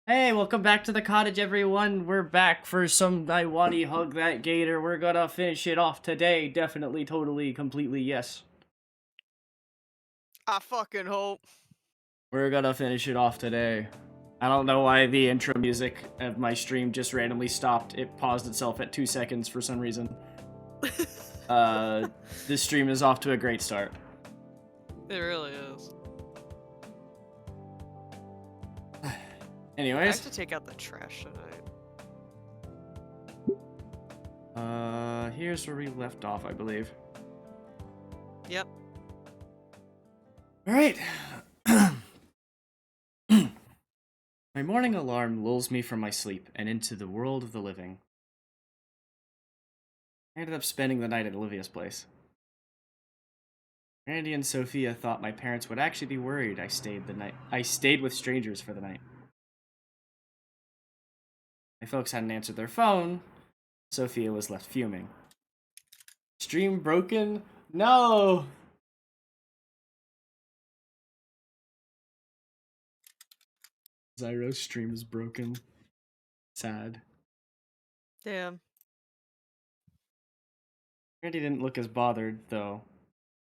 Hey, welcome back to the cottage, everyone. We're back for some I wanna hug that gator. We're gonna finish it off today. Definitely, totally, completely, yes. I fucking hope. We're gonna finish it off today. I don't know why the intro music of my stream just randomly stopped. It paused itself at 2 seconds for some reason. Uh, this stream is off to a great start. It really is. I Anyways. have to take out the trash tonight. Here's where we left off, I believe. Yep. Alright. My morning alarm lulls me from my sleep and into the world of the living. I ended up spending the night at Olivia's place. Randy and Sophia thought my parents would actually be worried I stayed with strangers for the night. My folks hadn't answered their phone. Sophia was left fuming. Stream broken? No! Zyro's stream is broken. Sad. Damn. Randy didn't look as bothered, though,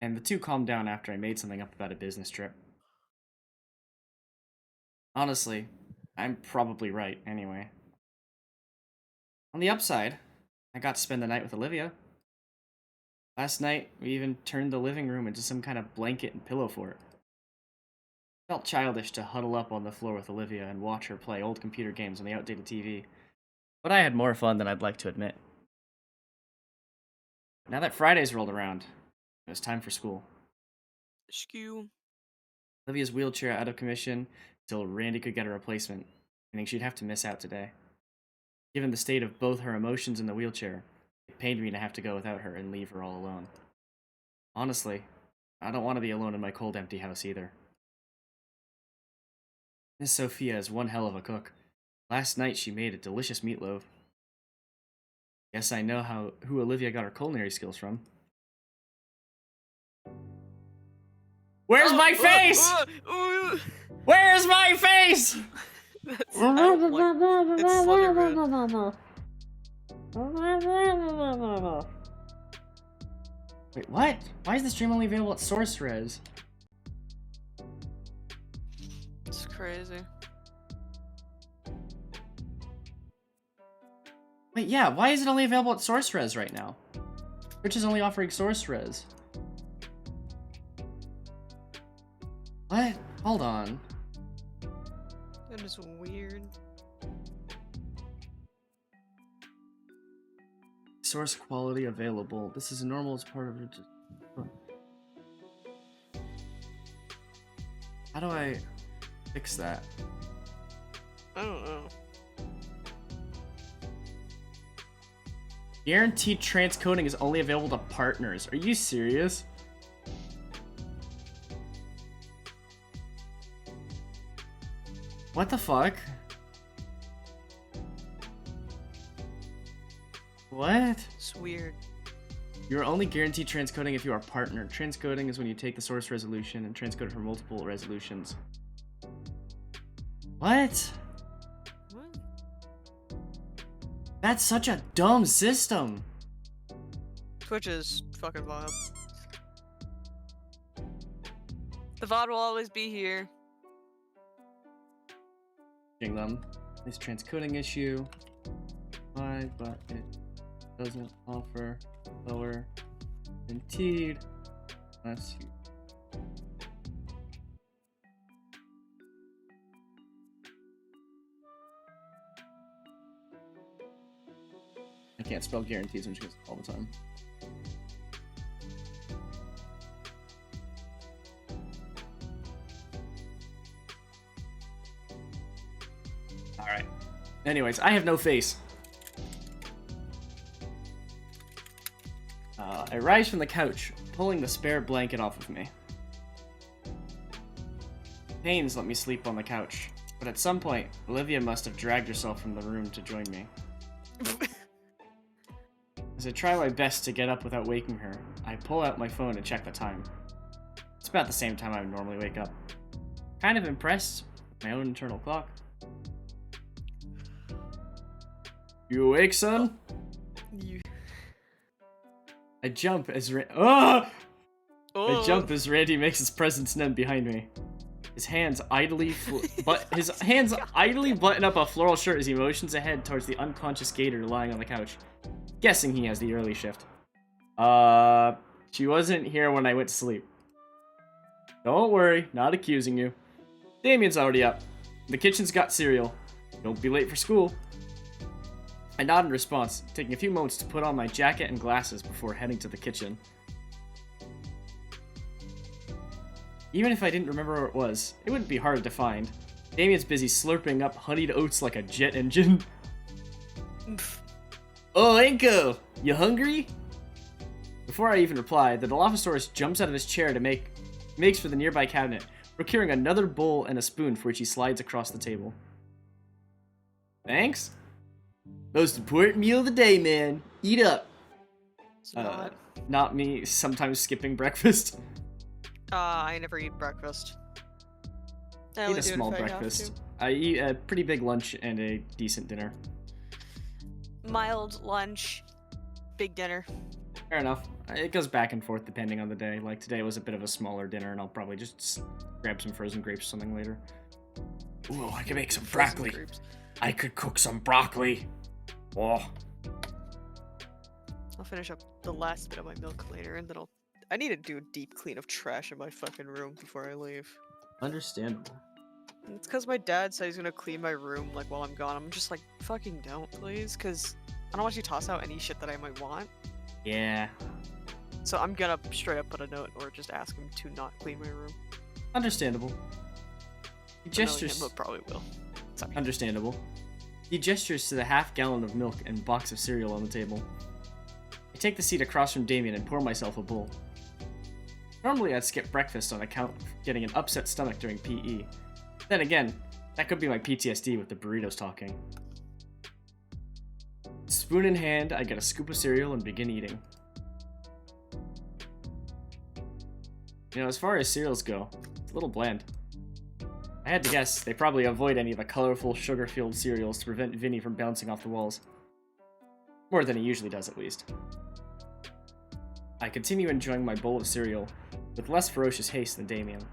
and the two calmed down after I made something up about a business trip. Honestly, I'm probably right, anyway. On the upside, I got to spend the night with Olivia. Last night, we even turned the living room into some kind of blanket and pillow fort. It felt childish to huddle up on the floor with Olivia and watch her play old computer games on the outdated TV, but I had more fun than I'd like to admit. Now that Friday's rolled around, it was time for school. Skew. Olivia's wheelchair out of commission until Randy could get a replacement, meaning she'd have to miss out today. Given the state of both her emotions in the wheelchair, it pained me to have to go without her and leave her all alone. Honestly, I don't want to be alone in my cold, empty house either. Miss Sophia is one hell of a cook. Last night she made a delicious meatloaf. Guess I know who Olivia got her culinary skills from. Where's my face? Where's my face? That's, I don't like, it's Slenderman. Wait, what? Why is the stream only available at source res? It's crazy. Wait, yeah, why is it only available at source res right now? Twitch is only offering source res. What? Hold on. That is weird. Source quality available. This is normal as part of it. How do I fix that? I don't know. Guaranteed transcoding is only available to partners. Are you serious? What the fuck? What? It's weird. You're only guaranteed transcoding if you are partnered. Transcoding is when you take the source resolution and transcode it for multiple resolutions. What? What? That's such a dumb system. Twitch is fucking vibe. The VOD will always be here. Them. This transcoding issue. Why, but it doesn't offer lower guaranteed unless you. I can't spell guarantees, I'm just all the time. Alright. Anyways, I have no face. I rise from the couch, pulling the spare blanket off of me. Pains let me sleep on the couch, but at some point, Olivia must have dragged herself from the room to join me. As I try my best to get up without waking her, I pull out my phone and check the time. It's about the same time I would normally wake up. Kind of impressed with my own internal clock. You awake, son? You. I jump as I Oh. jump as Randy makes his presence known behind me. His hands idly button up a floral shirt as he motions ahead towards the unconscious Gator lying on the couch. Guessing he has the early shift. She wasn't here when I went to sleep. Don't worry, not accusing you. Damien's already up. The kitchen's got cereal. Don't be late for school. I nod in response, taking a few moments to put on my jacket and glasses before heading to the kitchen. Even if I didn't remember where it was, it wouldn't be hard to find. Damien's busy slurping up honeyed oats like a jet engine. Oh, Inko! You hungry? Before I even reply, the Dilophosaurus jumps out of his chair to makes for the nearby cabinet, procuring another bowl and a spoon for which he slides across the table. Thanks? Most important meal of the day, man. Eat up. It's not. Not me, sometimes skipping breakfast. I never eat breakfast. I I only eat a do it small if I have breakfast. I eat a pretty big lunch and a decent dinner. to. Mild lunch, big dinner. Fair enough. It goes back and forth depending on the day. Like today was a bit of a smaller dinner, and I'll probably just grab some frozen grapes or something later. Ooh, I can make some broccoli. Groups. I could cook some broccoli. Oh. I'll finish up the last bit of my milk later, and then I need to do a deep clean of trash in my fucking room before I leave. Understandable. And it's because my dad said he's gonna clean my room like while I'm gone. I'm just like, fucking don't, please, because I don't want you to toss out any shit that I might want. Yeah. So I'm gonna straight up put a note or just ask him to not clean my room. Understandable. He But knowing gestures. him, he probably will. Sorry. Understandable. He gestures to the half-gallon of milk and box of cereal on the table. I take the seat across from Damien and pour myself a bowl. Normally I'd skip breakfast on account of getting an upset stomach during PE. Then again, that could be my PTSD with the burritos talking. Spoon in hand, I get a scoop of cereal and begin eating. You know, as far as cereals go, it's a little bland. I had to guess, they probably avoid any of the colorful, sugar-filled cereals to prevent Vinny from bouncing off the walls. More than he usually does, at least. I continue enjoying my bowl of cereal, with less ferocious haste than Damien.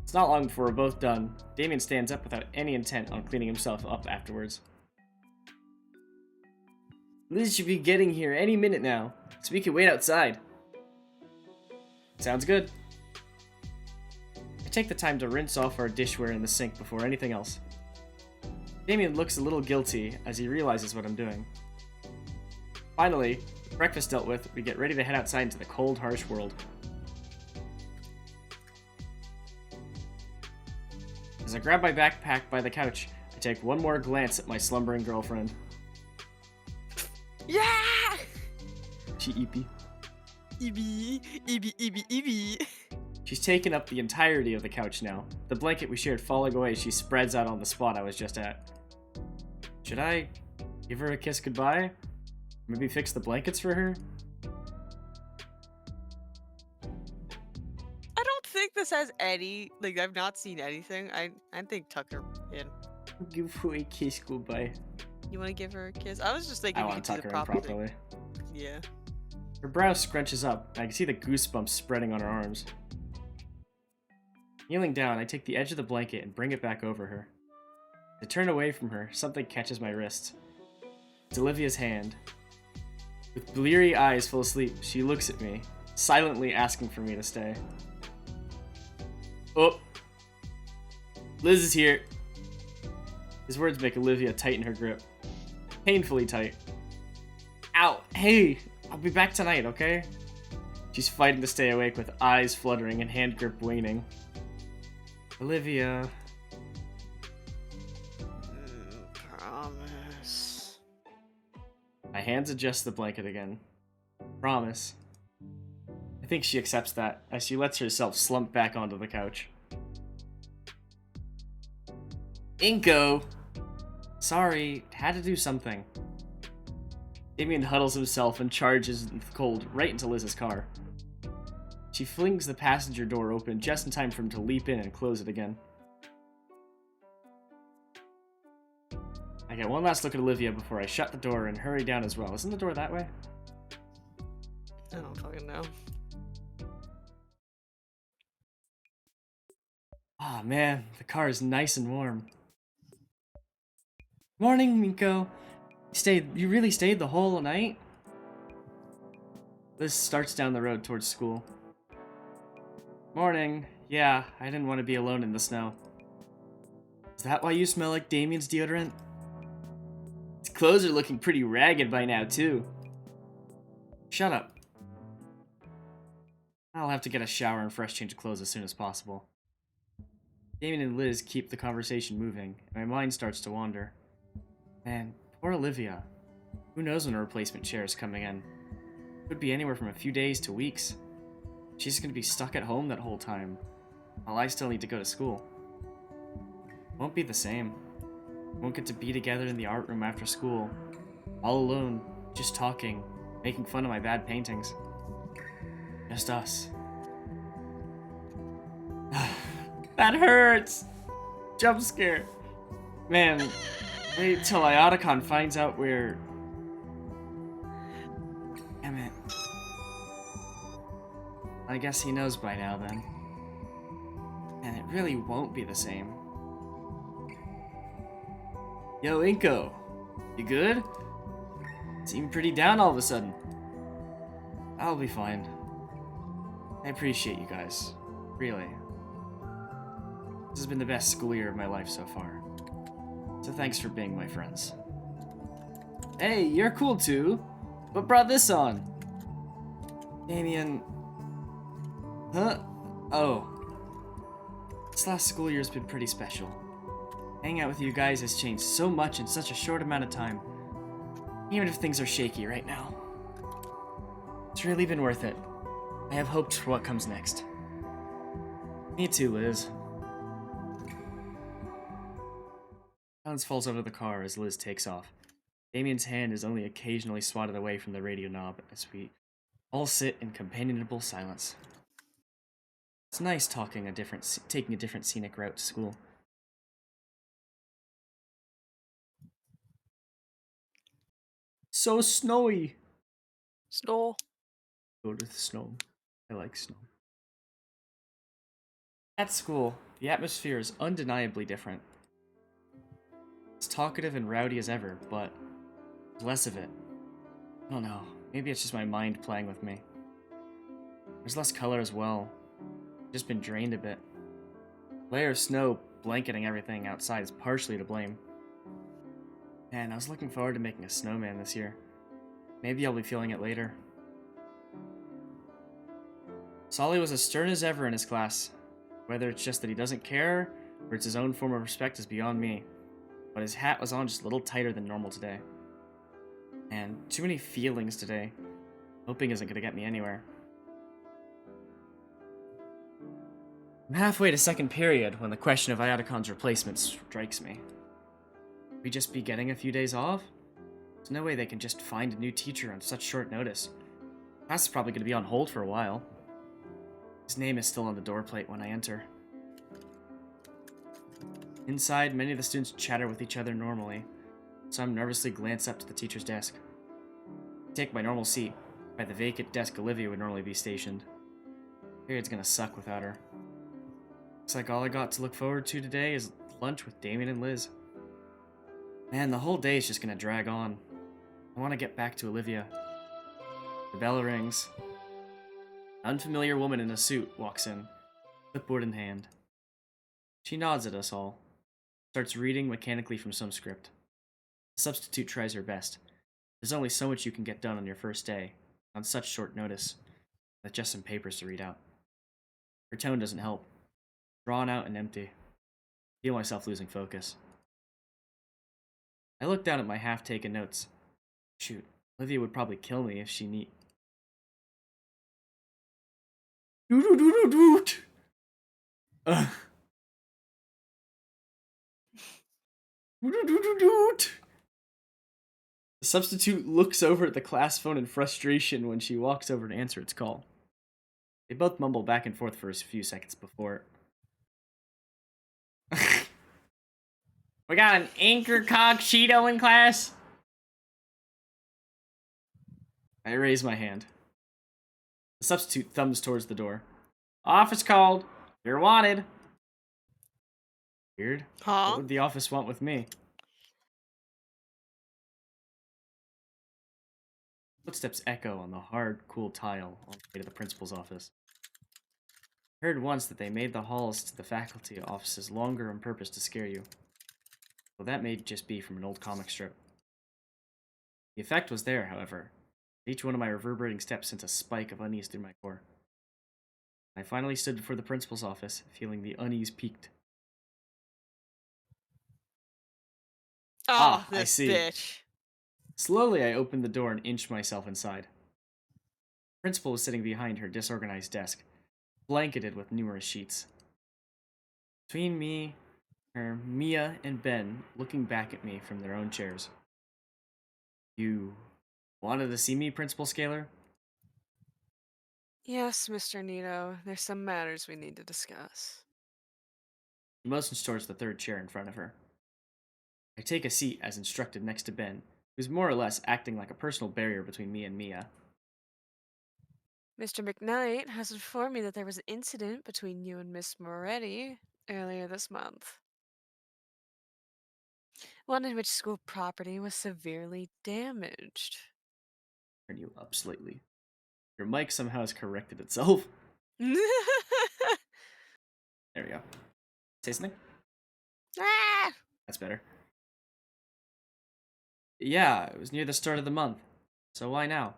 It's not long before we're both done. Damien stands up without any intent on cleaning himself up afterwards. Liz should be getting here any minute now, so we can wait outside. Sounds good. I take the time to rinse off our dishware in the sink before anything else. Damien looks a little guilty as he realizes what I'm doing. Finally, with breakfast dealt with, we get ready to head outside into the cold, harsh world. As I grab my backpack by the couch, I take one more glance at my slumbering girlfriend. Yeah! She eepy. EB. She's taken up the entirety of the couch now. The blanket we shared falling away, she spreads out on the spot I was just at. Should I give her a kiss goodbye? Maybe fix the blankets for her? I don't think this has any. Like, I've not seen anything. I think tuck her in. Give her a kiss goodbye. You want to give her a kiss? I was just thinking I we want could to do tuck the her in proper thing. properly. Yeah. Her brow scrunches up, and I can see the goosebumps spreading on her arms. Kneeling down, I take the edge of the blanket and bring it back over her. As I turn away from her, something catches my wrist. It's Olivia's hand. With bleary eyes full of sleep, she looks at me, silently asking for me to stay. Oh! Liz is here! His words make Olivia tighten her grip. Painfully tight. Ow! Hey! I'll be back tonight, okay? She's fighting to stay awake with eyes fluttering and hand grip waning. Olivia... Promise. My hands adjust the blanket again. Promise. I think she accepts that, as she lets herself slump back onto the couch. Inko! Sorry, had to do something. Damien huddles himself and charges in the cold right into Liz's car. She flings the passenger door open just in time for him to leap in and close it again. I get one last look at Olivia before I shut the door and hurry down as well. Isn't the door that way? I don't fucking know. Ah, man, the car is nice and warm. Morning, Miko. You really stayed the whole night? Liz starts down the road towards school. Morning. Yeah, I didn't want to be alone in the snow. Is that why you smell like Damien's deodorant? His clothes are looking pretty ragged by now, too. Shut up. I'll have to get a shower and fresh change of clothes as soon as possible. Damien and Liz keep the conversation moving, and my mind starts to wander. Man, poor Olivia. Who knows when a replacement chair is coming in? Could be anywhere from a few days to weeks. She's gonna be stuck at home that whole time, while I still need to go to school. Won't be the same. Won't get to be together in the art room after school, all alone, just talking, making fun of my bad paintings. Just us. That hurts! Jump scare. Man, wait till Iotacon finds out where... Damn it. I guess he knows by now then. And it really won't be the same. Yo, Inko. You good? Seem pretty down all of a sudden. I'll be fine. I appreciate you guys. Really. This has been the best school year of my life so far. So thanks for being my friends. Hey, you're cool too. What brought this on? Damien... Huh? Oh. This last school year has been pretty special. Hanging out with you guys has changed so much in such a short amount of time. Even if things are shaky right now. It's really been worth it. I have hopes for what comes next. Me too, Liz. Silence falls over the car as Liz takes off. Damien's hand is only occasionally swatted away from the radio knob as we all sit in companionable silence. It's nice taking a different scenic route to school. So snowy. Snow. Go to the snow. I like snow. At school, the atmosphere is undeniably different. It's talkative and rowdy as ever, but there's less of it. I don't know. Maybe it's just my mind playing with me. There's less color as well. Just been drained a bit. The layer of snow blanketing everything outside is partially to blame. Man, I was looking forward to making a snowman this year. Maybe I'll be feeling it later. Solly was as stern as ever in his class. Whether it's just that he doesn't care, or it's his own form of respect is beyond me. But his hat was on just a little tighter than normal today. And too many feelings today. Hoping isn't gonna get me anywhere. I'm halfway to second period when the question of Iotacon's replacement strikes me. Would we just be getting a few days off? There's no way they can just find a new teacher on such short notice. Class is probably gonna be on hold for a while. His name is still on the door plate when I enter. Inside, many of the students chatter with each other normally, so I'm nervously glance up to the teacher's desk. I take my normal seat, by the vacant desk Olivia would normally be stationed. Period's gonna suck without her. Looks like all I got to look forward to today is lunch with Damien and Liz. Man, the whole day is just gonna drag on. I want to get back to Olivia. The bell rings. An unfamiliar woman in a suit walks in, clipboard in hand. She nods at us all, starts reading mechanically from some script. The substitute tries her best. There's only so much you can get done on your first day, on such short notice, with just some papers to read out. Her tone doesn't help. Drawn out and empty. I feel myself losing focus. I look down at my half-taken notes. Shoot, Olivia would probably kill me if she need. Ugh. The substitute looks over at the class phone in frustration when she walks over to answer its call. They both mumble back and forth for a few seconds before... We got an anchor cog Cheeto in class? I raise my hand. The substitute thumbs towards the door. Office called. You're wanted. Weird. What Huh? would the office want with me? Footsteps echo on the hard, cool tile on the way to the principal's office. I heard once that they made the halls to the faculty offices longer on purpose to scare you. Well, that may just be from an old comic strip. The effect was there, however. Each one of my reverberating steps sent a spike of unease through my core. I finally stood before the principal's office, feeling the unease peaked. Oh, Ah, I this see. bitch. Slowly, I opened the door and inched myself inside. The principal was sitting behind her disorganized desk, blanketed with numerous sheets. Between me, her, Mia, and Ben looking back at me from their own chairs. You wanted to see me, Principal Scalar? Yes, Mr. Nito, there's some matters we need to discuss. She motions towards the third chair in front of her. I take a seat as instructed next to Ben, who's more or less acting like a personal barrier between me and Mia. Mr. McKnight has informed me that there was an incident between you and Miss Moretti earlier this month. One in which school property was severely damaged. Turn you up slightly. Your mic somehow has corrected itself. There we go. Say something? Ah! That's better. Yeah, it was near the start of the month. So why now?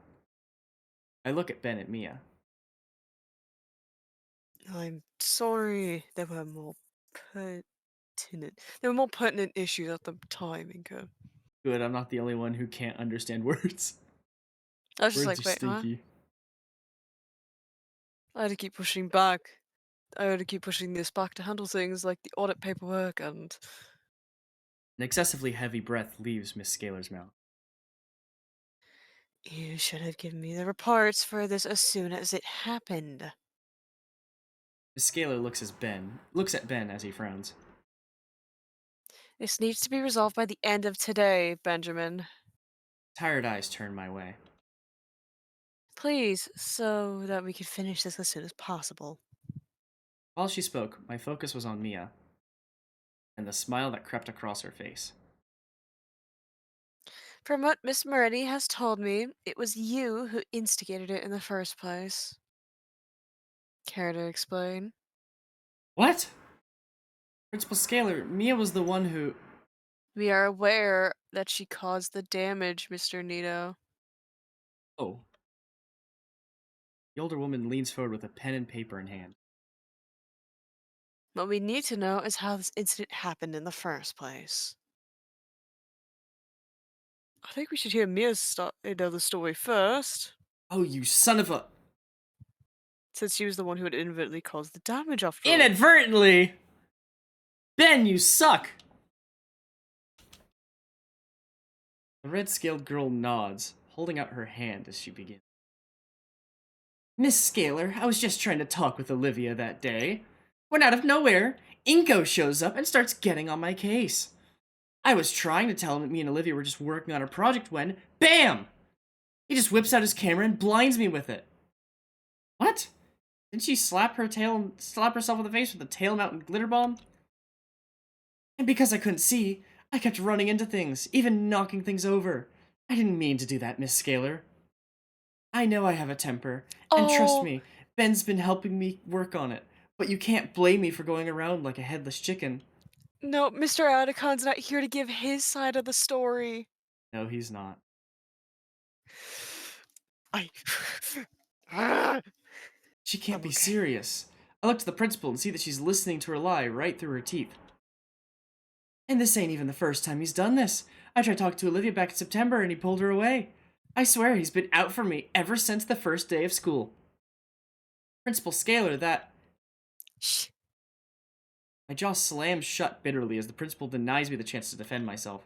I look at Ben and Mia. I'm sorry there were more pertinent. There were more pertinent issues at the time, Inko. Good, I'm not the only one who can't understand words. I was just Words like, are wait, huh? stinky. I had to keep pushing back. I had to keep pushing this back to handle things like the audit paperwork and. An excessively heavy breath leaves Miss Scalar's mouth. You should have given me the reports for this as soon as it happened. Miss Scalar looks at Ben as he frowns. This needs to be resolved by the end of today, Benjamin. Tired eyes turn my way. Please, so that we can finish this as soon as possible. While she spoke, my focus was on Mia, and the smile that crept across her face. From what Miss Moretti has told me, it was you who instigated it in the first place. Care to explain? What? Principal Scalar, Mia was the one who. We are aware that she caused the damage, Mr. Nito. Oh. The older woman leans forward with a pen and paper in hand. What we need to know is how this incident happened in the first place. I think we should hear Mia's side of the story first, Oh, you son of a. since she was the one who had inadvertently caused the damage after all. Inadvertently! Ben, you suck! The red scaled girl nods, holding out her hand as she begins. Miss Scalar, I was just trying to talk with Olivia that day, when out of nowhere, Inko shows up and starts getting on my case. I was trying to tell him that me and Olivia were just working on a project when, BAM! He just whips out his camera and blinds me with it. What? Didn't she slap herself in the face with a tail mountain glitter bomb? And because I couldn't see, I kept running into things, even knocking things over. I didn't mean to do that, Miss Scalar. I know I have a temper, and trust Oh, me, Ben's been helping me work on it, but you can't blame me for going around like a headless chicken. no, Mr. Adacon's not here to give his side of the story. No, he's not. I. She can't I'm be okay. serious. I look to the principal and see that she's listening to her lie right through her teeth. And this ain't even the first time he's done this. I tried talking to Olivia back in September and he pulled her away. I swear he's been out for me ever since the first day of school. Principal Scalar, that. Shh. My jaw slams shut bitterly as the principal denies me the chance to defend myself.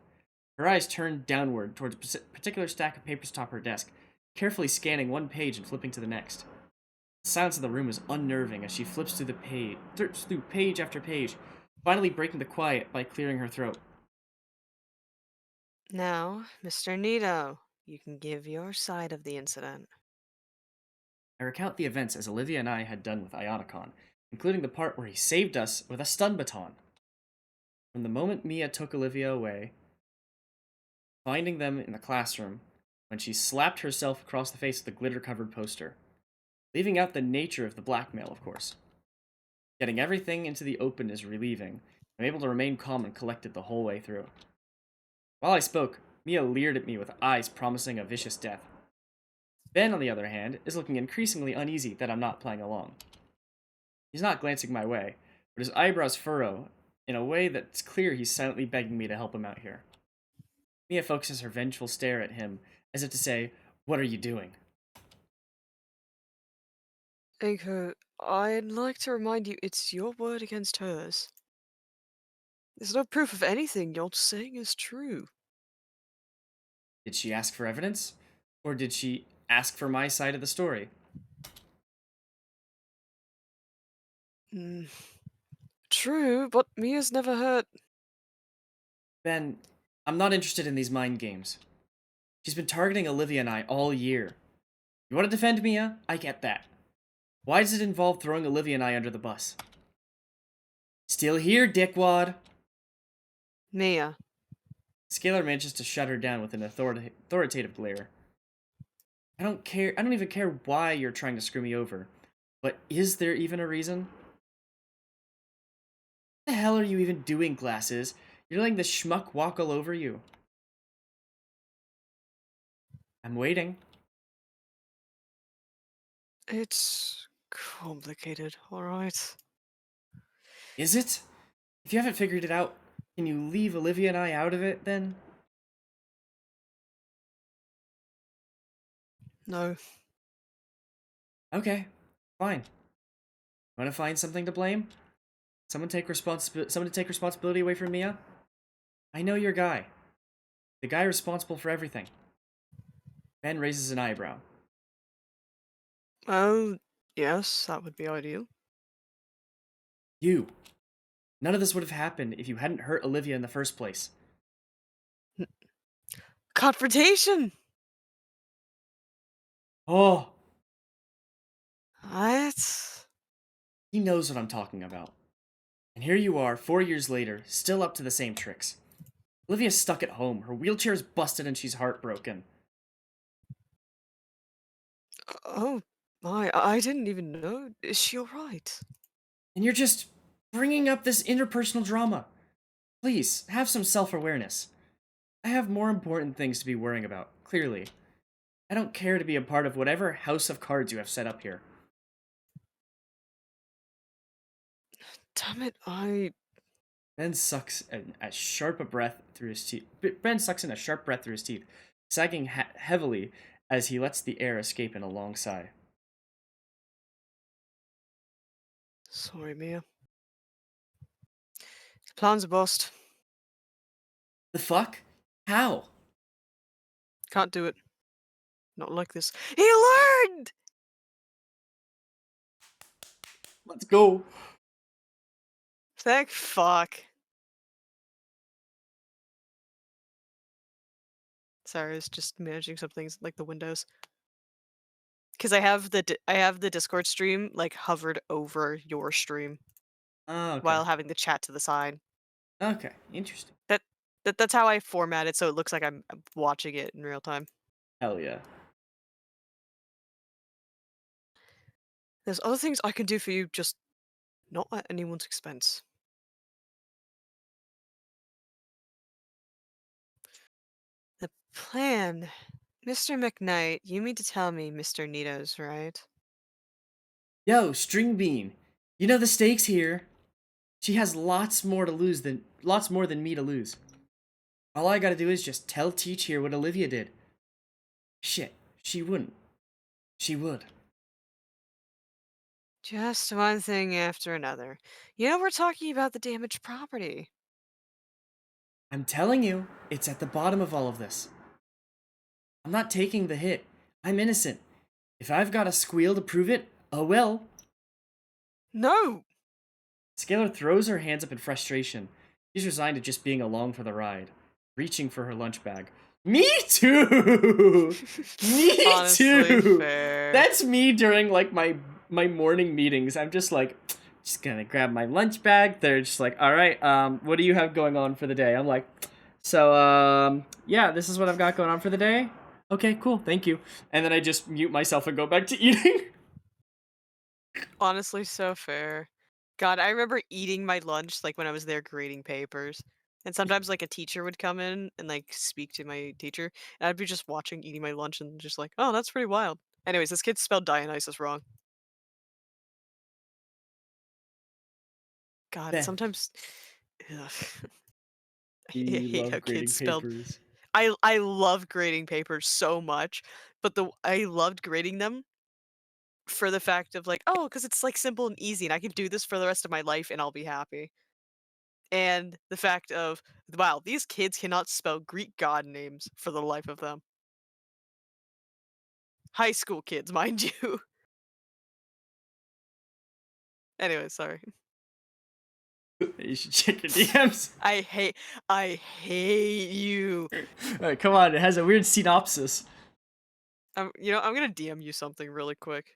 Her eyes turn downward towards a particular stack of papers atop her desk, carefully scanning one page and flipping to the next. The silence in the room is unnerving as she flips through page after page, finally breaking the quiet by clearing her throat. Now, Mr. Nito, you can give your side of the incident. I recount the events as Olivia and I had done with Ionicon, including the part where he saved us with a stun baton. From the moment Mia took Olivia away, finding them in the classroom, when she slapped herself across the face with a glitter covered poster, leaving out the nature of the blackmail, of course. Getting everything into the open is relieving. I'm able to remain calm and collected the whole way through. While I spoke, Mia leered at me with eyes promising a vicious death. Ben, on the other hand, is looking increasingly uneasy that I'm not playing along. He's not glancing my way, but his eyebrows furrow in a way that's clear he's silently begging me to help him out here. Mia focuses her vengeful stare at him, as if to say, "What are you doing?" Eiko, I'd like to remind you it's your word against hers. There's no proof of anything you're saying is true. Did she ask for evidence? Or did she ask for my side of the story? Mm, true, but Mia's never hurt. Ben, I'm not interested in these mind games. She's been targeting Olivia and I all year. You want to defend Mia? I get that. Why does it involve throwing Olivia and I under the bus? Still here, dickwad! Mia. Scalar manages to shut her down with an authoritative glare. I don't care. I don't even care why you're trying to screw me over. But is there even a reason? What the hell are you even doing, Glasses? You're letting this schmuck walk all over you. I'm waiting. It's complicated, alright? Is it? If you haven't figured it out, can you leave Olivia and I out of it, then? No. Okay, fine. Want to find something to blame? Someone to take responsibility away from Mia? I know your guy. The guy responsible for everything. Ben raises an eyebrow. Oh, yes, that would be ideal. You. None of this would have happened if you hadn't hurt Olivia in the first place. Confrontation! Oh, What? he knows what I'm talking about. And here you are, 4 years later, still up to the same tricks. Olivia's stuck at home, her wheelchair's busted and she's heartbroken. Oh, my, I didn't even know. Is she alright? And you're just bringing up this interpersonal drama. Please, have some self-awareness. I have more important things to be worrying about, clearly. I don't care to be a part of whatever house of cards you have set up here. Damn it, Ben sucks a sharp breath through his teeth. Ben sucks in a sharp breath through his teeth, sagging heavily as he lets the air escape in a long sigh. Sorry, Mia. The plan's a bust. The fuck? How? Can't do it. Not like this. He learned! Let's go. Thank fuck. Sorry, I was just managing some things like the windows. Because I have the Discord stream like hovered over your stream Oh, okay. while having the chat to the side. Okay, interesting. That that's how I format it so it looks like I'm watching it in real time. Hell yeah. There's other things I can do for you, just not at anyone's expense. The plan. Mr. McKnight, you mean to tell me Mr. Nito's right? Yo, String Bean. You know the stakes here. She has lots more than me to lose. All I gotta do is just tell Teach here what Olivia did. Shit, she wouldn't. She would. Just one thing after another. You know, we're talking about the damaged property. I'm telling you, it's at the bottom of all of this. I'm not taking the hit. I'm innocent. If I've got a squeal to prove it, oh well. No! Scalar throws her hands up in frustration. She's resigned to just being along for the ride. reaching for her lunch bag. Me too! Me Honestly, too! fair. That's me during like my morning meetings. I'm just like, just gonna grab my lunch bag. They're just like, all right, what do you have going on for the day? I'm like, so yeah, this is what I've got going on for the day. Okay, cool, thank you. And then I just mute myself and go back to eating. Honestly, so fair. God, I remember eating my lunch, like, when I was there grading papers, and sometimes, like, a teacher would come in and, like, speak to my teacher, and I'd be just watching, eating my lunch, and just like, "Oh, that's pretty wild." Anyways, this kid spelled Dionysus wrong. God, Ben, sometimes ugh, I we hate how love kids grading spelled papers. I love grading papers so much, but the I loved grading them for the fact of, like, "Oh, because it's, like, simple and easy, and I can do this for the rest of my life, and I'll be happy." And the fact of, wow, these kids cannot spell Greek god names for the life of them. High school kids, mind you. Anyway, sorry. You should check your DMs. I hate I hate you. Alright, come on, it has a weird synopsis. I'm gonna DM you something really quick.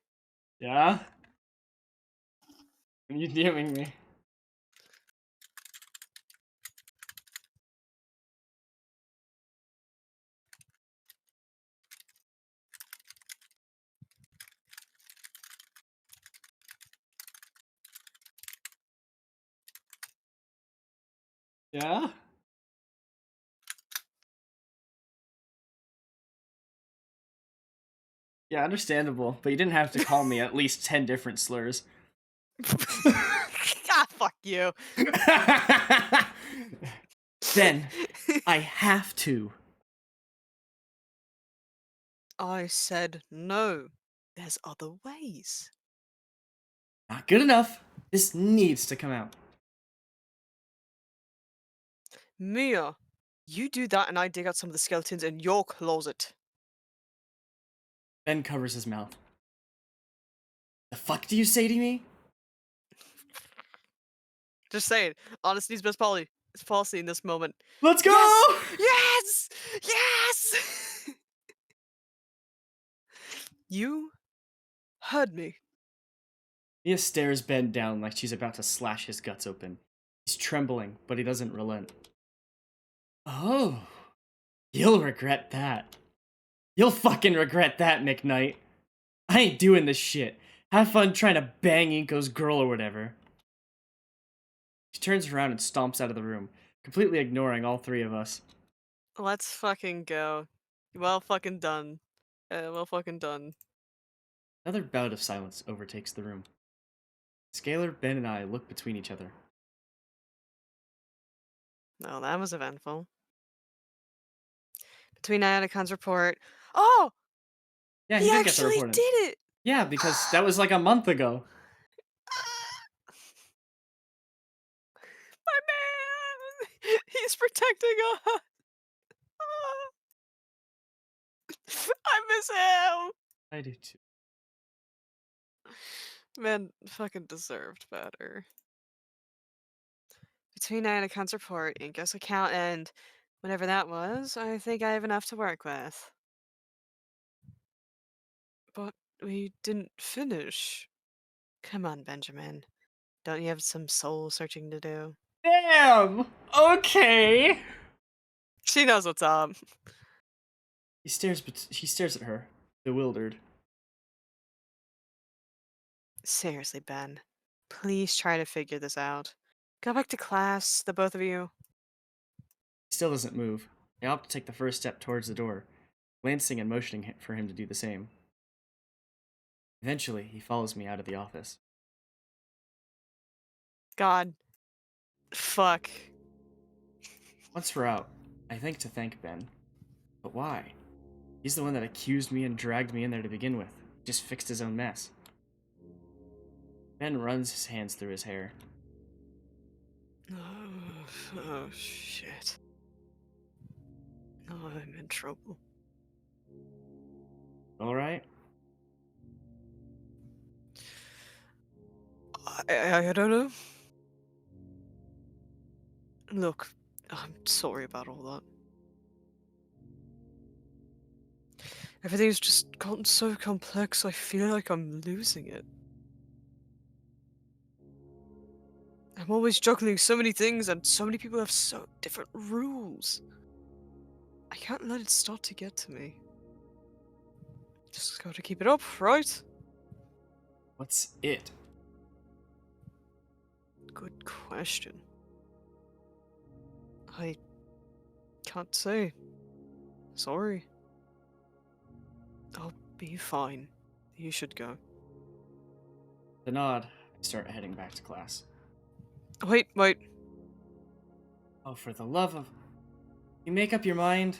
Yeah? Are you DMing me? Yeah? Yeah, understandable, but you didn't have to call me at least 10 different slurs. Ah, fuck you. Ben, I have to. I said no. There's other ways. Not good enough. This needs to come out. Mia, you do that and I dig out some of the skeletons in your closet. Ben covers his mouth. The fuck do you say to me? Just saying, honesty's best policy in this moment. Let's Yes! go! Yes! Yes! You heard me. Mia stares Ben down like she's about to slash his guts open. He's trembling, but he doesn't relent. Oh, you'll regret that. You'll fucking regret that, McKnight. I ain't doing this shit. Have fun trying to bang Inko's girl or whatever. She turns around and stomps out of the room, completely ignoring all three of us. Let's fucking go. Well fucking done. Well fucking done. Another bout of silence overtakes the room. Scalar, Ben, and I look between each other. No, that was eventful. Between Ionicon's report. Oh! Yeah, he He did get the actually report in. did it! Yeah, because that was like a month ago. My man! He's protecting us! I miss him! I do too. Man, fucking deserved better. Between Ionicon's report, Inko's account, and whatever that was, I think I have enough to work with. But we didn't finish. Come on, Benjamin. Don't you have some soul searching to do? Damn! Okay! She knows what's up. He stares at her, bewildered. Seriously, Ben. Please try to figure this out. Go back to class, the both of you. He still doesn't move. I opt to take the first step towards the door, glancing and motioning for him to do the same. Eventually, he follows me out of the office. God. Fuck. Once we're out, I think to thank Ben. But why? He's the one that accused me and dragged me in there to begin with. He just fixed his own mess. Ben runs his hands through his hair. Oh, shit. Oh, I'm in trouble. Alright? I don't know. Look, I'm sorry about all that. Everything's just gotten so complex, I feel like I'm losing it. I'm always juggling so many things, and so many people have so different rules. I can't let it start to get to me. Just gotta keep it up, right? What's it? Good question. I can't say. Sorry. I'll be fine. You should go. The nod, I start heading back to class. Wait, wait. Oh, for the love of... You make up your mind?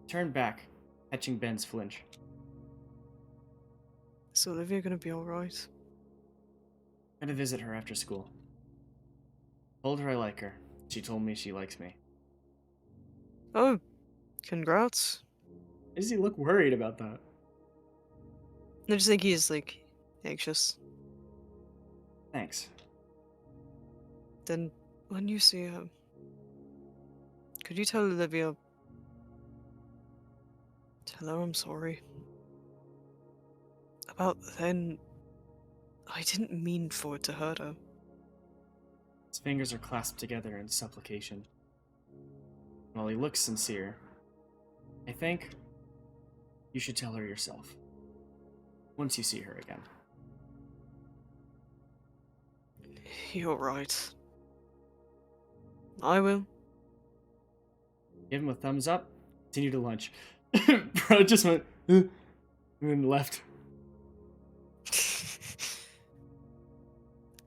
Turn back, catching Ben's flinch. Is Olivia gonna be alright? I'm gonna visit her after school. Told her I like her. She told me she likes me. Oh, congrats. Why does he look worried about that? I just think he's, like, anxious. Thanks. Then, when you see her, could you tell Olivia... Tell her I'm sorry. About then... I didn't mean for it to hurt her. His fingers are clasped together in supplication. While he looks sincere, I think you should tell her yourself. Once you see her again. You're right. I will. Give him a thumbs up, continue to lunch. Bro just went, and then left.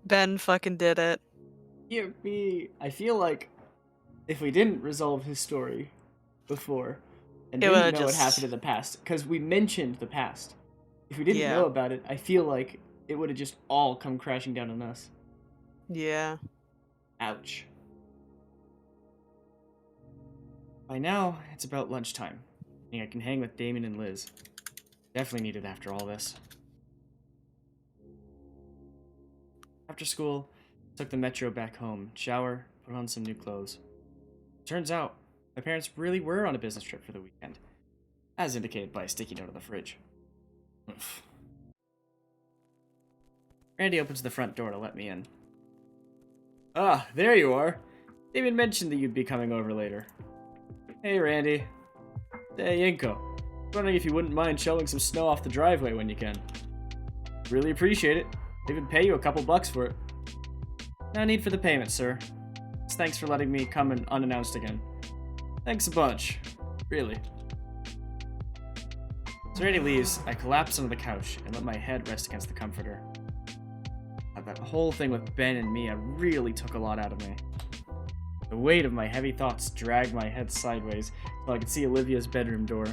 Ben fucking did it. Give me. I feel like if we didn't resolve his story before and It didn't know would've what just- happened in the past, because we mentioned the past. If we didn't Yeah. know about it, I feel like it would have just all come crashing down on us. Yeah. Ouch. By now, it's about lunchtime. I think I can hang with Damien and Liz. Definitely needed after all this. After school, took the metro back home, shower, put on some new clothes. Turns out, my parents really were on a business trip for the weekend, as indicated by a sticky note on the fridge. Oof. Randy opens the front door to let me in. Ah, there you are. Damien mentioned that you'd be coming over later. Hey, Randy. Hey, Inko. Wondering if you wouldn't mind shoveling some snow off the driveway when you can. Really appreciate it. I'll even pay you a couple bucks for it. No need for the payment, sir. Just thanks for letting me come in unannounced again. Thanks a bunch. Really. As Randy leaves, I collapse onto the couch and let my head rest against the comforter. That whole thing with Ben and Mia really took a lot out of me. The weight of my heavy thoughts dragged my head sideways so I could see Olivia's bedroom door.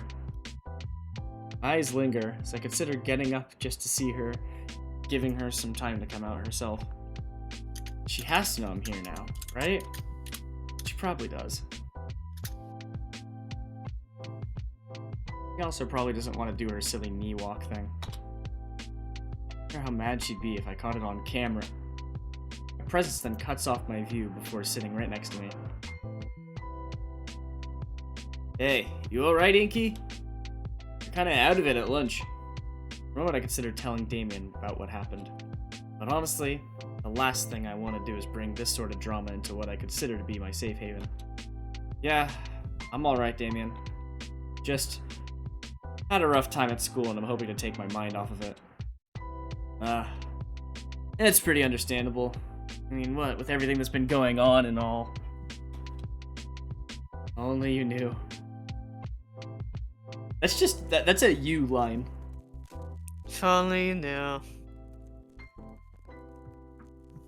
My eyes linger as I consider getting up just to see her, giving her some time to come out herself. She has to know I'm here now, right? She probably does. She also probably doesn't want to do her silly knee walk thing. I wonder how mad she'd be if I caught it on camera. My presence then cuts off my view before sitting right next to me. Hey, you alright, Inky? You're kinda out of it at lunch. For a moment I considered telling Damien about what happened. But honestly, the last thing I want to do is bring this sort of drama into what I consider to be my safe haven. Yeah, I'm alright, Damien. Just had a rough time at school and I'm hoping to take my mind off of it. It's pretty understandable. I mean, what, with everything that's been going on and all. Only you knew. That's just, that's a you line. If only you knew.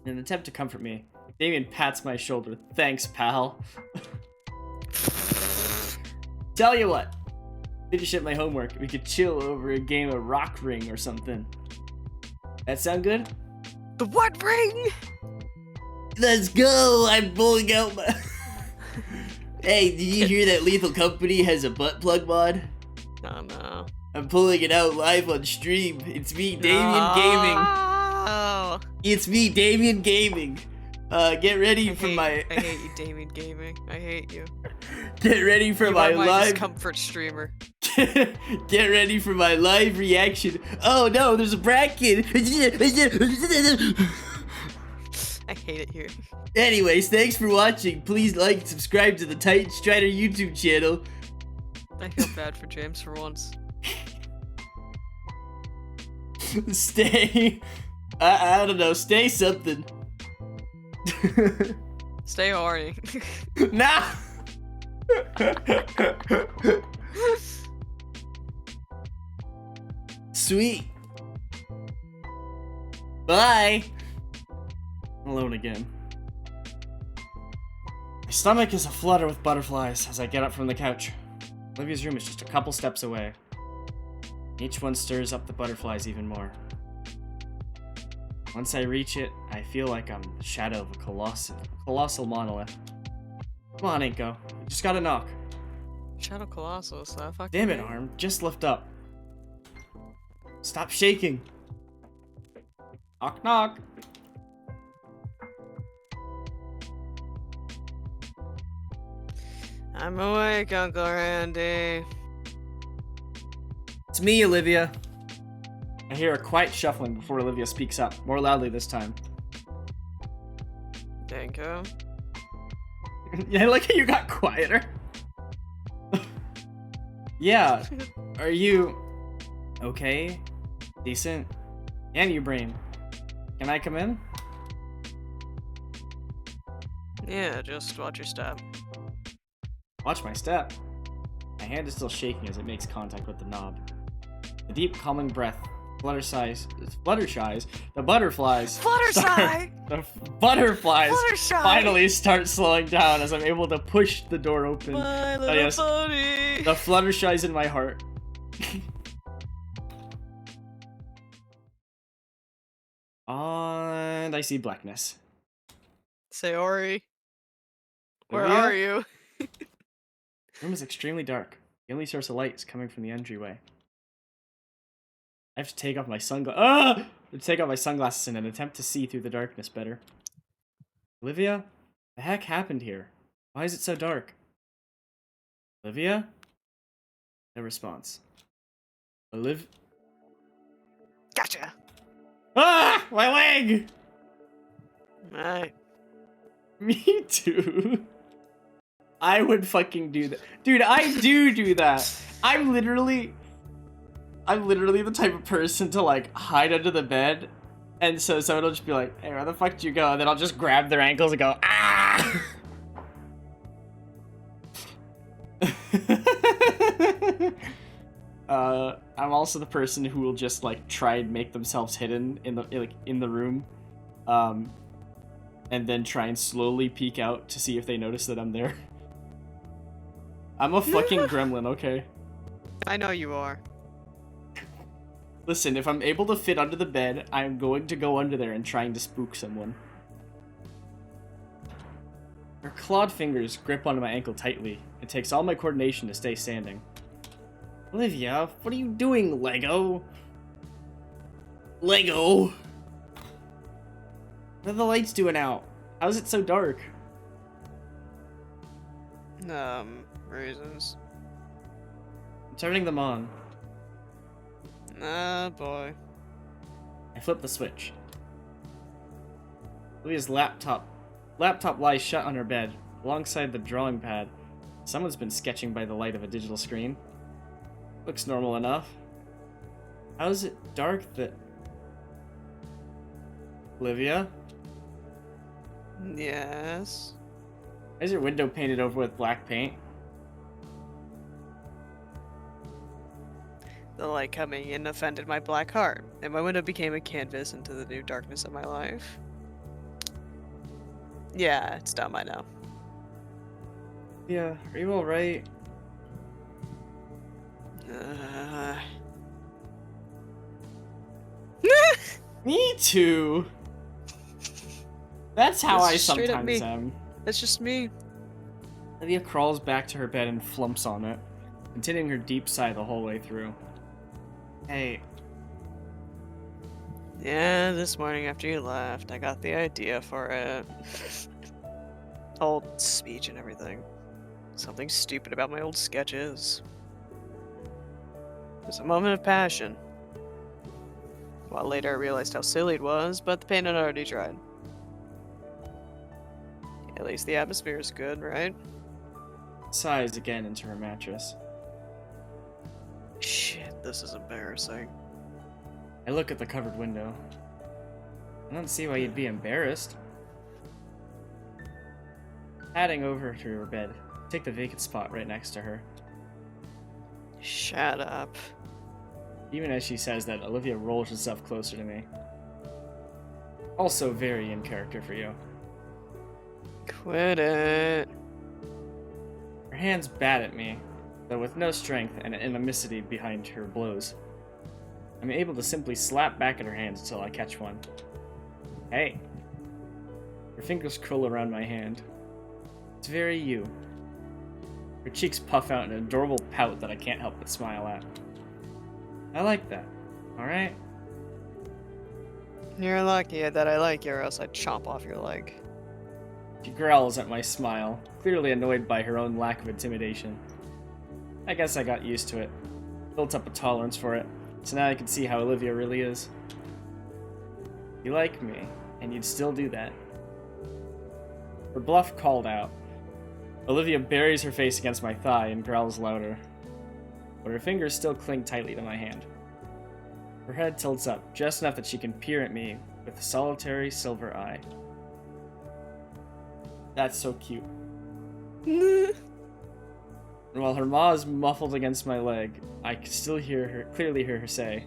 In an attempt to comfort me, Damien pats my shoulder. Thanks, pal. Tell you what, finish up my homework. We could chill over a game of Rock Ring or something. That sound good? The what ring? Let's go! I'm pulling out my... Hey, did you hear that Lethal Company has a butt plug mod? Oh no. I'm pulling it out live on stream. It's me, Damien Gaming. Oh. It's me, Damien Gaming. Get ready for my. I hate you, Damien Gaming. I hate you. Get ready for You my are my live. discomfort streamer. Get ready for my live reaction. Oh no, there's a bracket. I hate it here. Anyways, thanks for watching. Please like and subscribe to the Titan Strider YouTube channel. I feel bad for James for once. Stay. I don't know. Stay something. Stay horny. Nah. Sweet. Bye. I'm alone again. My stomach is aflutter with butterflies as I get up from the couch. Olivia's room is just a couple steps away. Each one stirs up the butterflies even more. Once I reach it, I feel like I'm the shadow of a colossal monolith. Come on, Inko. You just gotta knock. Shadow Colossus, that fucking Damn it, name. Arm. Just lift up. Stop shaking. Knock, knock. I'm awake, Uncle Randy. It's me, Olivia. I hear a quiet shuffling before Olivia speaks up, more loudly this time. Danko. Yeah, I like how you got quieter. Yeah. Are you okay? Decent? And you, brain. Can I come in? Yeah, just watch your step. Watch my step. My hand is still shaking as it makes contact with the knob. The deep, calming breath, the butterflies, the butterflies Fluttershy! finally start slowing down as I'm able to push the door open. My little yes. bunny! The fluttershy's in my heart. And I see blackness. Sayori. Where Olivia? are you? The room is extremely dark. The only source of light is coming from the entryway. I have to take off my sunglasses in an attempt to see through the darkness better. Olivia? The heck happened here? Why is it so dark? Olivia? No response. Gotcha! Ah! My leg! Alright. Me too. I would fucking do that. Dude, I do that. I'm literally the type of person to like hide under the bed, and so someone will just be like, "Hey, where the fuck did you go?" And then I'll just grab their ankles and go, "Ah!" I'm also the person who will just like try and make themselves hidden in the room, and then try and slowly peek out to see if they notice that I'm there. I'm a fucking gremlin, okay? I know you are. Listen, if I'm able to fit under the bed, I'm going to go under there and trying to spook someone. Her clawed fingers grip onto my ankle tightly. It takes all my coordination to stay standing. Olivia, what are you doing, Lego? Lego! What are the lights doing out? How is it so dark? Reasons. I'm turning them on. Ah, boy. I flip the switch. Olivia's laptop lies shut on her bed, alongside the drawing pad. Someone's been sketching by the light of a digital screen. Looks normal enough. How is it dark that... Olivia? Yes. Why is your window painted over with black paint? The light coming in offended my black heart, and my window became a canvas into the new darkness of my life. Yeah, it's dumb, I know. Yeah, are you alright? Me too! That's how It's I just straight up sometimes me. am. It's just me. Olivia crawls back to her bed and flumps on it, continuing her deep sigh the whole way through. Hey. Yeah, this morning after you left, I got the idea for it. Whole speech and everything. Something stupid about my old sketches. It was a moment of passion. While later I realized how silly it was, but the paint had already dried. At least the atmosphere is good, right? Sighs again into her mattress. Shit, this is embarrassing. I look at the covered window. I don't see why you'd be embarrassed. Padding over to her bed, take the vacant spot right next to her. Shut up. Even as she says that, Olivia rolls herself closer to me. Also very in character for you. Quit it. Her hands bat at me, though with no strength and animosity behind her blows. I'm able to simply slap back at her hands until I catch one. Hey. Her fingers curl around my hand. It's very you. Her cheeks puff out in an adorable pout that I can't help but smile at. I like that, alright? You're lucky that I like you, or else I'd chomp off your leg. She growls at my smile, clearly annoyed by her own lack of intimidation. I guess I got used to it, built up a tolerance for it, so now I can see how Olivia really is. You like me, and you'd still do that. Her bluff called out. Olivia buries her face against my thigh and growls louder, but her fingers still cling tightly to my hand. Her head tilts up, just enough that she can peer at me with a solitary silver eye. That's so cute. And while her maw is muffled against my leg, I can still clearly hear her say,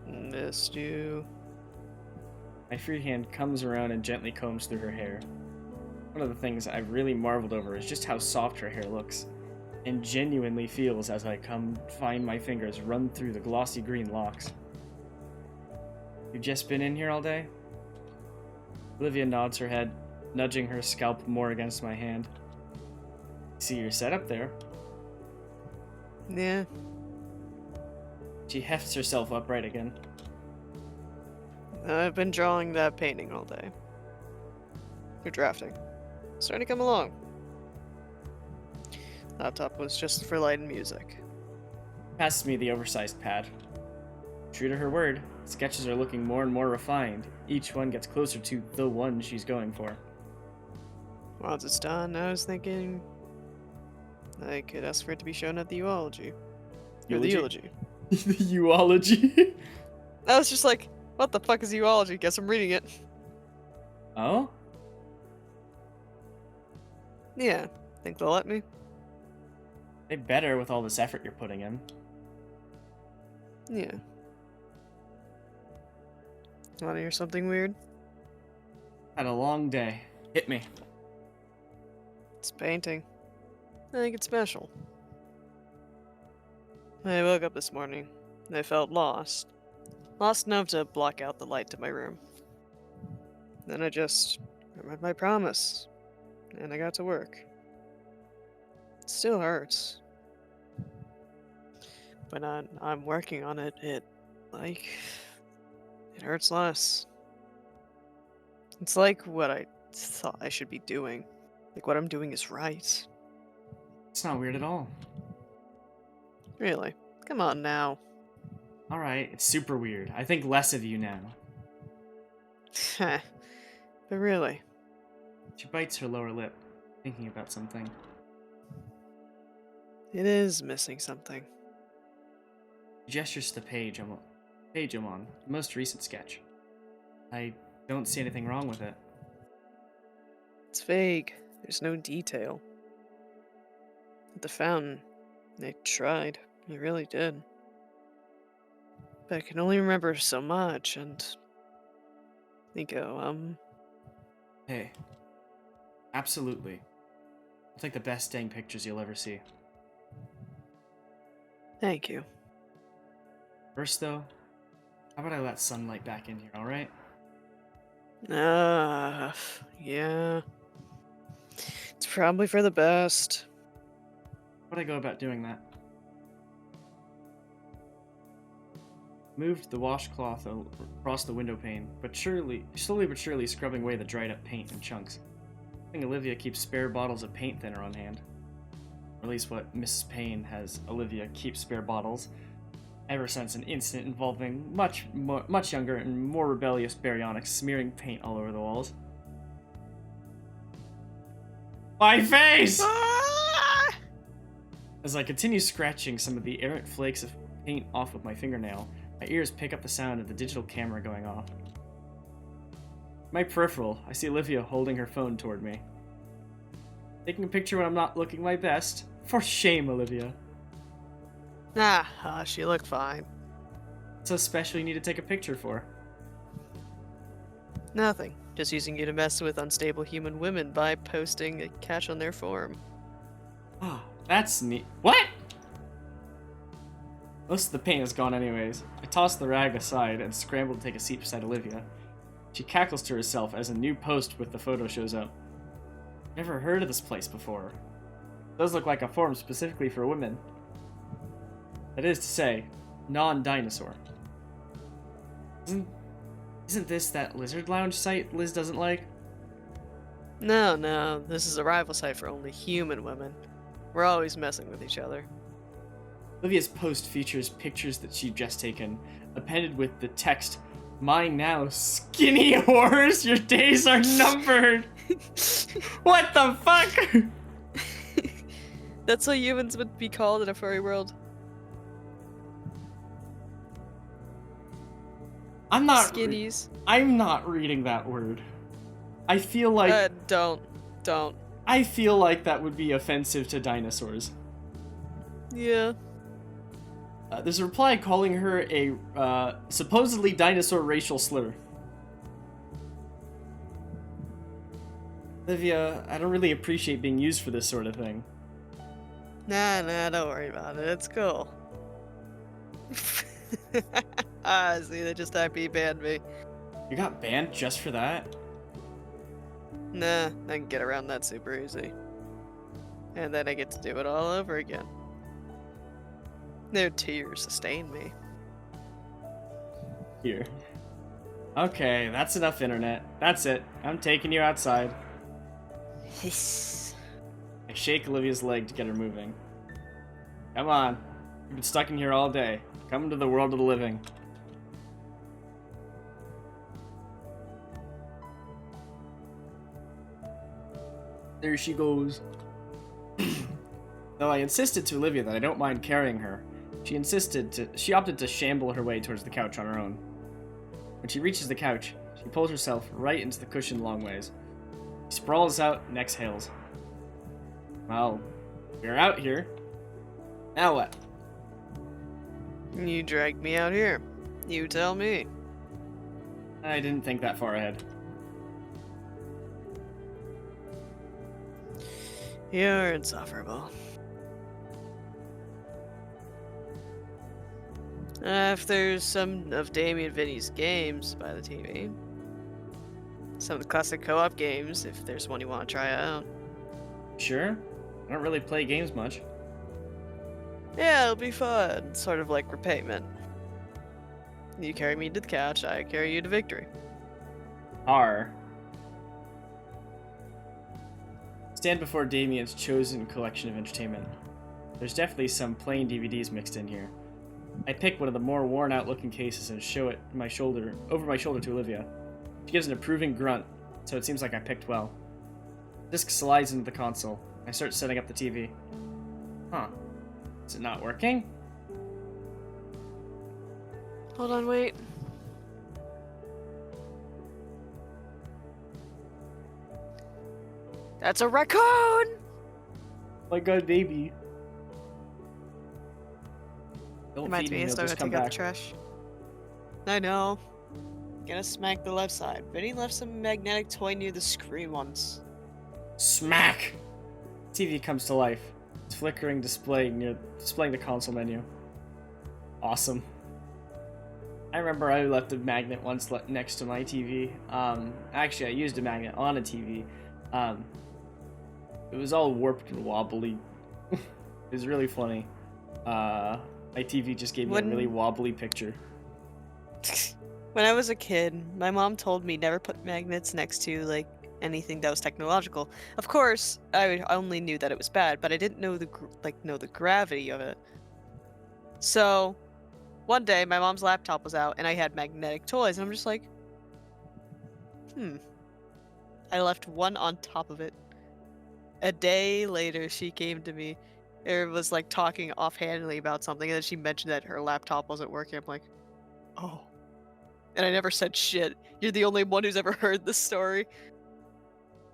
Missed you. My free hand comes around and gently combs through her hair. One of the things I've really marveled over is just how soft her hair looks, and genuinely feels as I find my fingers run through the glossy green locks. You've just been in here all day? Olivia nods her head, nudging her scalp more against my hand. See your setup there. Yeah. She hefts herself upright again. I've been drawing that painting all day. You're drafting. Starting to come along. Laptop was just for light and music. Passes me the oversized pad. True to her word, sketches are looking more and more refined. Each one gets closer to the one she's going for. Once it's done, I was thinking I could ask for it to be shown at the eulogy. Or the eulogy. The eulogy? I was just like, what the fuck is eulogy? Guess I'm reading it. Oh? Yeah, think they'll let me? They better with all this effort you're putting in. Yeah. Wanna hear something weird? Had a long day. Hit me. It's painting. I think it's special. I woke up this morning, and I felt lost. Lost enough to block out the light to my room. Then I just remembered my promise, and I got to work. It still hurts. When I'm working on it, it hurts less. It's like what I thought I should be doing. Like what I'm doing is right. It's not weird at all. Really? Come on now. Alright, it's super weird. I think less of you now. Heh. But really. She bites her lower lip, thinking about something. It is missing something. She gestures to the page I'm on, the most recent sketch. I don't see anything wrong with it. It's vague. There's no detail. At the fountain, they tried. They really did. But I can only remember so much, and they go, Hey. Absolutely. It's like the best dang pictures you'll ever see. thank you. First though, how about I let sunlight back in here, alright? Yeah. It's probably for the best. How'd I go about doing that? Moved the washcloth across the window pane, but slowly but surely scrubbing away the dried up paint in chunks. I think Olivia keeps spare bottles of paint thinner on hand. Or at least what Mrs. Payne has Olivia keep spare bottles, ever since an incident involving much younger and more rebellious baryonyx smearing paint all over the walls. My face! Ah! As I continue scratching some of the errant flakes of paint off with my fingernail, my ears pick up the sound of the digital camera going off. My peripheral, I see Olivia holding her phone toward me. Taking a picture when I'm not looking my best? For shame, Olivia. She looked fine. What's so special you need to take a picture for? Nothing. Just using you to mess with unstable human women by posting a catch on their forum. Oh, that's neat. What? Most of the paint is gone anyways. I toss the rag aside and scramble to take a seat beside Olivia. She cackles to herself as a new post with the photo shows up. Never heard of this place before. It does look like a forum specifically for women. That is to say, non-dinosaur. Isn't this that lizard lounge site Liz doesn't like? No, this is a rival site for only human women. We're always messing with each other. Olivia's post features pictures that she'd just taken, appended with the text, "Mine now, skinny whores, your days are numbered." What the fuck? That's what humans would be called in a furry world. I'm not Skinnies. I'm not reading that word. I feel like Don't. I feel like that would be offensive to dinosaurs. Yeah. There's a reply calling her a supposedly dinosaur racial slur. Olivia, I don't really appreciate being used for this sort of thing. Nah, don't worry about it. It's cool. See, they just IP banned me. You got banned just for that? Nah, I can get around that super easy. And then I get to do it all over again. No tears sustain me. Here. Okay, that's enough internet. That's it. I'm taking you outside. Hiss. I shake Olivia's leg to get her moving. Come on. You've been stuck in here all day. Come to the world of the living. There she goes. Though I insisted to Olivia that I don't mind carrying her, she opted to shamble her way towards the couch on her own. When she reaches the couch, she pulls herself right into the cushion long ways. She sprawls out and exhales. Well, we're out here. Now what? You dragged me out here. You tell me. I didn't think that far ahead. You're insufferable. If there's some of Damien Vinny's games by the TV. Some of the classic co-op games, if there's one you want to try out. Sure. I don't really play games much. Yeah, it'll be fun. Sort of like repayment. You carry me to the couch, I carry you to victory. R. Stand before Damien's chosen collection of entertainment. There's definitely some plain DVDs mixed in here. I pick one of the more worn out looking cases and show it over my shoulder to Olivia. She gives an approving grunt, so it seems like I picked well. The disc slides into the console. I start setting up the TV. Huh. Is it not working? Hold on, wait. That's a raccoon! My god, baby. Don't Reminds feed me, him, I he'll still just gotta come take out back. the trash. I know. Gonna smack the left side. Vinny left some magnetic toy near the screen once. Smack! TV comes to life. Its flickering display displaying the console menu. Awesome. I remember I left a magnet once next to my TV. Actually, I used a magnet on a TV. It was all warped and wobbly. It was really funny. My TV just gave me a really wobbly picture. When I was a kid, my mom told me never put magnets next to, like, anything that was technological. Of course, I only knew that it was bad, but I didn't know know the gravity of it. So, one day, my mom's laptop was out, and I had magnetic toys, and I'm just like, "Hmm." I left one on top of it. A day later, she came to me, and was, like, talking offhandedly about something, and then she mentioned that her laptop wasn't working. I'm like, "Oh." And I never said shit. You're the only one who's ever heard this story.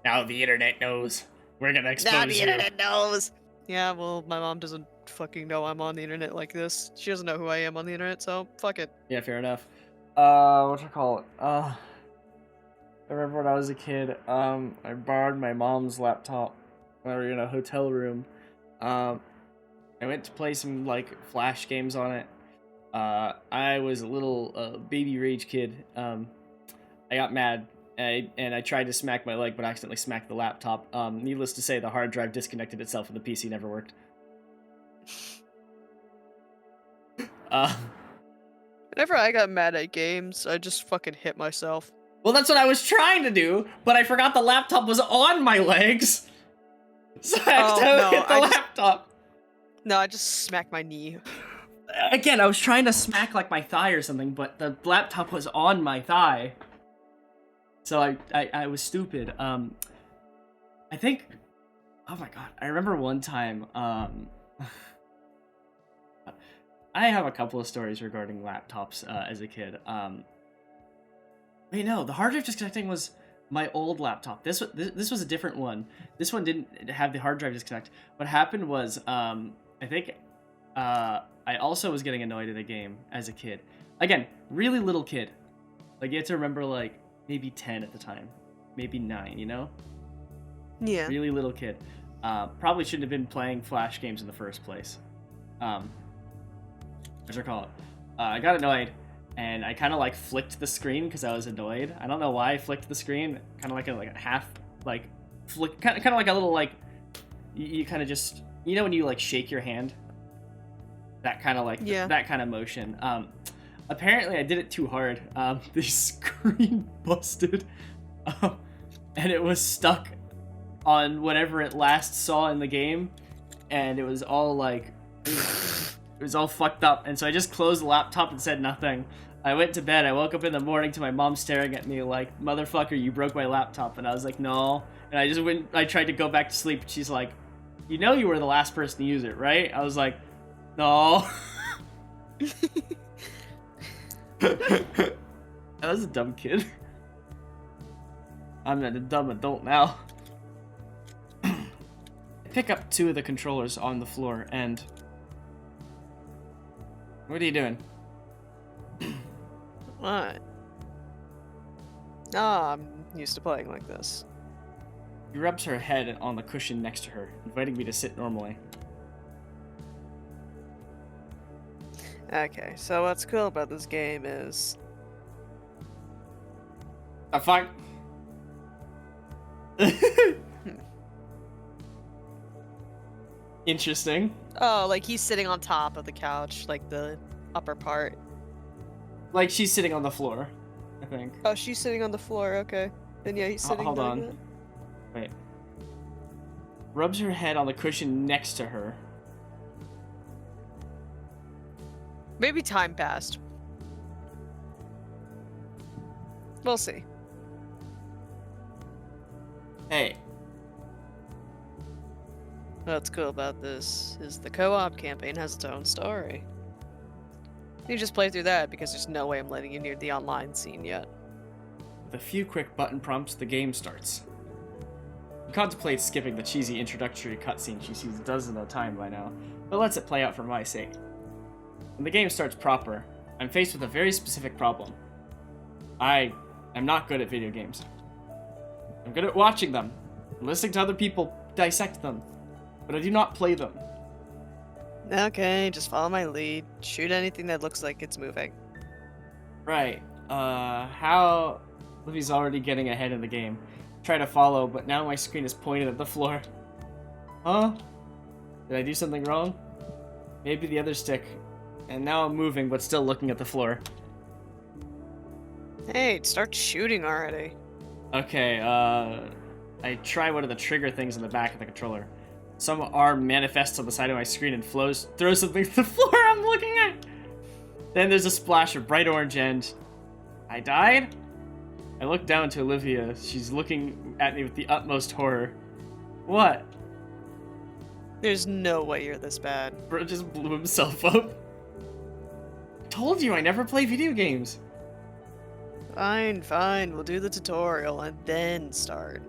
Now the internet knows. We're gonna Now expose the you. internet knows. Yeah, well, my mom doesn't fucking know I'm on the internet like this. She doesn't know who I am on the internet, so fuck it. Yeah, fair enough. What you call it? I remember when I was a kid, I borrowed my mom's laptop when we were in a hotel room. I went to play some, like, Flash games on it. I was a little, baby rage kid. I got mad, and I tried to smack my leg, but accidentally smacked the laptop. Needless to say, the hard drive disconnected itself and the PC never worked. Uh, Whenever I got mad at games, I just fucking hit myself. well, that's what I was trying to do, but I forgot the laptop was on my legs. So I accidentally hit the laptop. No, I just smacked my knee. Again, I was trying to smack, like, my thigh or something, but the laptop was on my thigh. So I was stupid. I think... Oh my god. I remember one time, I have a couple of stories regarding laptops, as a kid. Wait, no, the hard drive disconnecting was my old laptop. This was a different one. This one didn't have the hard drive disconnect. What happened was, I think, I also was getting annoyed at a game as a kid. Again, really little kid. Like, you have to remember, like, maybe 10 at the time. Maybe 9, you know? Yeah. Really little kid. Probably shouldn't have been playing Flash games in the first place. What should I call it? I got annoyed, and I kind of, like, flicked the screen because I was annoyed. I don't know why I flicked the screen. Kind of like a half, like, flick, kind of like a little, like, you kind of just, you know when you, like, shake your hand? That kind of, like, Yeah. that kind of motion. Apparently I did it too hard. The screen busted, and it was stuck on whatever it last saw in the game, and it was all, like, it was all fucked up, and so I just closed the laptop and said nothing. I went to bed. I woke up in the morning to my mom staring at me like, "Motherfucker, you broke my laptop." And I was like, "No." And I just went. I tried to go back to sleep. She's like, "You know you were the last person to use it, right?" I was like, "No." I was a dumb kid. I'm a dumb adult now. I pick up 2 of the controllers on the floor and... What are you doing? What? Ah, I'm used to playing like this. She rubs her head on the cushion next to her, inviting me to sit normally. Okay, so what's cool about this game is... Fine. Interesting. Oh, like he's sitting on top of the couch, like the upper part. Like she's sitting on the floor, I think. Oh, she's sitting on the floor, okay. Then yeah, he's sitting Hold like on. that. Wait. Rubs her head on the cushion next to her. Maybe time passed. We'll see. Hey. What's cool about this is the co-op campaign has its own story. You just play through that because there's no way I'm letting you near the online scene yet. With a few quick button prompts, the game starts. She contemplates skipping the cheesy introductory cutscene she sees dozens of times by now, but lets it play out for my sake. When the game starts proper, I'm faced with a very specific problem. I am not good at video games. I'm good at watching them, and listening to other people dissect them, but I do not play them. Okay, just follow my lead. Shoot anything that looks like it's moving. Right. How... Livy's already getting ahead in the game. Try to follow, but now my screen is pointed at the floor. Huh? Did I do something wrong? Maybe the other stick. And now I'm moving, but still looking at the floor. Hey, start shooting already. Okay, I try one of the trigger things on the back of the controller. Some arm manifests on the side of my screen and throws something to the floor I'm looking at. Then there's a splash of bright orange and I died? I look down to Olivia. She's looking at me with the utmost horror. What? There's no way you're this bad. Bro just blew himself up. Told you I never play video games. Fine, fine. We'll do the tutorial and then start.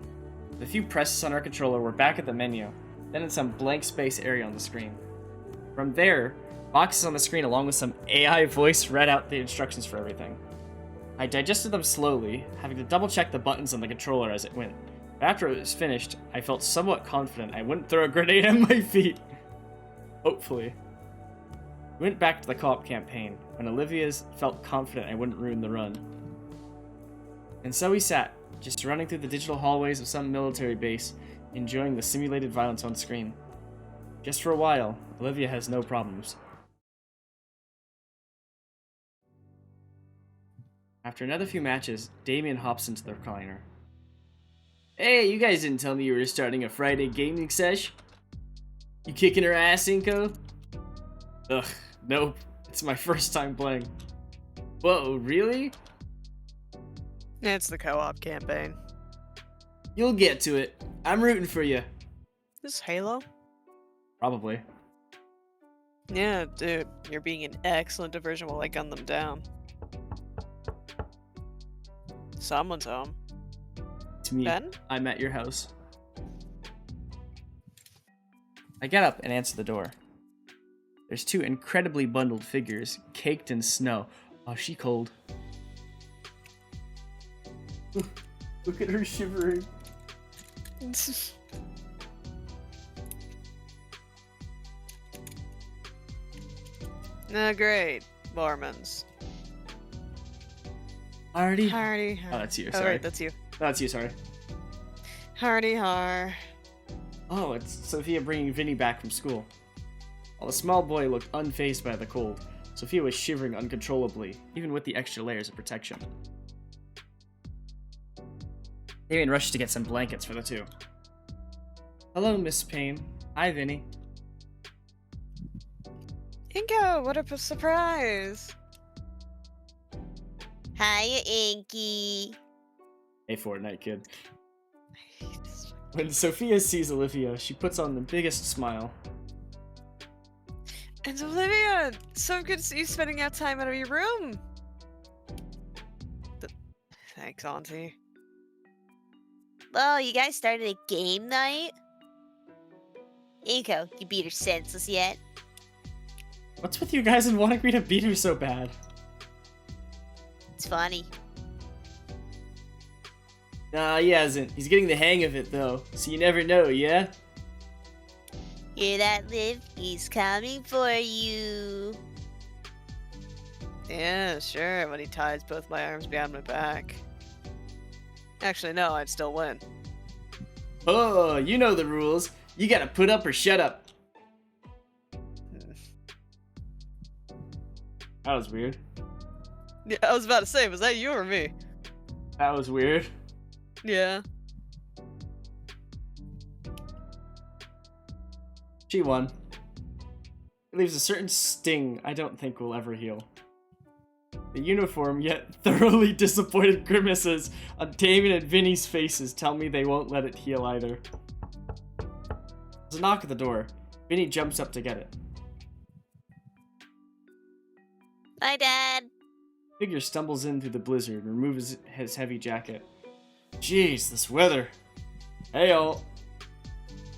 With a few presses on our controller, we're back at the menu, then in some blank space area on the screen. From there, boxes on the screen along with some AI voice read out the instructions for everything. I digested them slowly, having to double check the buttons on the controller as it went. But after it was finished, I felt somewhat confident I wouldn't throw a grenade at my feet. Hopefully. We went back to the co-op campaign, when Olivia's felt confident I wouldn't ruin the run. And so we sat, just running through the digital hallways of some military base, enjoying the simulated violence on screen. Just for a while, Olivia has no problems. After another few matches, Damien hops into the recliner. Hey, you guys didn't tell me you were starting a Friday gaming sesh? You kicking her ass, Inko? Ugh, nope. It's my first time playing. Whoa, really? It's the co-op campaign. You'll get to it. I'm rooting for you. This Halo? Probably. Yeah, dude. You're being an excellent diversion while I gun them down. Someone's home. It's me. Ben? I'm at your house. I get up and answer the door. There's two incredibly bundled figures, caked in snow. Oh, she cold. Look at her shivering. Nah, great. Mormons. Hardy. Hardy. Oh, that's you. Oh, Sorry. right, that's you. That's you. Sorry. Hardy har. Oh, it's Sophia bringing Vinny back from school. While the small boy looked unfazed by the cold, Sophia was shivering uncontrollably, even with the extra layers of protection. Damien rushed to get some blankets for the two. Hello, Miss Payne. Hi, Vinny. Ingo, what a surprise. Hiya, Inky. Hey, Fortnite kid. When Sophia sees Olivia, she puts on the biggest smile. And Olivia, so good to see you spending out time out of your room. Thanks, Auntie. Oh, you guys started a game night? Inko, you beat her senseless yet? What's with you guys and wanting me to beat her so bad? It's funny. Nah, he hasn't. He's getting the hang of it, though. So you never know, yeah? Hear that, Liv? He's coming for you. Yeah, sure, when he ties both my arms behind my back. Actually, no, I'd still win. Oh, you know the rules. You gotta put up or shut up. That was weird. Yeah, I was about to say, was that you or me? That was weird. Yeah. She won. It leaves a certain sting I don't think will ever heal. The uniform, yet thoroughly disappointed grimaces on Damien and Vinny's faces tell me they won't let it heal either. There's a knock at the door. Vinny jumps up to get it. Hi, Dad. Figure stumbles in through the blizzard and removes his heavy jacket. Jeez, this weather. Hey, all.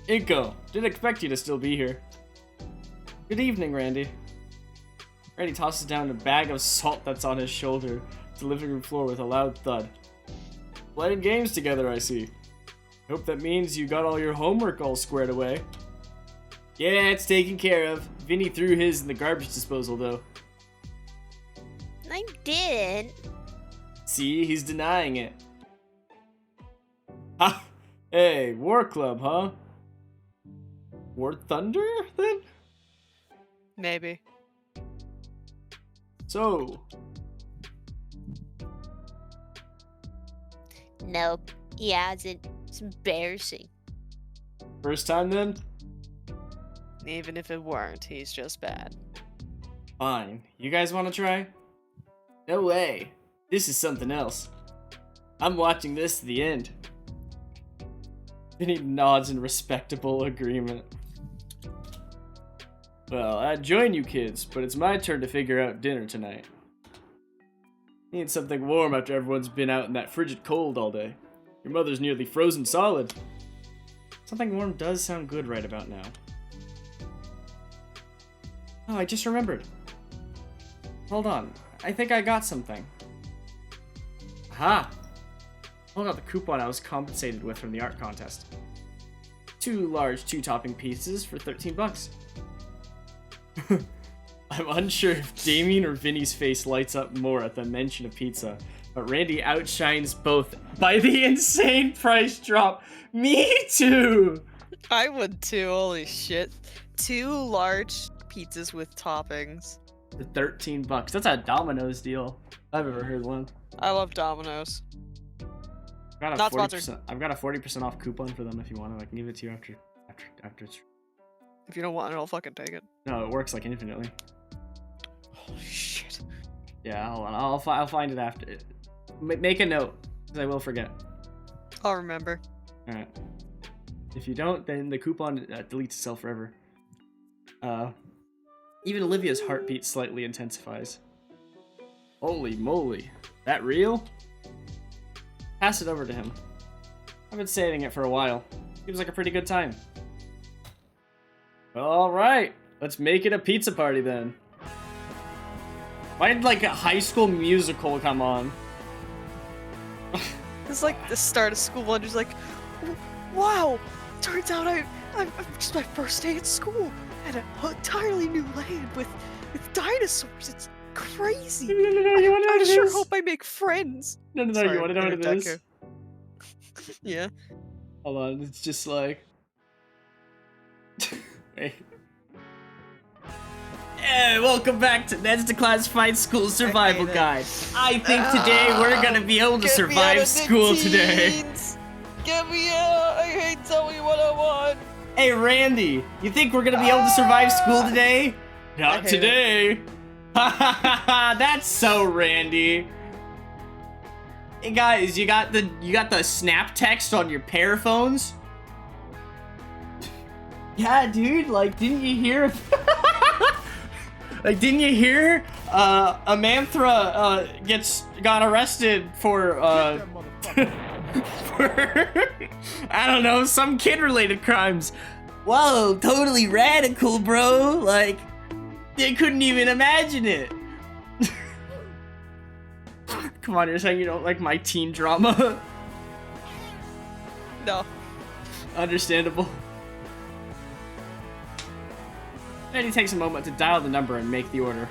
Inko, didn't expect you to still be here. Good evening, Randy. Randy tosses down a bag of salt that's on his shoulder to the living room floor with a loud thud. Playing games together, I see. Hope that means you got all your homework all squared away. Yeah, it's taken care of. Vinny threw his in the garbage disposal, though. I didn't. See, he's denying it. Ha! Hey, War Club, huh? War Thunder, then? Maybe. So, Nope, he hasn't. It's embarrassing. First time then? Even if it weren't, he's just bad. Fine. You guys want to try? No way. This is something else. I'm watching this to the end. Vinny nods in respectable agreement. Well, I'd join you kids, but it's my turn to figure out dinner tonight. Need something warm after everyone's been out in that frigid cold all day. Your mother's nearly frozen solid. Something warm does sound good right about now. Oh, I just remembered. Hold on. I think I got something. Aha! Hold out the coupon I was compensated with from the art contest. 2 large 2-topping pizzas for 13 bucks. I'm unsure if Damien or Vinny's face lights up more at the mention of pizza, but Randy outshines both by the insane price drop. Me too! I would too, holy shit. 2 large pizzas with toppings. For 13 bucks. That's a Domino's deal. I've ever heard one. I love Domino's. I've got a Not 40%, sponsored. I've got a 40% off coupon for them if you want it. I can give it to you after it's... If you don't want it, I'll fucking take it. No, it works like infinitely. Holy shit. Yeah, hold on. I'll find it after. Make a note, because I will forget. I'll remember. Alright. If you don't, then the coupon deletes itself forever. Even Olivia's heartbeat slightly intensifies. Holy moly. That real? Pass it over to him. I've been saving it for a while. Seems like a pretty good time. Alright, let's make it a pizza party then. Why did like a High School Musical come on? It's like the start of school and just like, wow, turns out I'm just my first day at school at an entirely new land with dinosaurs. It's crazy. No, you wanna know I what it sure is? hope I make friends. No, Sorry, you wanna know what it is? Deku. Yeah. Hold on, it's just like... Wait. Yeah, welcome back to Ned's Declassified School Survival that. Guide. I think today we're gonna be able to Get me out survive of the school today. teens. Get me out! I hate Zoe 101! Hey Randy, you think we're gonna be able to survive school today? Not hate today. Ha ha ha ha! That's so Randy. Hey guys, you got the snap text on your pair phones? Yeah, dude. Like, didn't you hear? Like, didn't you hear? Amanthra got arrested for for I don't know, some kid-related crimes. Whoa, totally radical, bro. Like, they couldn't even imagine it. Come on, you're saying you don't like my teen drama? No. Understandable. And he takes a moment to dial the number and make the order.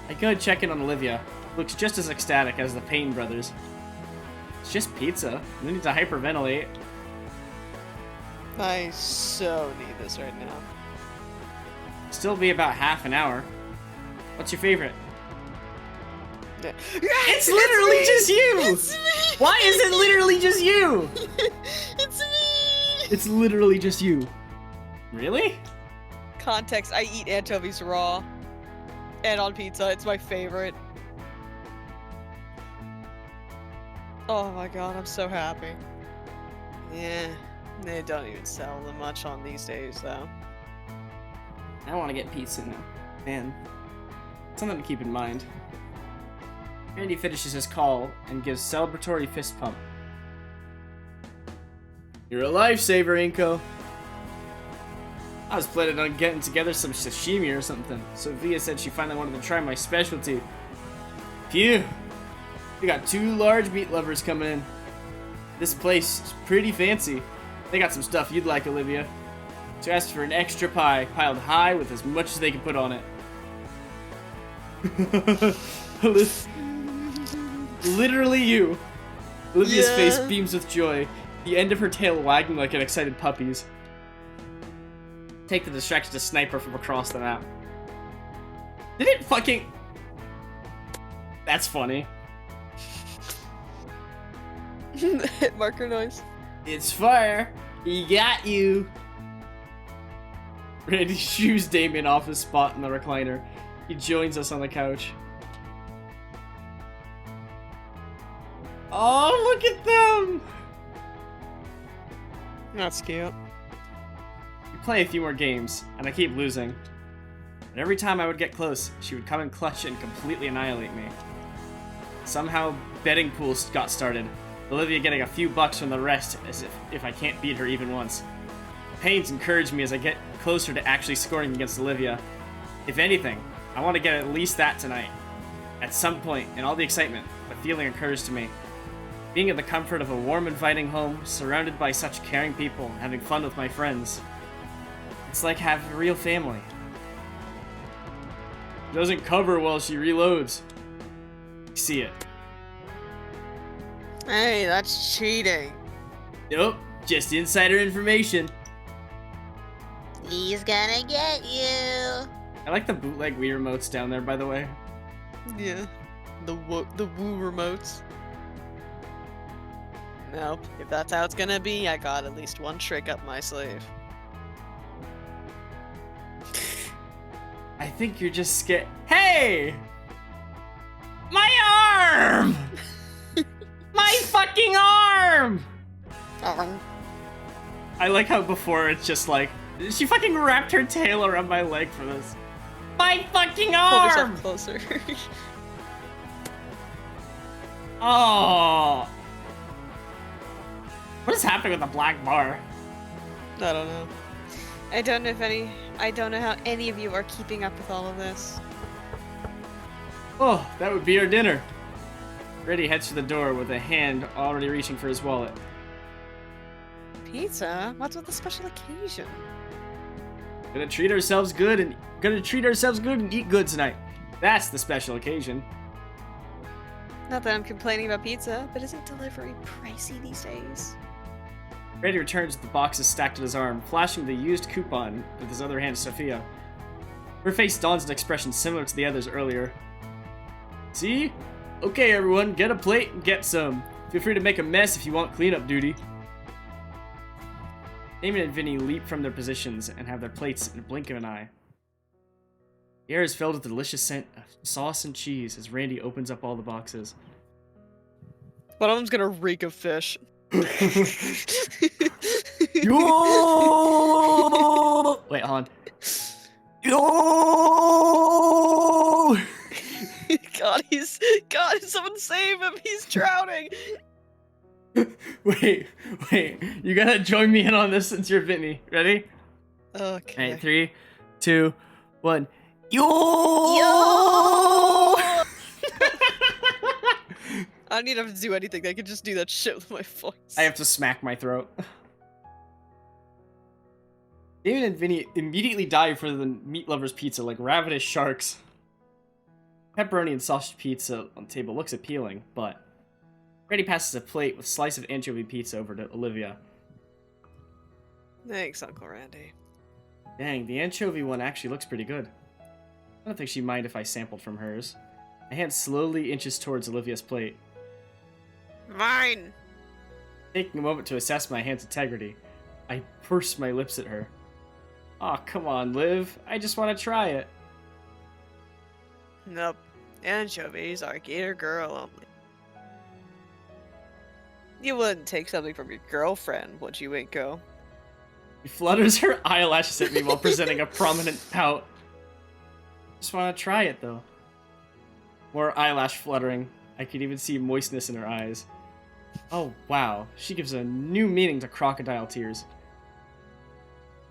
I go check in on Olivia. Looks just as ecstatic as the Payne brothers. It's just pizza. We need to hyperventilate. I so need this right now. Still be about half an hour. What's your favorite? Yeah. It's literally just you! It's me! Why is it literally just you? It's me! It's literally just you. Really? Context, I eat anchovies raw. And on pizza, it's my favorite. Oh my god, I'm so happy. Yeah, they don't even sell them much on these days, though. I want to get pizza now. Man, something to keep in mind. Randy finishes his call and gives celebratory fist pump. You're a lifesaver, Inko. I was planning on getting together some sashimi or something. Sophia said she finally wanted to try my specialty. Phew. We got 2 large meat lovers coming in. This place is pretty fancy. They got some stuff you'd like, Olivia. So I asked for an extra pie, piled high with as much as they could put on it. Literally you. Olivia's face beams with joy, the end of her tail wagging like an excited puppy's. Take the distraction to sniper from across the map. Did it fucking... That's funny. Hit marker noise. It's fire. He got you. Randy shoos Damien off his spot in the recliner. He joins us on the couch. Oh, look at them! That's cute. We play a few more games, and I keep losing. But every time I would get close, she would come in clutch and completely annihilate me. Somehow, betting pools got started, Olivia getting a few bucks from the rest as if I can't beat her even once. Pains encourage me as I get closer to actually scoring against Olivia. If anything, I want to get at least that tonight. At some point, in all the excitement, a feeling occurs to me. Being in the comfort of a warm, inviting home, surrounded by such caring people, having fun with my friends. It's like having a real family. Doesn't cover while she reloads. You see it. Hey, that's cheating. Nope, just insider information. He's gonna get you. I like the bootleg Wii remotes down there, by the way. Yeah. The woo remotes. Nope. If that's how it's gonna be, I got at least one trick up my sleeve. I think you're just scared. Hey! My arm! My fucking arm! I like how before it's just like, she fucking wrapped her tail around my leg for this. My fucking Hold arm! yourself closer. Oh! What is happening with the black bar? I don't know. I don't know how any of you are keeping up with all of this. Oh, that would be our dinner. Reddy heads to the door with a hand already reaching for his wallet. Pizza? What's with the special occasion? Gonna treat ourselves good and eat good tonight. That's the special occasion. Not that I'm complaining about pizza, but isn't delivery pricey these days? Reddy returns with the boxes stacked at his arm, flashing the used coupon with his other hand to Sophia. Her face dons an expression similar to the others earlier. See? Okay, everyone, get a plate and get some. Feel free to make a mess if you want cleanup duty. Damien and Vinny leap from their positions and have their plates in a blink of an eye. The air is filled with the delicious scent of sauce and cheese as Randy opens up all the boxes. One of them's gonna reek of fish. Yo! Wait, hold on. Yo! God, someone save him! He's drowning! Wait. You gotta join me in on this since you're Vinny. Ready? Okay. Alright, 3, 2, 1. Yo! I don't even have to do anything. I can just do that shit with my voice. I have to smack my throat. David and Vinny immediately dive for the meat lover's pizza like ravenous sharks. Pepperoni and sausage pizza on the table looks appealing, but Reddy passes a plate with a slice of anchovy pizza over to Olivia. Thanks, Uncle Randy. Dang, the anchovy one actually looks pretty good. I don't think she'd mind if I sampled from hers. My hand slowly inches towards Olivia's plate. Mine! Taking a moment to assess my hand's integrity, I purse my lips at her. Aw, come on, Liv. I just want to try it. Nope. Anchovies are Gator girl only. You wouldn't take something from your girlfriend, would you, Inko? She flutters her eyelashes at me while presenting a prominent pout. Just want to try it, though. More eyelash fluttering. I could even see moistness in her eyes. Oh, wow. She gives a new meaning to crocodile tears.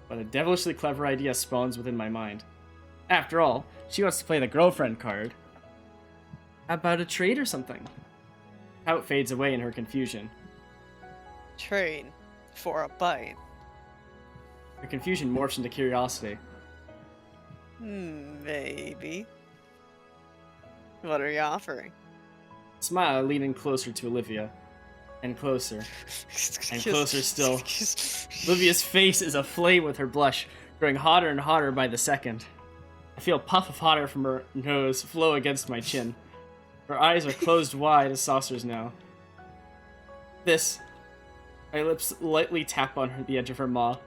But a devilishly clever idea spawns within my mind. After all, she wants to play the girlfriend card. How about a trade or something? Pout fades away in her confusion. Trade for a bite. Her confusion morphs into curiosity. Maybe. What are you offering? Smile, I lean in closer to Olivia. And closer. And closer still. Olivia's face is aflame with her blush, growing hotter and hotter by the second. I feel a puff of hot air from her nose flow against my chin. Her eyes are closed wide as saucers now. This. My lips lightly tap on the edge of her maw.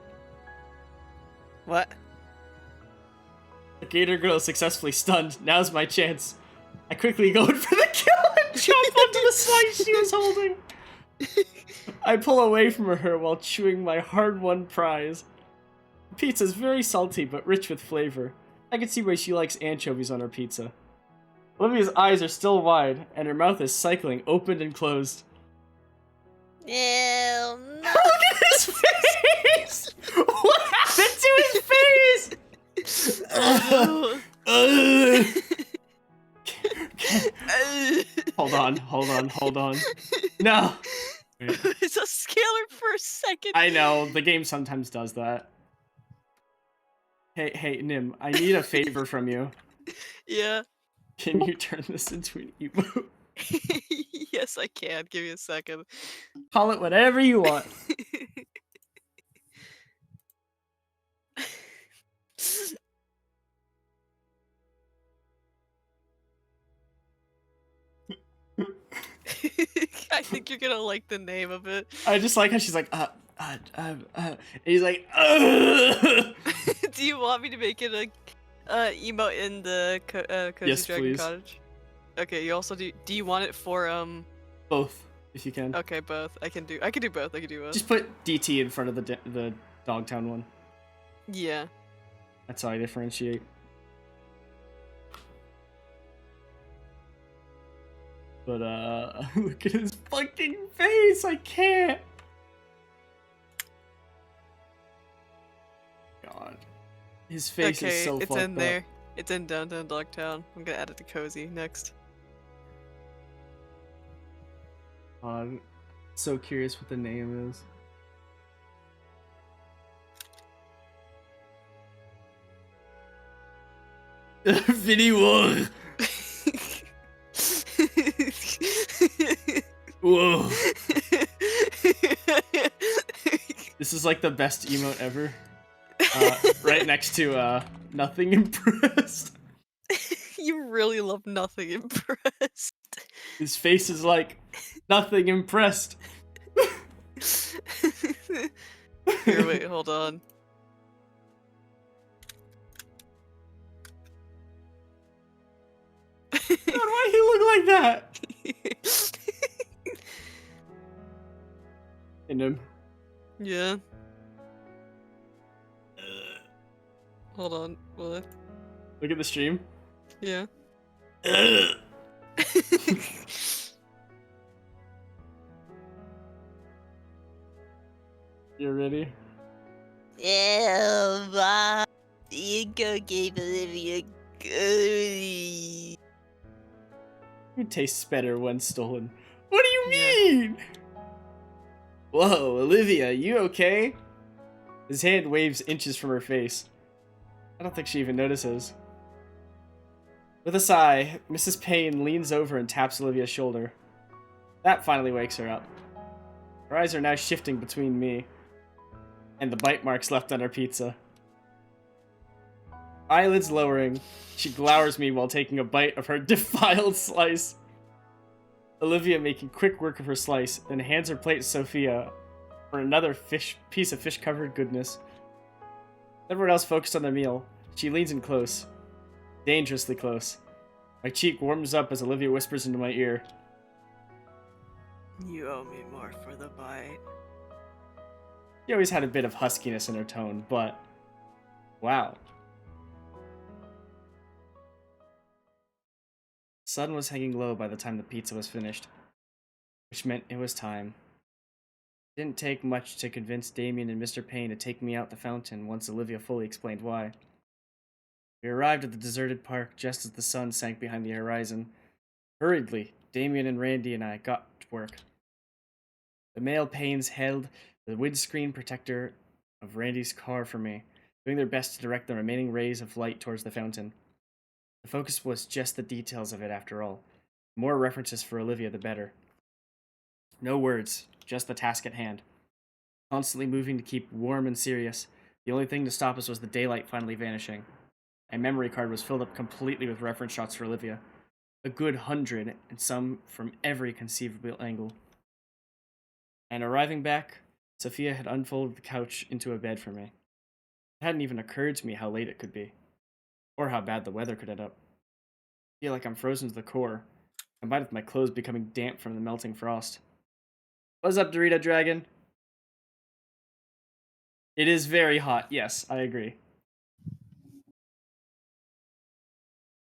What? The Gator girl is successfully stunned. Now's my chance. I quickly go in for the kill and jump onto the slice she was holding. I pull away from her while chewing my hard-won prize. The pizza's very salty but rich with flavor. I can see why she likes anchovies on her pizza. Olivia's eyes are still wide, and her mouth is cycling, opened and closed. Ew, no. Look at his face! What happened to his face? Hold on. No! It's a scalar for a second. I know, the game sometimes does that. Hey, Nim, I need a favor from you. Yeah. Can you turn this into an emote? Yes, I can. Give me a second. Call it whatever you want. I think you're gonna like the name of it. I just like how she's like, and he's like, Do you want me to make it a emote in the Cozy Yes, Dragon please. Cottage? Okay, you also do you want it for both, if you can. okay, both. I can do both. Just put DT in front of the Dogtown one. Yeah. That's how I differentiate. But look at his fucking face. I can't. God, his face Okay, is so it's fucked in up. there. It's in Downtown Dogtown. I'm gonna add it to Cozy next. I'm so curious what the name is. Vinny Wong. Whoa. This is like the best emote ever. Right next to nothing impressed. You really love nothing impressed. His face is like nothing impressed. Here, wait, hold on. God, why he look like that? In him. Yeah. Hold on. What? Look at the stream. Yeah. You ready? Ew, Mom. You go gave Olivia goody. It tastes better when stolen. What do you Yeah. mean? Whoa, Olivia, you okay? His hand waves inches from her face. I don't think she even notices. With a sigh, Mrs. Payne leans over and taps Olivia's shoulder. That finally wakes her up. Her eyes are now shifting between me and the bite marks left on her pizza. Eyelids lowering, she glowers me while taking a bite of her defiled slice. Olivia making quick work of her slice, then hands her plate to Sophia for another piece of fish-covered goodness. Everyone else focused on their meal. She leans in close. Dangerously close. My cheek warms up as Olivia whispers into my ear. You owe me more for the bite. She always had a bit of huskiness in her tone, but... wow. The sun was hanging low by the time the pizza was finished, which meant it was time. It didn't take much to convince Damien and Mr. Payne to take me out the fountain once Olivia fully explained why. We arrived at the deserted park just as the sun sank behind the horizon. Hurriedly, Damien and Randy and I got to work. The male Paynes held the windscreen protector of Randy's car for me, doing their best to direct the remaining rays of light towards the fountain. The focus was just the details of it after all. The more references for Olivia, the better. No words, just the task at hand. Constantly moving to keep warm and serious, the only thing to stop us was the daylight finally vanishing. My memory card was filled up completely with reference shots for Olivia. A good 100, and some from every conceivable angle. And arriving back, Sophia had unfolded the couch into a bed for me. It hadn't even occurred to me how late it could be, or how bad the weather could end up. I feel like I'm frozen to the core, combined with my clothes becoming damp from the melting frost. What's up, Dorito Dragon? It is very hot. Yes, I agree.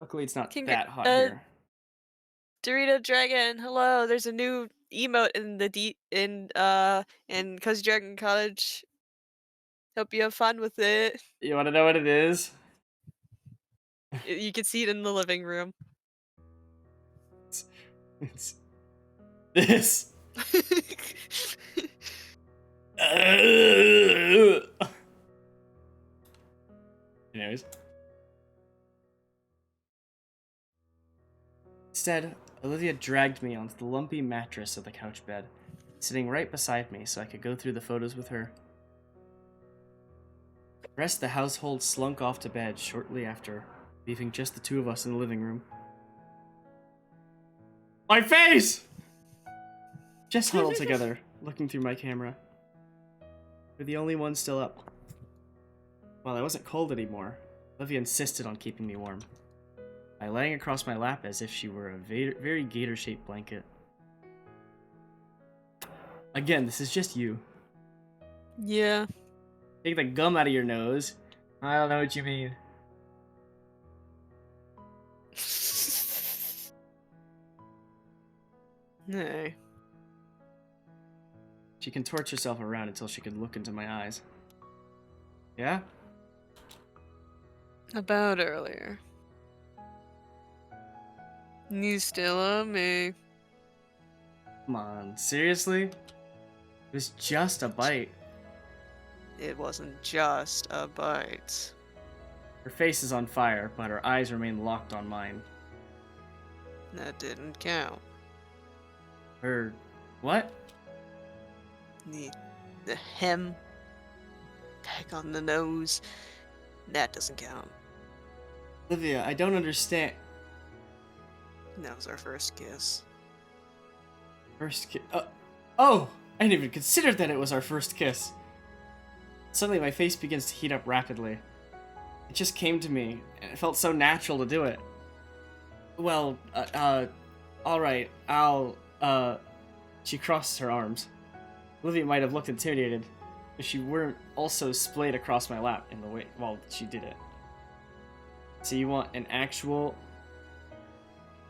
Luckily, it's not that hot here. Dorito Dragon, hello. There's a new emote in the in Cozy Dragon Cottage. Hope you have fun with it. You want to know what it is? You can see it in the living room. It's this. Anyways. Instead, Olivia dragged me onto the lumpy mattress of the couch bed, sitting right beside me so I could go through the photos with her. The rest of the household slunk off to bed shortly after, leaving just the two of us in the living room. My face! Just huddled together, looking through my camera. We're the only ones still up. While I wasn't cold anymore, Olivia insisted on keeping me warm by laying across my lap as if she were a very gator-shaped blanket. Again, this is just you. Yeah. Take the gum out of your nose. I don't know what you mean. Hey. She contorts herself around until she can look into my eyes. Yeah? About earlier. You still love me. Come on, seriously? It was just a bite. It wasn't just a bite. Her face is on fire, but her eyes remain locked on mine. That didn't count. Her... what? The hem. Peck on the nose. That doesn't count. Olivia, I don't understand. That was our first kiss. First kiss... oh! I didn't even consider that it was our first kiss. Suddenly my face begins to heat up rapidly. It just came to me, and it felt so natural to do it. Well, alright, She crosses her arms. Olivia might have looked intimidated if she weren't also splayed across my lap in the way while she did it. So you want an actual...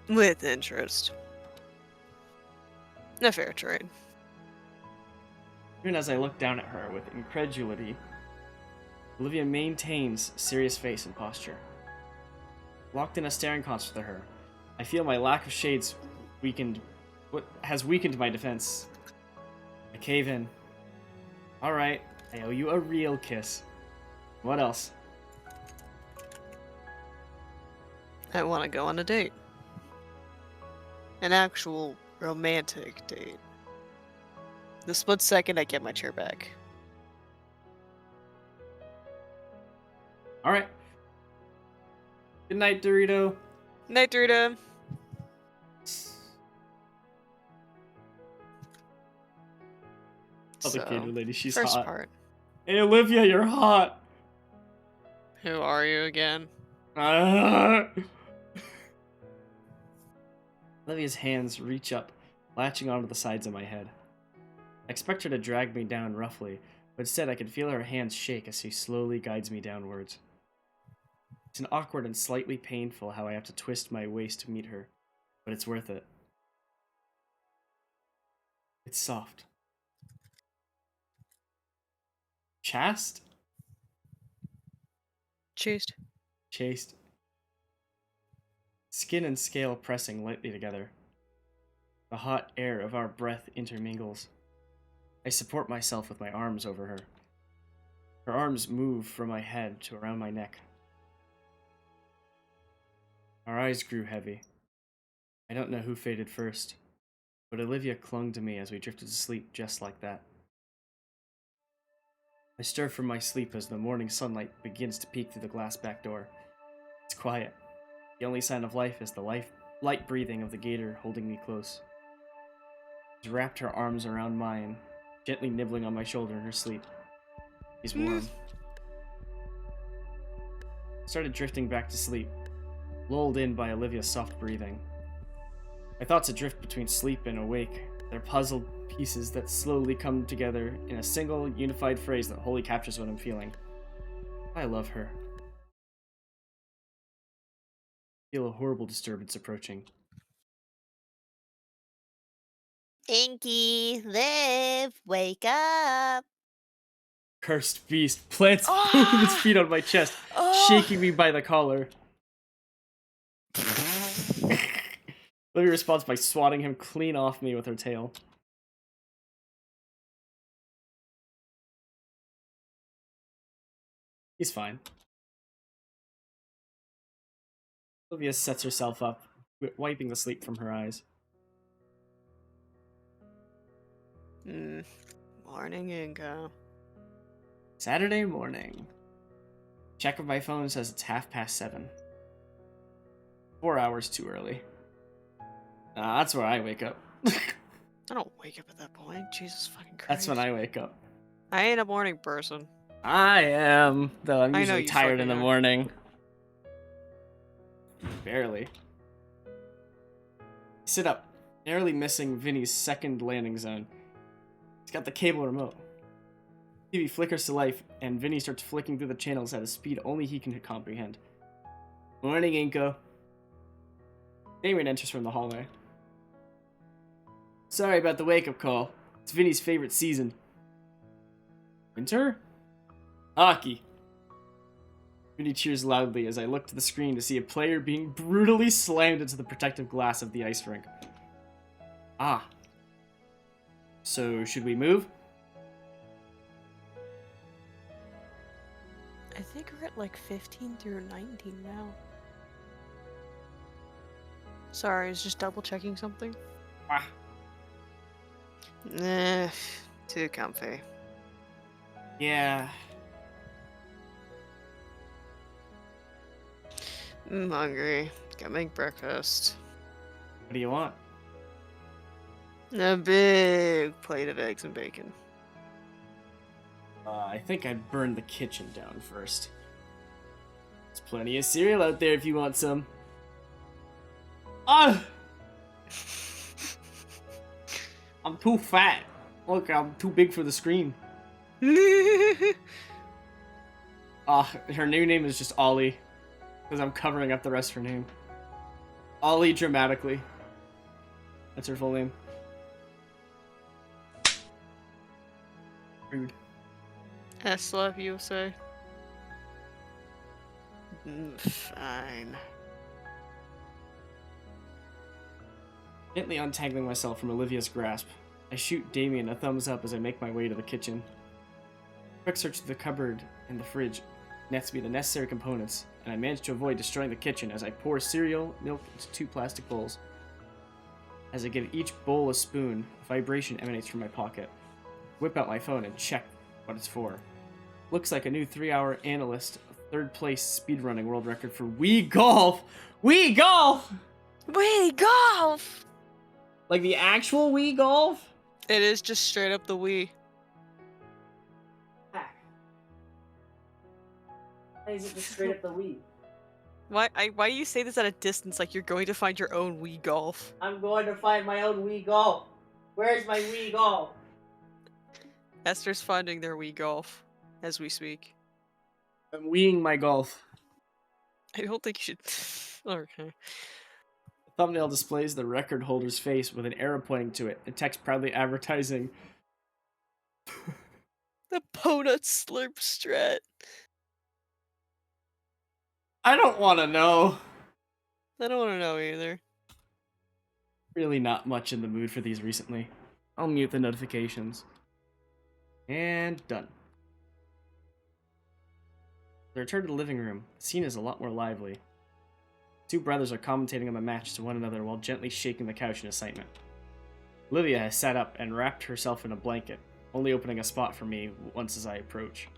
With interest. A fair trade. Even as I look down at her with incredulity, Olivia maintains serious face and posture. Locked in a staring contest with her, I feel my lack of shades has weakened my defense. I cave in. Alright, I owe you a real kiss. What else? I want to go on a date. An actual romantic date. The split second I get my chair back. Alright. Good night, Dorito. Night, Dorita. Other gator lady, she's first hot. part. Hey, Olivia, you're hot. Who are you again? Olivia's hands reach up, latching onto the sides of my head. I expect her to drag me down roughly, but instead I can feel her hands shake as she slowly guides me downwards. It's an awkward and slightly painful how I have to twist my waist to meet her, but it's worth it. It's soft. Chaste? Chaste. Chaste. Skin and scale pressing lightly together. The hot air of our breath intermingles. I support myself with my arms over her. Her arms move from my head to around my neck. Our eyes grew heavy. I don't know who faded first, but Olivia clung to me as we drifted to sleep just like that. I stir from my sleep as the morning sunlight begins to peek through the glass back door. It's quiet. The only sign of life is the light breathing of the gator holding me close. She's wrapped her arms around mine, gently nibbling on my shoulder in her sleep. He's warm. I started drifting back to sleep, lulled in by Olivia's soft breathing. My thoughts adrift between sleep and awake. They're puzzle pieces that slowly come together in a single, unified phrase that wholly captures what I'm feeling. I love her. I feel a horrible disturbance approaching. Inky, live, wake up. Cursed beast plants both of its feet on my chest, shaking me by the collar. Olivia responds by swatting him clean off me with her tail. He's fine. Olivia sets herself up, wiping the sleep from her eyes. Morning, Inka. Saturday morning. Check of my phone says it's 7:30. 4 hours too early. That's where I wake up. I don't wake up at that point. Jesus fucking Christ. That's when I wake up. I ain't a morning person. I am, though I'm I know usually you tired in fucking the are. morning. Barely. Sit up, narrowly missing Vinny's second landing zone. He's got the cable remote. TV flickers to life, and Vinny starts flicking through the channels at a speed only he can comprehend. Morning, Inko. Damien enters from the hallway. Sorry about the wake-up call. It's Vinny's favorite season. Winter? Hockey. Vinny cheers loudly as I look to the screen to see a player being brutally slammed into the protective glass of the ice rink. Ah. So, should we move? I think we're at like 15 through 19 now. Sorry, I was just double checking something. Ah. Too comfy. Yeah. I'm hungry. Gotta make breakfast. What do you want? A big plate of eggs and bacon. I think I'd burn the kitchen down first. There's plenty of cereal out there if you want some. Ah! I'm too fat. Look, I'm too big for the screen. Her new name is just Ollie. Because I'm covering up the rest of her name. Ollie dramatically. That's her full name. Rude. S love USA. Fine. Gently untangling myself from Olivia's grasp, I shoot Damien a thumbs up as I make my way to the kitchen. Quick search of the cupboard and the fridge nets me the necessary components, and I manage to avoid destroying the kitchen as I pour cereal, milk into 2 plastic bowls. As I give each bowl a spoon, a vibration emanates from my pocket. Whip out my phone and check what it's for. Looks like a new 3-hour analyst, 3rd place speedrunning world record for Wii Golf! Wii Golf! Wii golf! Like the actual Wii Golf? It is just straight up the Wii. Why is it just straight up the Wii? Why do you say this at a distance like you're going to find your own Wii golf? I'm going to find my own Wii Golf. Where's my Wii Golf? Esther's finding their Wii golf as we speak. I'm Wiiing my golf. I don't think you should. Okay. The thumbnail displays the record holder's face with an arrow pointing to it, and text proudly advertising. The Ponut Slurp Strat. I don't want to know. I don't want to know either. Really not much in the mood for these recently. I'll mute the notifications. And done. The return to the living room. The scene is a lot more lively. 2 brothers are commentating on the match to one another while gently shaking the couch in excitement. Olivia has sat up and wrapped herself in a blanket, only opening a spot for me once as I approach.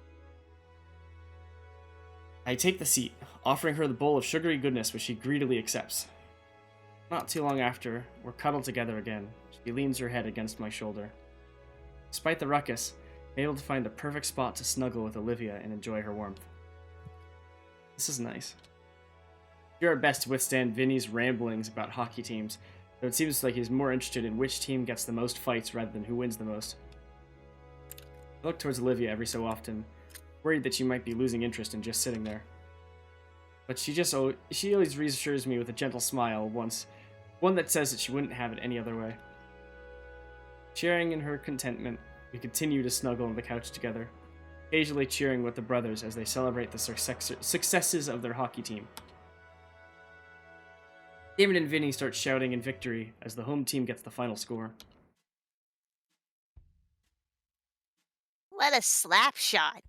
I take the seat, offering her the bowl of sugary goodness which she greedily accepts. Not too long after, we're cuddled together again. She leans her head against my shoulder. Despite the ruckus, able to find the perfect spot to snuggle with Olivia and enjoy her warmth. This is nice. We do our best to withstand Vinny's ramblings about hockey teams, though it seems like he's more interested in which team gets the most fights rather than who wins the most. I look towards Olivia every so often, worried that she might be losing interest in just sitting there. But she always reassures me with a gentle smile one that says that she wouldn't have it any other way. Sharing in her contentment, we continue to snuggle on the couch together, occasionally cheering with the brothers as they celebrate the successes of their hockey team. David and Vinny start shouting in victory as the home team gets the final score. What a slap shot.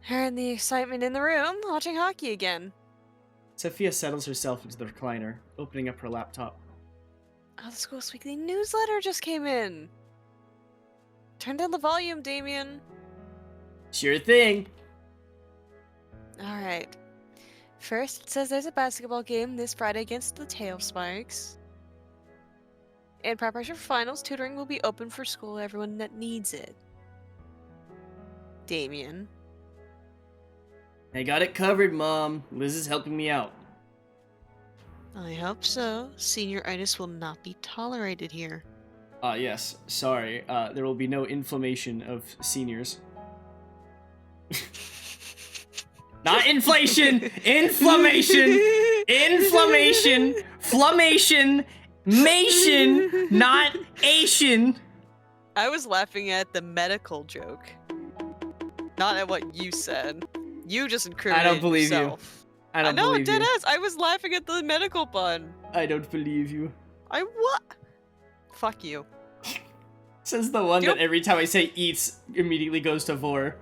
Her and the excitement in the room, watching hockey again. Sophia settles herself into the recliner, opening up her laptop. Oh, the school's weekly newsletter just came in. Turn down the volume, Damien. Sure thing! Alright. First, it says there's a basketball game this Friday against the Tail Spikes. In preparation for finals, tutoring will be open for school everyone that needs it. Damien. I got it covered, Mom. Liz is helping me out. I hope so. Senioritis will not be tolerated here. Yes. Sorry. There will be no inflammation of seniors. Not inflation! Inflammation! Inflammation! Flammation! Mation! Not Asian! I was laughing at the medical joke. Not at what you said. You just incriminated I don't believe yourself. you. I don't know, believe dead you. ass. I was laughing at the medical pun. I don't believe you. I what? Fuck you. Says the one You that don't- every time I say eats immediately goes to vor.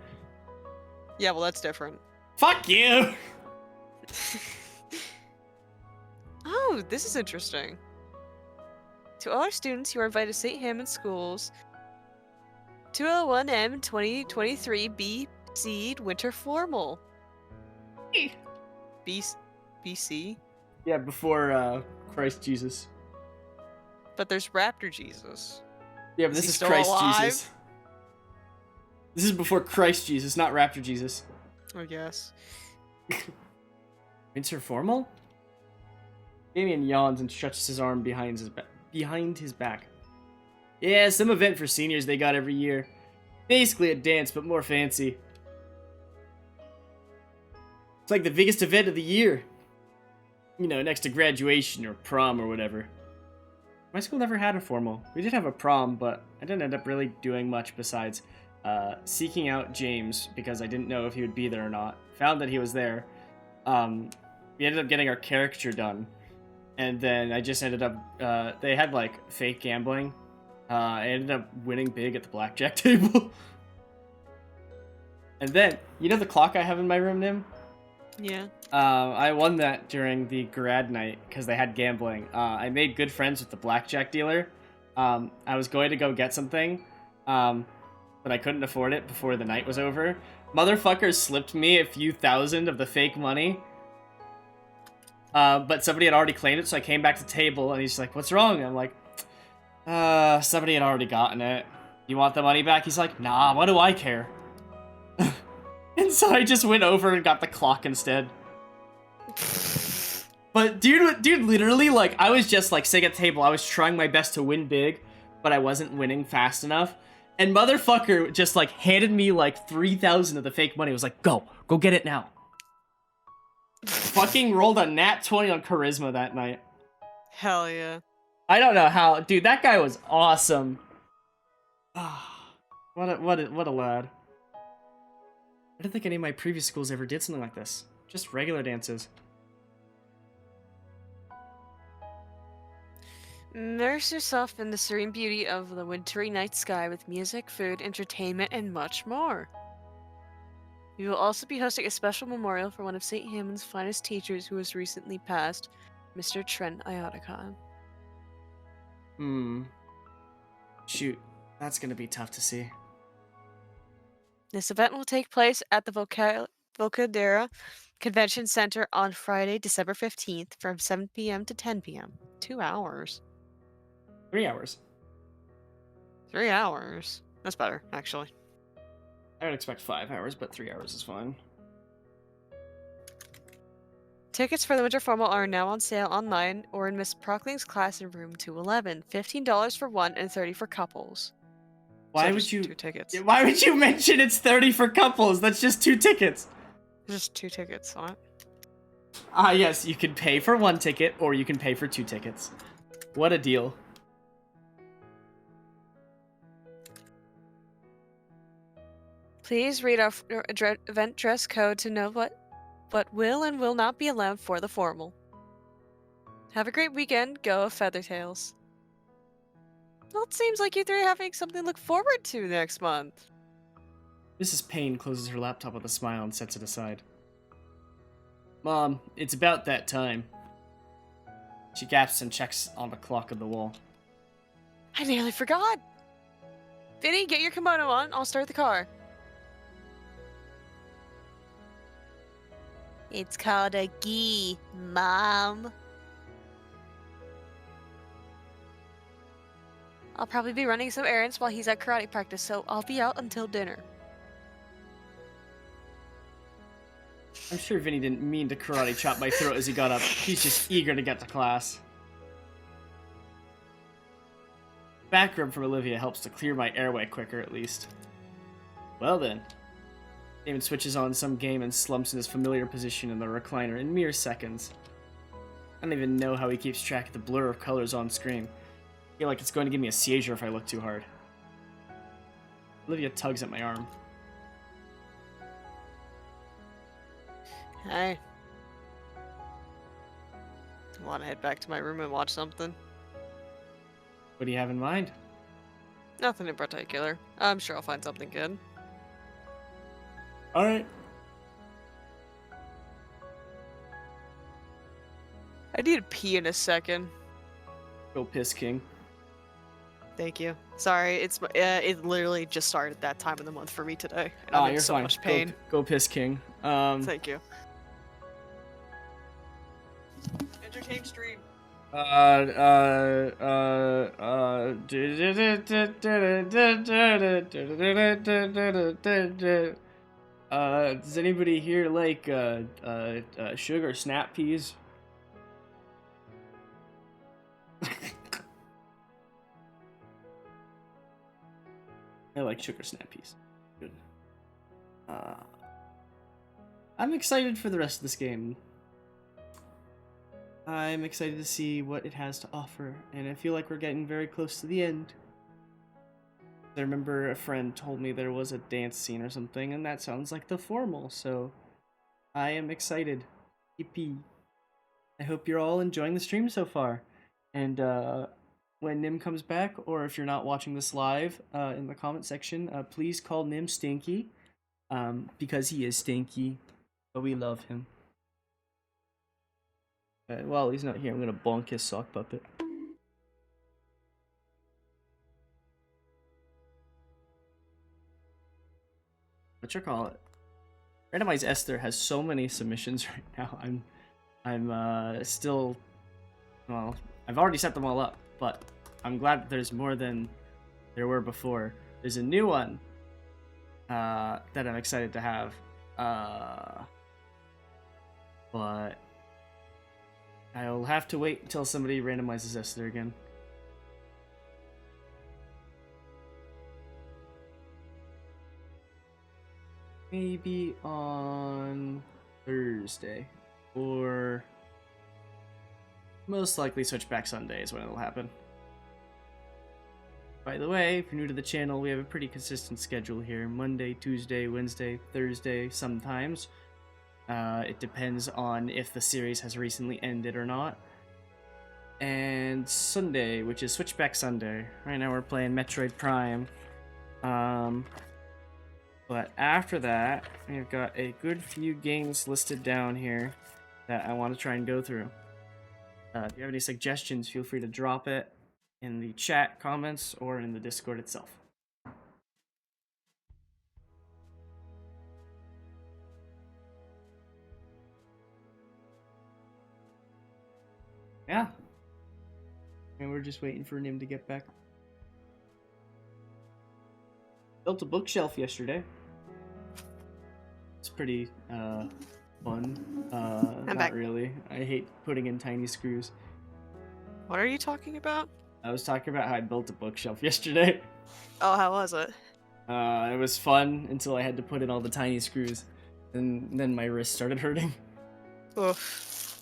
Yeah, well, that's different. Fuck you! Oh, this is interesting. To all our students, you are invited to St. Hammond Schools 201M 2023 B Seed Winter Formal. BC? Yeah, before Christ Jesus. But there's Raptor Jesus. Yeah, but Is this he is still Christ alive? Jesus. This is before Christ Jesus, not Raptor Jesus. I guess. Winter formal? Damien yawns and stretches his arm behind his back. Yeah, some event for seniors they got every year. Basically a dance, but more fancy. It's like the biggest event of the year. You know, next to graduation or prom or whatever. My school never had a formal. We did have a prom, but I didn't end up really doing much besides seeking out James because I didn't know if he would be there or not. Found that he was there. We ended up getting our caricature done. And then I just ended up, they had like fake gambling. I ended up winning big at the blackjack table. And then, you know the clock I have in my room, Nim? Yeah. I won that during the grad night because they had gambling. I made good friends with the blackjack dealer. I was going to go get something, but I couldn't afford it before the night was over. Motherfucker slipped me a few thousand of the fake money. But somebody had already claimed it, so I came back to the table, and he's like, "What's wrong?" I'm like, somebody had already gotten it. You want the money back?" He's like, "Nah, what do I care?" And so I just went over and got the clock instead. But dude, literally, like, I was just, like, sitting at the table. I was trying my best to win big, but I wasn't winning fast enough. And motherfucker just, like, handed me, like, 3,000 of the fake money. It was like, go get it now. Fucking rolled a nat 20 on charisma that night. Hell yeah. I don't know how, dude, that guy was awesome. What a lad. I don't think any of my previous schools ever did something like this. Just regular dances. Immerse yourself in the serene beauty of the wintry night sky with music, food, entertainment, and much more. We will also be hosting a special memorial for one of St. Hammond's finest teachers who has recently passed, Mr. Trent Ioticon. Shoot, that's gonna be tough to see. This event will take place at the Vocadera Convention Center on Friday, December 15th from 7 p.m. to 10 p.m. 2 hours. 3 hours. 3 hours. That's better, actually. I would expect 5 hours, but 3 hours is fine. Tickets for the winter formal are now on sale online or in Miss Prockling's class in room 211. $15 for one and 30 for couples. Why So would just you? 2 tickets. Why would you mention it's 30 for couples? That's just 2 tickets. Just 2 tickets on it. Ah, yes, you can pay for 1 ticket or you can pay for 2 tickets. What a deal. Please read our event dress code to know what will and will not be allowed for the formal. Have a great weekend. Go Feathertails. Well, it seems like you three are having something to look forward to next month. Mrs. Payne closes her laptop with a smile and sets it aside. Mom, it's about that time. She gasps and checks on the clock on the wall. I nearly forgot. Vinny, get your kimono on. I'll start the car. It's called a gi, Mom. I'll probably be running some errands while he's at karate practice, so I'll be out until dinner. I'm sure Vinny didn't mean to karate chop my throat as he got up. He's just eager to get to class. Back rub from Olivia helps to clear my airway quicker, at least. Well then. Damon switches on some game and slumps in his familiar position in the recliner in mere seconds. I don't even know how he keeps track of the blur of colors on screen. I feel like it's going to give me a seizure if I look too hard. Olivia tugs at my arm. Hey. Want to head back to my room and watch something? What do you have in mind? Nothing in particular. I'm sure I'll find something good. Alright. I need to pee in a second. Go piss, King. Thank you. Sorry, it literally just started that time of the month for me today, and I'm in You're so fine. much pain. Go piss, King. Thank you. Entertain stream. Does anybody here like sugar snap peas? I like sugar snap peas. Good. I'm excited for the rest of this game. I'm excited to see what it has to offer, and I feel like we're getting very close to the end. I remember a friend told me there was a dance scene or something, and that sounds like the formal, so I am excited. Yippee. I hope you're all enjoying the stream so far. And when Nim comes back, or if you're not watching this live in the comment section, please call Nim Stinky, because he is stinky, but we love him. While he's not here, I'm gonna bonk his sock puppet. Whatchamacallit? Randomized Esther has so many submissions right now. I'm still, well, I've already set them all up, but I'm glad that there's more than there were before. There's a new one that I'm excited to have, but I'll have to wait until somebody randomizes Esther again. Maybe on Thursday, or most likely Switchback Sunday is when it'll happen. By the way, if you're new to the channel, we have a pretty consistent schedule here. Monday, Tuesday, Wednesday, Thursday, sometimes. It depends on if the series has recently ended or not. And Sunday, which is Switchback Sunday. Right now we're playing Metroid Prime. But after that, we've got a good few games listed down here that I want to try and go through. If you have any suggestions, feel free to drop it in the chat comments or in the Discord itself. Yeah. And we're just waiting for Nim to get back. Built a bookshelf yesterday. It's pretty fun. Not back. really. I hate putting in tiny screws. What are you talking about? I was talking about how I built a bookshelf yesterday. Oh, how was it? It was fun until I had to put in all the tiny screws, and then my wrist started hurting. Oof.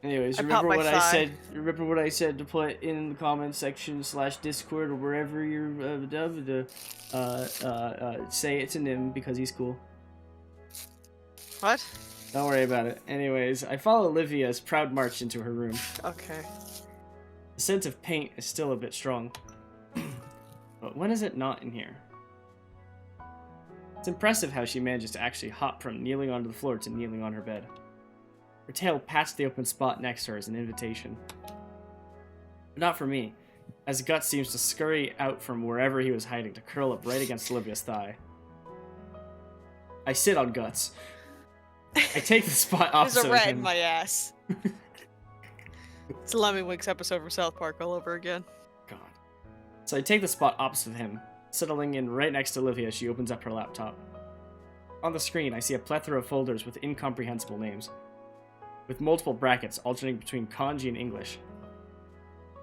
Anyways, I remember popped my what I thigh. said. Remember what I said to put in the comment section / Discord or wherever you're say it to Nim because he's cool. What? Don't worry about it. Anyways, I follow Olivia's proud march into her room. Okay. The scent of paint is still a bit strong. But when is it not in here? It's impressive how she manages to actually hop from kneeling onto the floor to kneeling on her bed. Her tail pats the open spot next to her as an invitation. But not for me, as Guts seems to scurry out from wherever he was hiding to curl up right against Olivia's thigh. I sit on Guts. I take the spot There's opposite a of rat in him. my ass. It's a Lemmywinks episode from South Park all over again. God. So I take the spot opposite of him, settling in right next to Olivia as she opens up her laptop. On the screen, I see a plethora of folders with incomprehensible names, with multiple brackets alternating between kanji and English.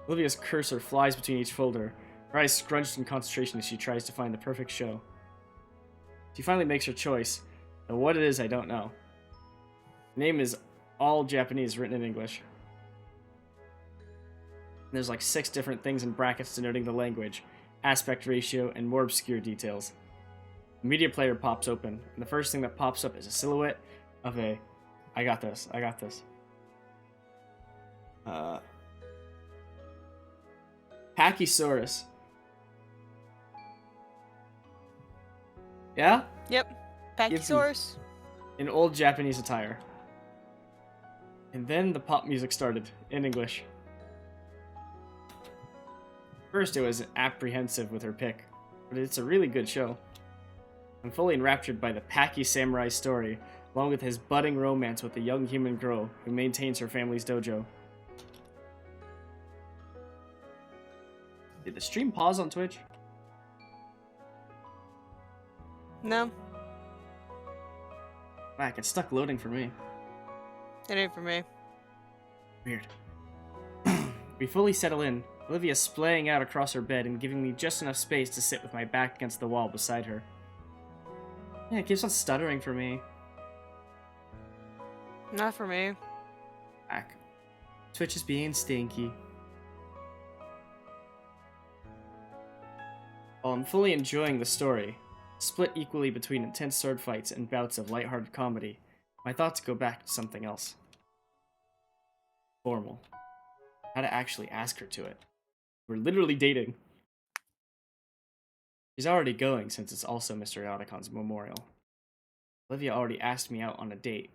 Olivia's cursor flies between each folder, her eyes scrunched in concentration as she tries to find the perfect show. She finally makes her choice, though what it is I don't know. The name is all Japanese written in English. There's like 6 different things in brackets denoting the language, aspect ratio, and more obscure details. The media player pops open, and the first thing that pops up is a silhouette of a I got this. Pachysaurus. Yeah? Yep. Pachysaurus. In old Japanese attire. And then the pop music started, in English. First, it was apprehensive with her pick, but it's a really good show. I'm fully enraptured by the Paki samurai story, along with his budding romance with the young human girl who maintains her family's dojo. Did the stream pause on Twitch? No, Whack, it's stuck loading for me. it ain't for me. Weird. We fully settle in, Olivia splaying out across her bed and giving me just enough space to sit with my back against the wall beside her. Yeah, it keeps on stuttering for me. Not for me. Whack. Twitch is being stinky. While I'm fully enjoying the story, split equally between intense sword fights and bouts of lighthearted comedy, my thoughts go back to something else. Formal. How to actually ask her to it. We're literally dating. She's already going since it's also Mr. Eroticon's memorial. Olivia already asked me out on a date.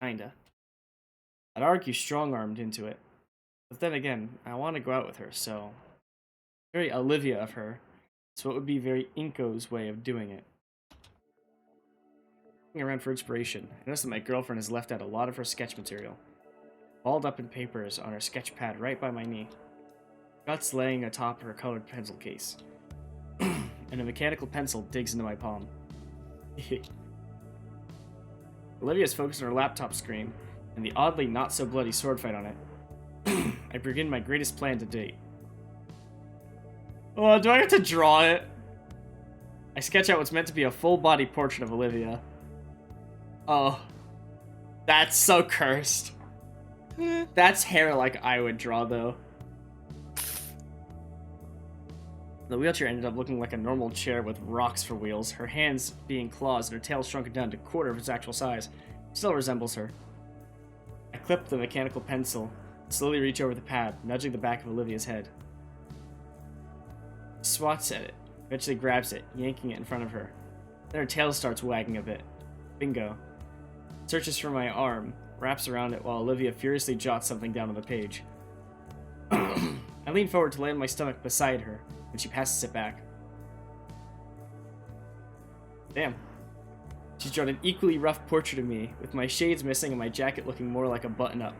Kinda. I'd argue strong-armed into it. But then again, I want to go out with her, so... Very Olivia of her. So it would be very Inko's way of doing it. Looking around for inspiration, I noticed that my girlfriend has left out a lot of her sketch material. Balled up in papers on her sketch pad right by my knee. Guts laying atop her colored pencil case. And a mechanical pencil digs into my palm. Olivia's focused on her laptop screen, and the oddly not-so-bloody sword fight on it. I begin my greatest plan to date. Oh, do I have to draw it? I sketch out what's meant to be a full-body portrait of Olivia. Oh. That's so cursed. That's hair like I would draw, though. The wheelchair ended up looking like a normal chair with rocks for wheels, her hands being claws and her tail shrunken down to a quarter of its actual size. It still resembles her. I clip the mechanical pencil, and slowly reach over the pad, nudging the back of Olivia's head. She swats at it, eventually grabs it, yanking it in front of her. Then her tail starts wagging a bit. Bingo. Searches for my arm, wraps around it while Olivia furiously jots something down on the page. I lean forward to land my stomach beside her, and she passes it back. Damn. She's drawn an equally rough portrait of me, with my shades missing and my jacket looking more like a button-up.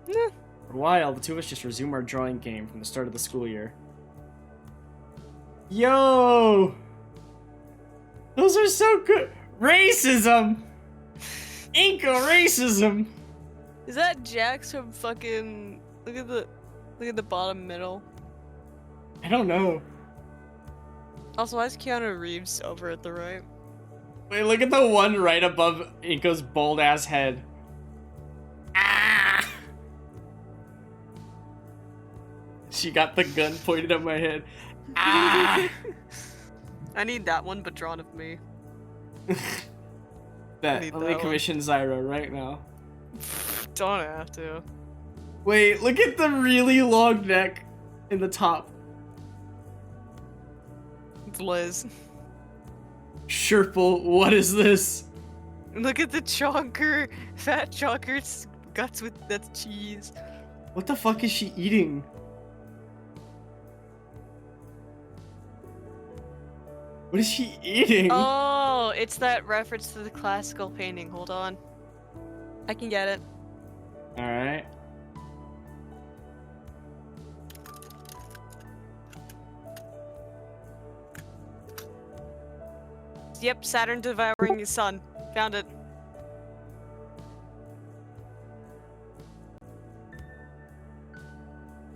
For a while, the two of us just resume our drawing game from the start of the school year. Yo! Those are so good. Racism! Inca racism! Is that Jax from fucking... Look at the bottom middle. I don't know. Also, why is Keanu Reeves over at the right? Wait, look at the one right above Inco's bold ass head. Ah! She got the gun pointed at my head. Ah! I need that one, but drawn of me. Let need me that commission Zyra right now. Don't have to. Wait, look at the really long neck in the top. It's Liz. Sherple, what is this? Look at the chonker, fat chonker's guts with that's cheese. What the fuck is she eating? What is she eating? Oh, it's that reference to the classical painting. Hold on. I can get it. Alright. Yep, Saturn devouring his son. Found it.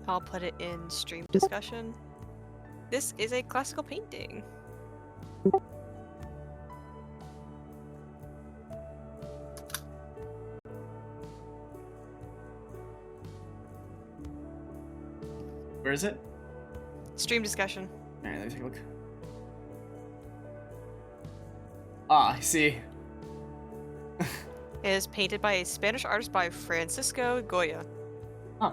I'll put it in stream discussion. This is a classical painting. Where is it? Stream discussion. Alright, let me take a look. Ah, I see. It is painted by a Spanish artist by Francisco Goya. Huh.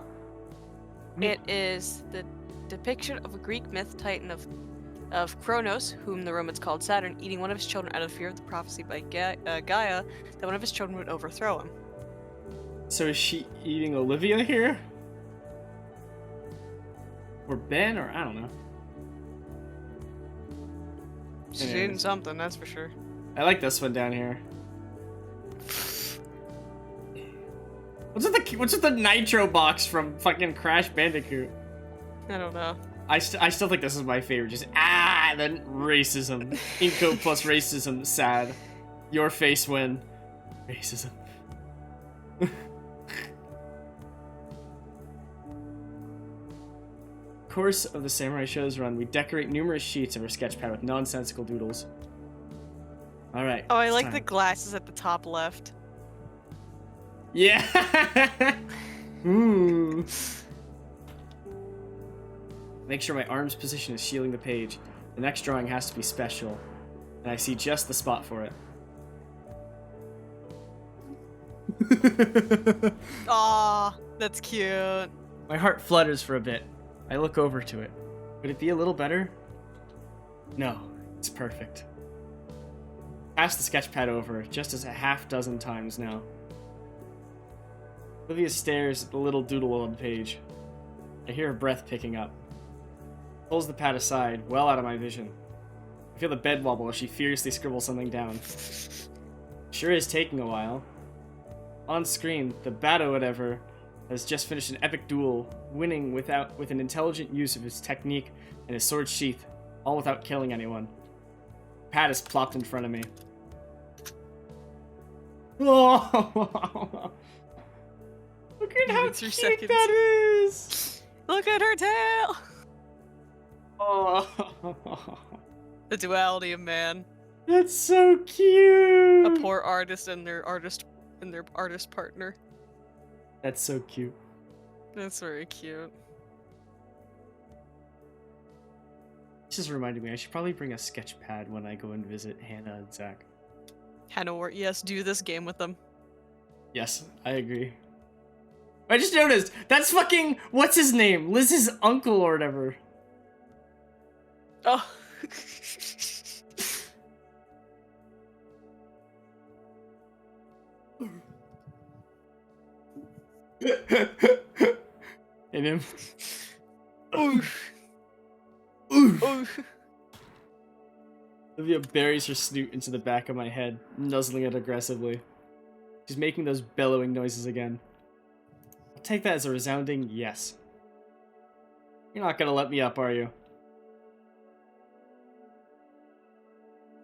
It is the depiction of a Greek myth titan of Kronos, whom the Romans called Saturn, eating one of his children out of fear of the prophecy by Gaia that one of his children would overthrow him. So is she eating Olivia here? Or Ben, or I don't know. She's Anyways. eating something, that's for sure. I like this one down here. What's with the nitro box from fucking Crash Bandicoot? I don't know. I still think this is my favorite. Just then racism. Inco plus racism. Sad. Your face win. Racism. Course of the Samurai Show's run, we decorate numerous sheets of our sketch pad with nonsensical doodles. Alright. Oh, I it's like time. the glasses at the top left. Yeah! Make sure my arm's position is shielding the page. The next drawing has to be special. And I see just the spot for it. Aw, that's cute. My heart flutters for a bit. I look over to it. Could it be a little better? No, it's perfect. Pass the sketch pad over, just as a half dozen times now. Olivia stares at the little doodle on the page. I hear her breath picking up. Pulls the pad aside, well out of my vision. I feel the bed wobble as she furiously scribbles something down. Sure is taking a while. On screen, the Bado whatever has just finished an epic duel, winning with an intelligent use of his technique and his sword sheath, all without killing anyone. The pad is plopped in front of me. Oh! Look at how 3 cute seconds. that is! Look at her tail! Oh, The duality of man. that's so cute! A poor artist and their artist partner. That's so cute. That's very cute. This just reminded me, I should probably bring a sketch pad when I go and visit Hannah and Zach. Hannah, yes, do this game with them. Yes, I agree. I just noticed, that's fucking, what's his name? Liz's uncle or whatever. Oh. And him. Oof. Oof. Oof. Olivia buries her snoot into the back of my head, nuzzling it aggressively. She's making those bellowing noises again. I'll take that as a resounding yes. You're not gonna let me up, are you?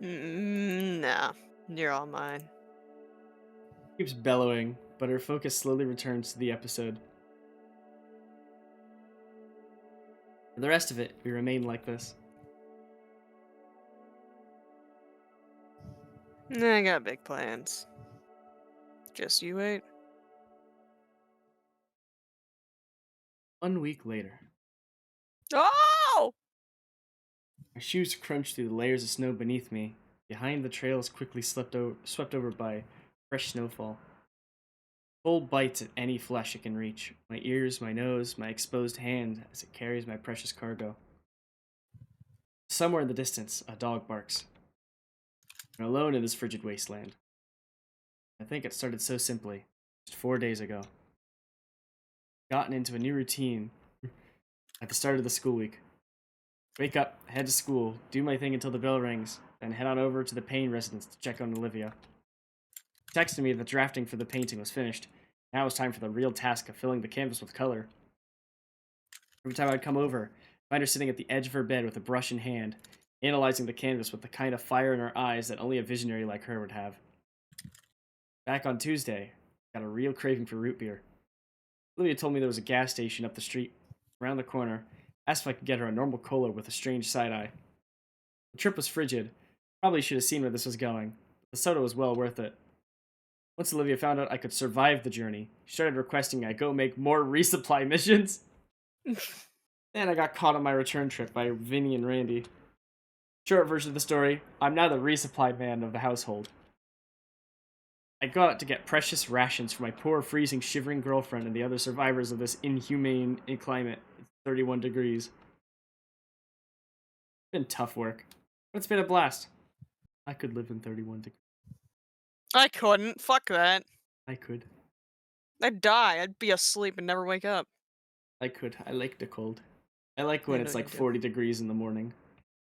Nah, you're all mine. Keeps bellowing, but her focus slowly returns to the episode. For the rest of it, we remain like this. I got big plans. Just you wait. 1 week later. Oh! My shoes crunch through the layers of snow beneath me. Behind, the trails quickly swept over by fresh snowfall. Cold bites at any flesh it can reach. My ears, my nose, my exposed hand as it carries my precious cargo. Somewhere in the distance, a dog barks. I'm alone in this frigid wasteland. I think it started so simply, just 4 days ago. Gotten into a new routine at the start of the school week. Wake up, head to school, do my thing until the bell rings, then head on over to the Payne residence to check on Olivia. She texted me that drafting for the painting was finished. Now it was time for the real task of filling the canvas with color. Every time I'd come over, I'd find her sitting at the edge of her bed with a brush in hand, analyzing the canvas with the kind of fire in her eyes that only a visionary like her would have. Back on Tuesday, I got a real craving for root beer. Olivia told me there was a gas station up the street, around the corner, asked if I could get her a normal cola with a strange side-eye. The trip was frigid. Probably should have seen where this was going. But the soda was well worth it. Once Olivia found out I could survive the journey, she started requesting I go make more resupply missions. Then I got caught on my return trip by Vinny and Randy. Short version of the story, I'm now the resupply man of the household. I go out to get precious rations for my poor, freezing, shivering girlfriend and the other survivors of this inhumane climate. It's 31 degrees. It's been tough work, but it's been a blast. I could live in 31 degrees. I couldn't. Fuck that. I could. I'd die. I'd be asleep and never wake up. I could. I like the cold. I like I when know it's you like do. 40 degrees in the morning.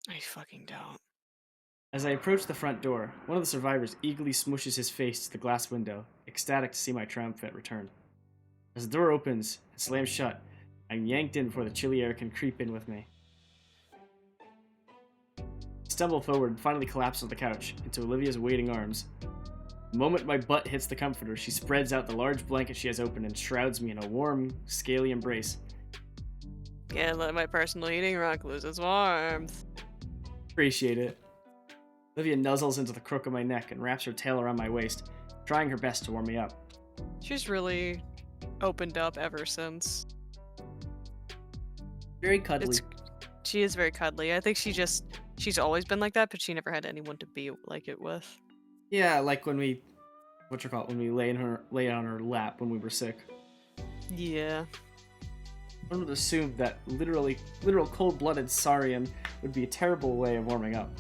I fucking don't. As I approach the front door, one of the survivors eagerly smooshes his face to the glass window, ecstatic to see my triumphant return. As the door opens and slams shut, I'm yanked in before the chilly air can creep in with me. I stumble forward and finally collapse on the couch into Olivia's waiting arms. The moment my butt hits the comforter, she spreads out the large blanket she has open and shrouds me in a warm, scaly embrace. Can't let my personal heating rock lose its warmth. Appreciate it. Olivia nuzzles into the crook of my neck and wraps her tail around my waist, trying her best to warm me up. She's really opened up ever since. Very cuddly. She is very cuddly. I think she's always been like that, but she never had anyone to be like it with. Yeah, like when we, when we lay on her lap when we were sick. Yeah. One would assume that literal cold-blooded Saurian would be a terrible way of warming up.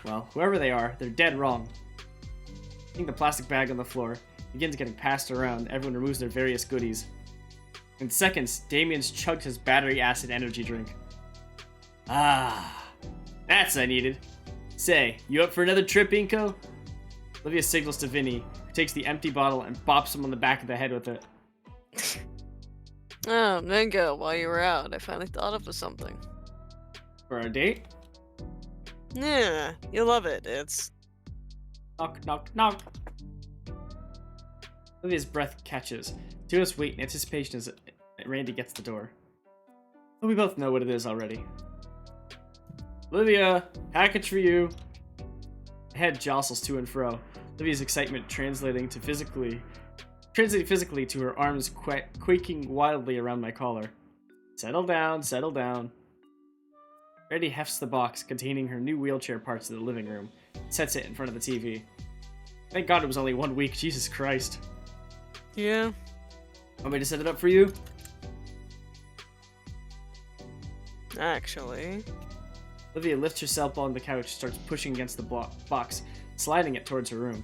Well, whoever they are, they're dead wrong. Seeing the plastic bag on the floor, begins getting passed around, everyone removes their various goodies. In seconds, Damien's chugged his battery acid energy drink. Ah, that's what I needed. Say, you up for another trip, Inko? Olivia signals to Vinny, who takes the empty bottle and bops him on the back of the head with it. Oh, Mingo, while you were out, I finally thought of something. For our date? Yeah, you'll love it. It's... Knock, knock, knock. Olivia's breath catches. Two of us wait in anticipation as Randy gets the door. But we both know what it is already. Olivia, package for you. The head jostles to and fro. Olivia's excitement translating physically to her arms quaking wildly around my collar. Settle down, settle down. Randy hefts the box containing her new wheelchair parts to the living room, sets it in front of the TV. Thank God it was only 1 week, Jesus Christ. Yeah. Want me to set it up for you? Actually... Olivia lifts herself on the couch, starts pushing against the box, sliding it towards her room.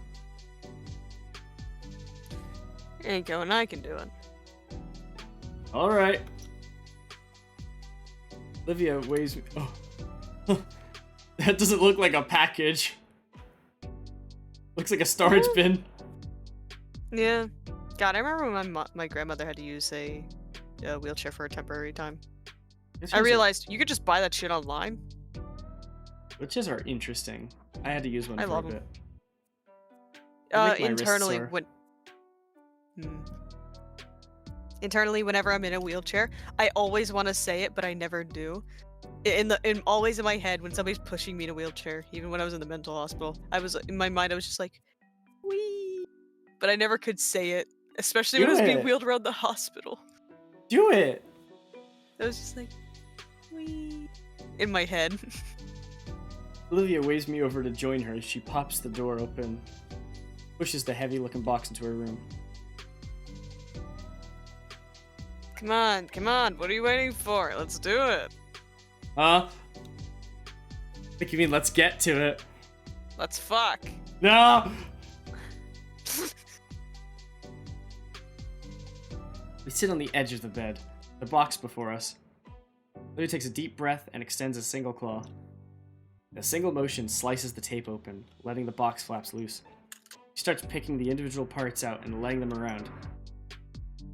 Inko and I can do it. Alright. Olivia weighs me. Oh. That doesn't look like a package. Looks like a storage bin. Yeah. God, I remember when my grandmother had to use a wheelchair for a temporary time. I realized you could just buy that shit online. Glitches are interesting. I had to use one I for love a 'em. bit. They make my wrists Internally sore. when internally whenever I'm in a wheelchair, I always want to say it, but I never do. Always in my head when somebody's pushing me in a wheelchair, even when I was in the mental hospital, I was in my mind I was just like, wee, but I never could say it, especially when I Do was being it! wheeled around the hospital. Do it! I was just like, wee, in my head. Olivia waves me over to join her as she pops the door open, pushes the heavy-looking box into her room. Come on, what are you waiting for? Let's do it. Huh? I think you mean let's get to it. Let's fuck. No! We sit on the edge of the bed, the box before us. Olivia takes a deep breath and extends a single claw. A single motion slices the tape open, letting the box flaps loose. She starts picking the individual parts out and laying them around.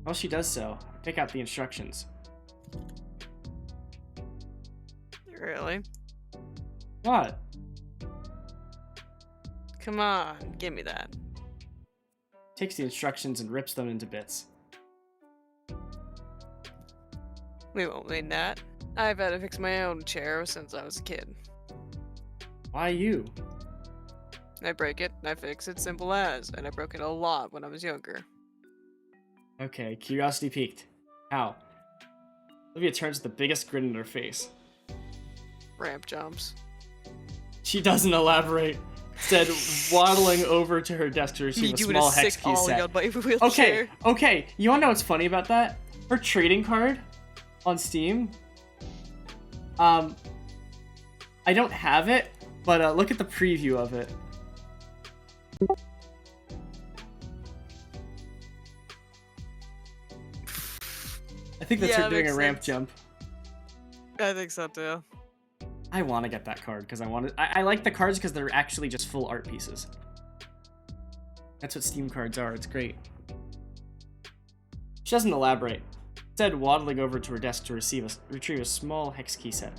While she does so, I pick out the instructions. Really? What? Come on, give me that. Takes the instructions and rips them into bits. We won't need that. I've had to fix my own chair since I was a kid. Why you? I break it, I fix it, simple as. And I broke it a lot when I was younger. Okay, curiosity peaked. How? Olivia turns with the biggest grin on her face. Ramp jumps. She doesn't elaborate. Instead, waddling over to her desk to Me receive a doing small a hex sick key ollie set. on my wheelchair. Okay, you wanna know what's funny about that? Her trading card on Steam, I don't have it, but look at the preview of it. I think that's Yeah, her doing a makes ramp sense. jump. I think so too. I want to get that card because I like the cards because they're actually just full art pieces. That's what Steam cards are. It's great. She doesn't elaborate, instead waddling over to her desk to retrieve a small hex key set.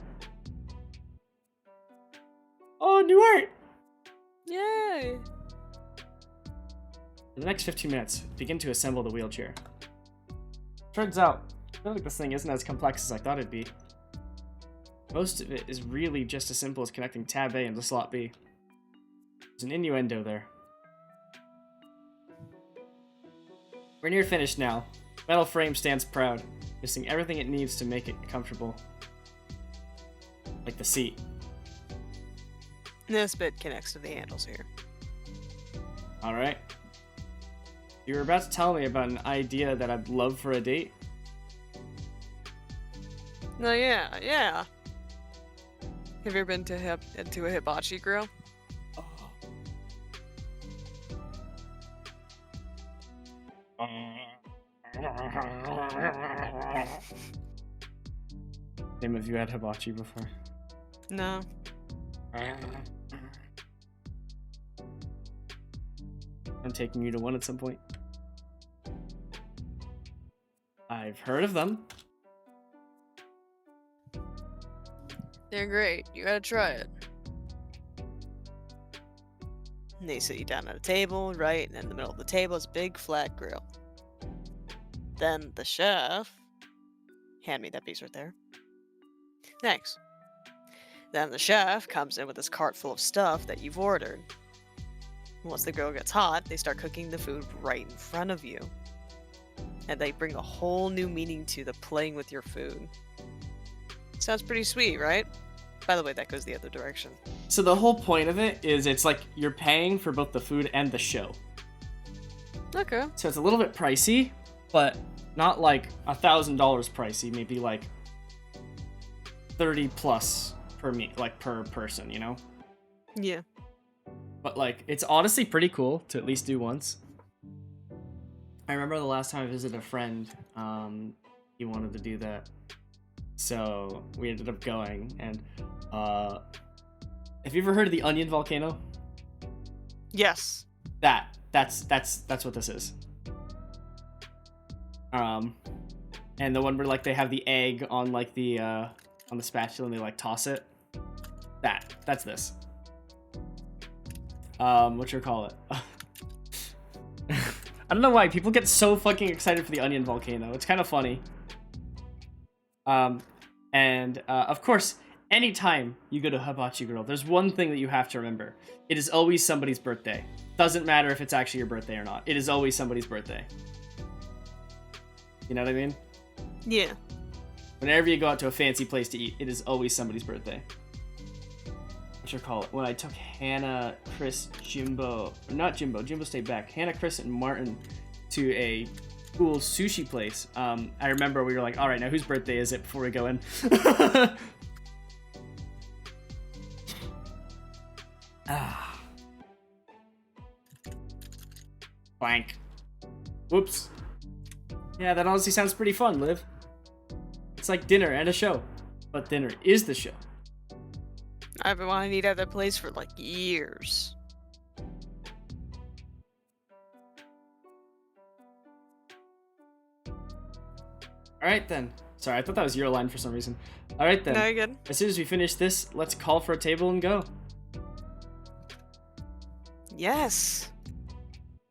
Oh, new art! Yay! For the next 15 minutes, begin to assemble the wheelchair. Turns out, I feel like this thing isn't as complex as I thought it'd be. Most of it is really just as simple as connecting tab A into slot B. There's an innuendo there. We're near finished now. Metal frame stands proud, missing everything it needs to make it comfortable. Like the seat. This bit connects to the handles here. Alright. You were about to tell me about an idea that I'd love for a date? No, yeah. Have you ever been to a hibachi grill? Name, have you had hibachi before? No. I'm taking you to one at some point. I've heard of them. They're great. You gotta try it. And they sit you down at a table, right? And in the middle of the table is a big flat grill. Then the chef... Hand me that piece right there. Thanks. Then the chef comes in with this cart full of stuff that you've ordered. Once the grill gets hot, they start cooking the food right in front of you. And they bring a whole new meaning to the playing with your food. Sounds pretty sweet, right? By the way, that goes the other direction. So the whole point of it is it's like you're paying for both the food and the show. Okay. So it's a little bit pricey, but not like $1,000 pricey, maybe like 30 plus per per person, you know? Yeah. But like it's honestly pretty cool to at least do once. I remember the last time I visited a friend, he wanted to do that. So we ended up going, and have you ever heard of the onion volcano? Yes. That's what this is. And the one where like they have the egg on like the spatula and they like toss it. That's this. Whatchamacallit? I don't know why people get so fucking excited for the onion volcano. It's kind of funny. Of course, anytime you go to Hibachi Grill, there's one thing that you have to remember. It is always somebody's birthday. Doesn't matter if it's actually your birthday or not. It is always somebody's birthday. You know what I mean? Yeah. Whenever you go out to a fancy place to eat, it is always somebody's birthday. When I took Hannah, Chris, Jimbo, not Jimbo stayed back. Hannah, Chris, and Martin to a cool sushi place. I remember we were like, all right, now whose birthday is it before we go in? Blank. Whoops. Yeah, that honestly sounds pretty fun, Liv. It's like dinner and a show, but dinner is the show. I've been wanting to eat at that place for like years. Alright then. Sorry, I thought that was your line for some reason. Alright then. No, you're good. As soon as we finish this, let's call for a table and go. Yes.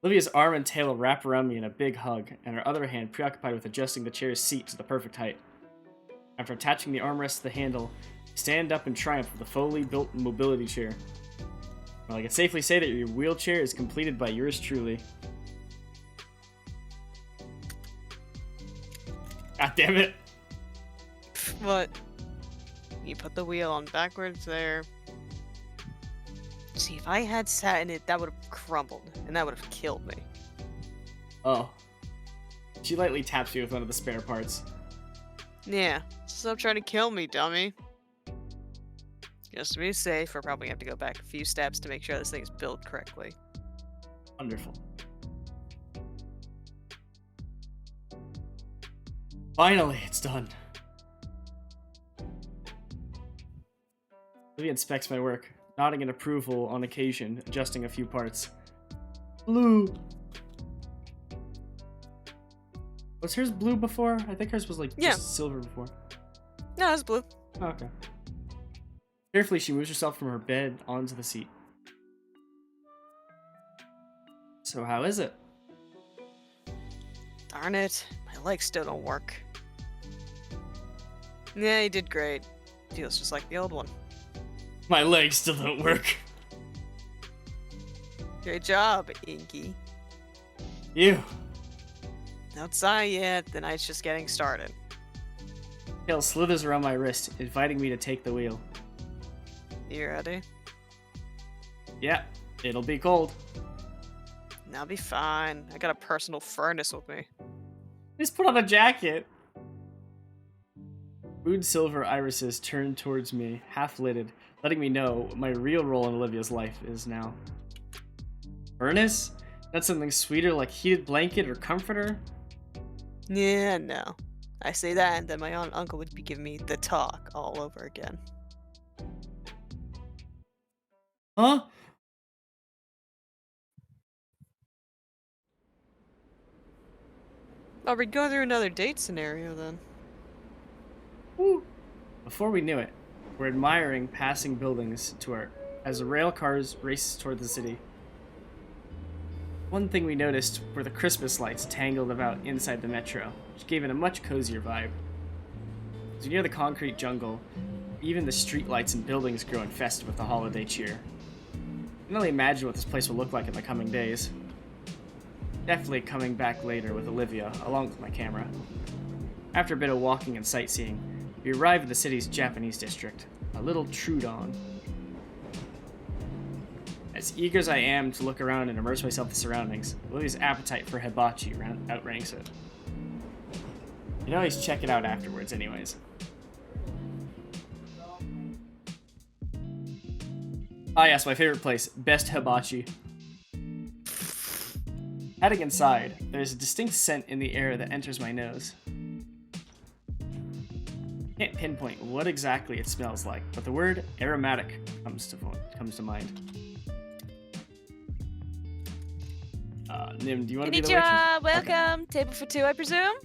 Olivia's arm and tail wrap around me in a big hug, and her other hand preoccupied with adjusting the chair's seat to the perfect height. After attaching the armrest to the handle, I stand up in triumph with a fully built mobility chair. Well, I can safely say that your wheelchair is completed by yours truly. God damn it. What? You put the wheel on backwards there. See, if I had sat in it, that would have crumbled, and that would have killed me. Oh. She lightly taps me with one of the spare parts. Yeah, stop trying to kill me, dummy. Just to be safe, we're probably gonna have to go back a few steps to make sure this thing is built correctly. Wonderful. Finally, it's done. Olivia inspects my work, nodding in approval on occasion, adjusting a few parts. Blue. Was hers blue before? I think hers was like just silver before. No, it's blue. Oh, okay. Carefully, she moves herself from her bed onto the seat. So how is it? Darn it, my legs still don't work. Yeah, you did great. Feels just like the old one. My legs still don't work. Great job, Inky. You. Outside yet, the night's just getting started. Tail slithers around my wrist, inviting me to take the wheel. You ready? Yeah, it'll be cold. I'll be fine. I got a personal furnace with me. Just put on a jacket. Mood silver irises turn towards me, half-lidded, letting me know what my real role in Olivia's life is now. Furnace? Not something sweeter like heated blanket or comforter? Yeah, no. I say that, and then my aunt and uncle would be giving me the talk all over again. Huh? Oh, we're going through another date scenario then. Woo. Before we knew it, we're admiring passing buildings as the rail cars race toward the city. One thing we noticed were the Christmas lights tangled about inside the metro, which gave it a much cozier vibe. As we near the concrete jungle, even the streetlights and buildings grow infested with the holiday cheer. I can only imagine what this place will look like in the coming days. Definitely coming back later with Olivia, along with my camera. After a bit of walking and sightseeing, we arrive at the city's Japanese district, a little Trudon. As eager as I am to look around and immerse myself in the surroundings, Olivia's appetite for hibachi outranks it. You can always check it out afterwards anyways. Ah yes, my favorite place, best hibachi. Heading inside, there's a distinct scent in the air that enters my nose. Can't pinpoint what exactly it smells like, but the word aromatic comes to mind. Nim, do you want to be the waitress? Konnichiwa, welcome. Okay. Table for two, I presume?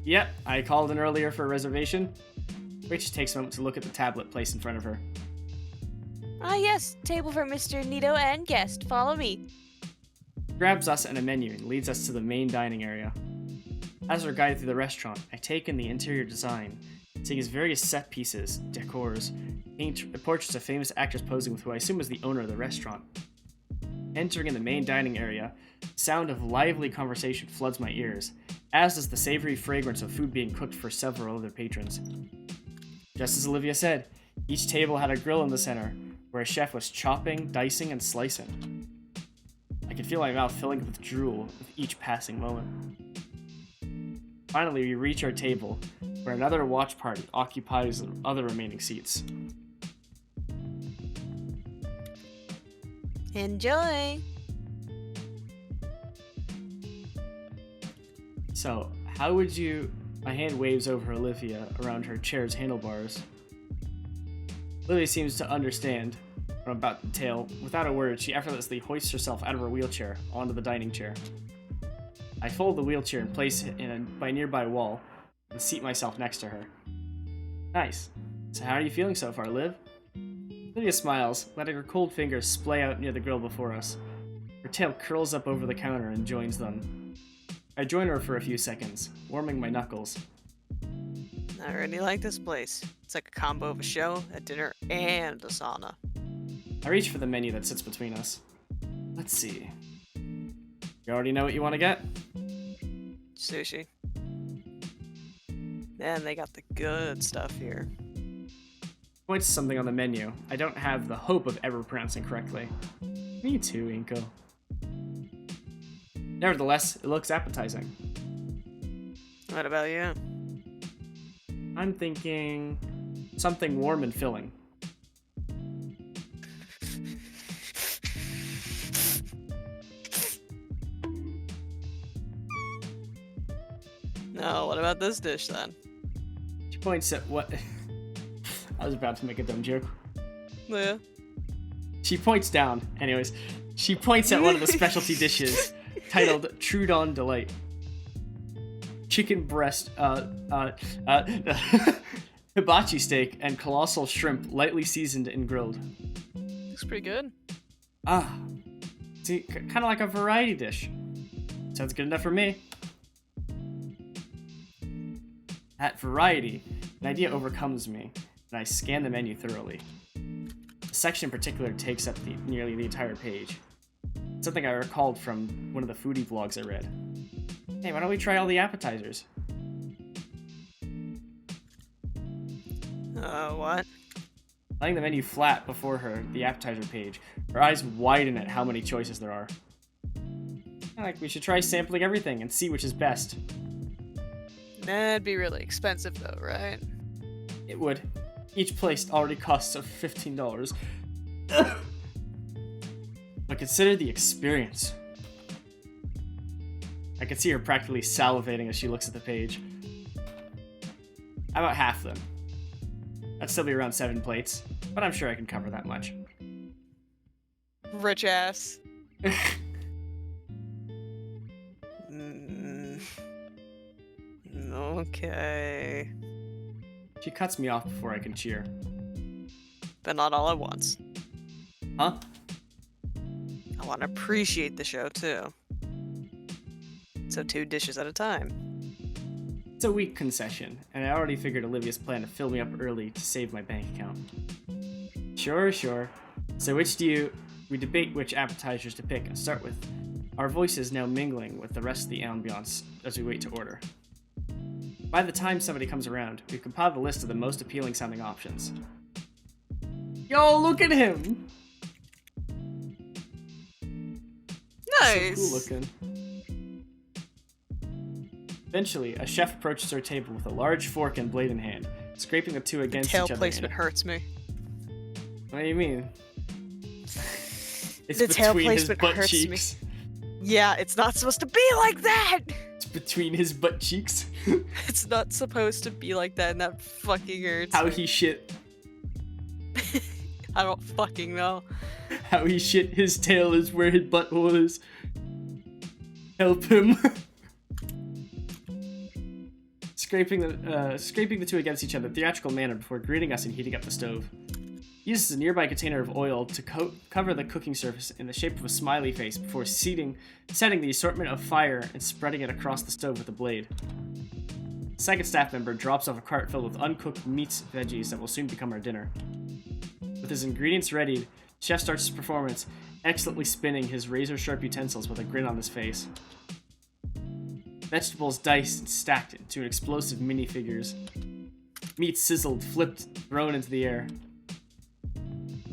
Yep, I called in earlier for a reservation. Waitress takes a moment to look at the tablet placed in front of her. Ah, yes. Table for Mr. Nito and guest. Follow me. He grabs us and a menu and leads us to the main dining area. As our guide through the restaurant, I take in the interior design, seeing his various set pieces, decors, portraits of famous actors posing with who I assume is the owner of the restaurant. Entering in the main dining area, the sound of lively conversation floods my ears, as does the savory fragrance of food being cooked for several other patrons. Just as Olivia said, each table had a grill in the center, where a chef was chopping, dicing, and slicing. I could feel my mouth filling with drool with each passing moment. Finally, we reach our table, where another watch party occupies the other remaining seats. Enjoy. So, how would you... My hand waves over Olivia around her chair's handlebars. Olivia seems to understand what I'm about to tell. Without a word, she effortlessly hoists herself out of her wheelchair onto the dining chair. I fold the wheelchair and place it by a nearby wall and seat myself next to her. Nice. So how are you feeling so far, Liv? Olivia smiles, letting her cold fingers splay out near the grill before us. Her tail curls up over the counter and joins them. I join her for a few seconds, warming my knuckles. I really like this place. It's like a combo of a show, a dinner, and a sauna. I reach for the menu that sits between us. Let's see. You already know what you want to get? Sushi. Man, they got the good stuff here. Points to something on the menu. I don't have the hope of ever pronouncing correctly. Me too, Inko. Nevertheless, it looks appetizing. What about you? I'm thinking something warm and filling. No, what about this dish then? She points at what... I was about to make a dumb joke. Yeah. She points down. Anyways, she points at one of the specialty dishes titled Trudon Delight. Chicken breast, hibachi steak, and colossal shrimp lightly seasoned and grilled. Looks pretty good. Ah, see, kind of like a variety dish. Sounds good enough for me. At variety, an idea overcomes me, and I scan the menu thoroughly. The section in particular takes up nearly the entire page. It's something I recalled from one of the foodie vlogs I read. Hey, why don't we try all the appetizers? What? Laying the menu flat before her, the appetizer page, her eyes widen at how many choices there are. I think we should try sampling everything and see which is best. That'd be really expensive though, right? It would. Each place already costs of $15. But consider the experience. I can see her practically salivating as she looks at the page. How about half them? That'd still be around 7 plates, but I'm sure I can cover that much. Rich ass. Okay. She cuts me off before I can cheer. But not all at once. Huh? I want to appreciate the show too. So 2 dishes at a time. It's a weak concession, and I already figured Olivia's plan to fill me up early to save my bank account. Sure. So we debate which appetizers to pick and start with, our voices now mingling with the rest of the ambiance as we wait to order. By the time somebody comes around, we've compiled a list of the most appealing sounding options. Yo, look at him! Nice. So cool looking. Eventually, a chef approaches our table with a large fork and blade in hand, scraping the two against Tail each other. placement hurts me. What do you mean? It's The tail between his placement butt hurts me. cheeks. Yeah, it's not supposed to be like that! It's between his butt cheeks. It's not supposed to be like that, and that fucking hurts. How me. he shit. I don't fucking know. How he shit his tail is where his butthole is. Help him. Scraping the two against each other in a theatrical manner before greeting us and heating up the stove. He uses a nearby container of oil to cover the cooking surface in the shape of a smiley face before setting the assortment of fire and spreading it across the stove with a blade. The second staff member drops off a cart filled with uncooked meats and veggies that will soon become our dinner. With his ingredients readied, Chef starts his performance, excellently spinning his razor-sharp utensils with a grin on his face. Vegetables diced and stacked into explosive minifigures. Meat sizzled, flipped, thrown into the air.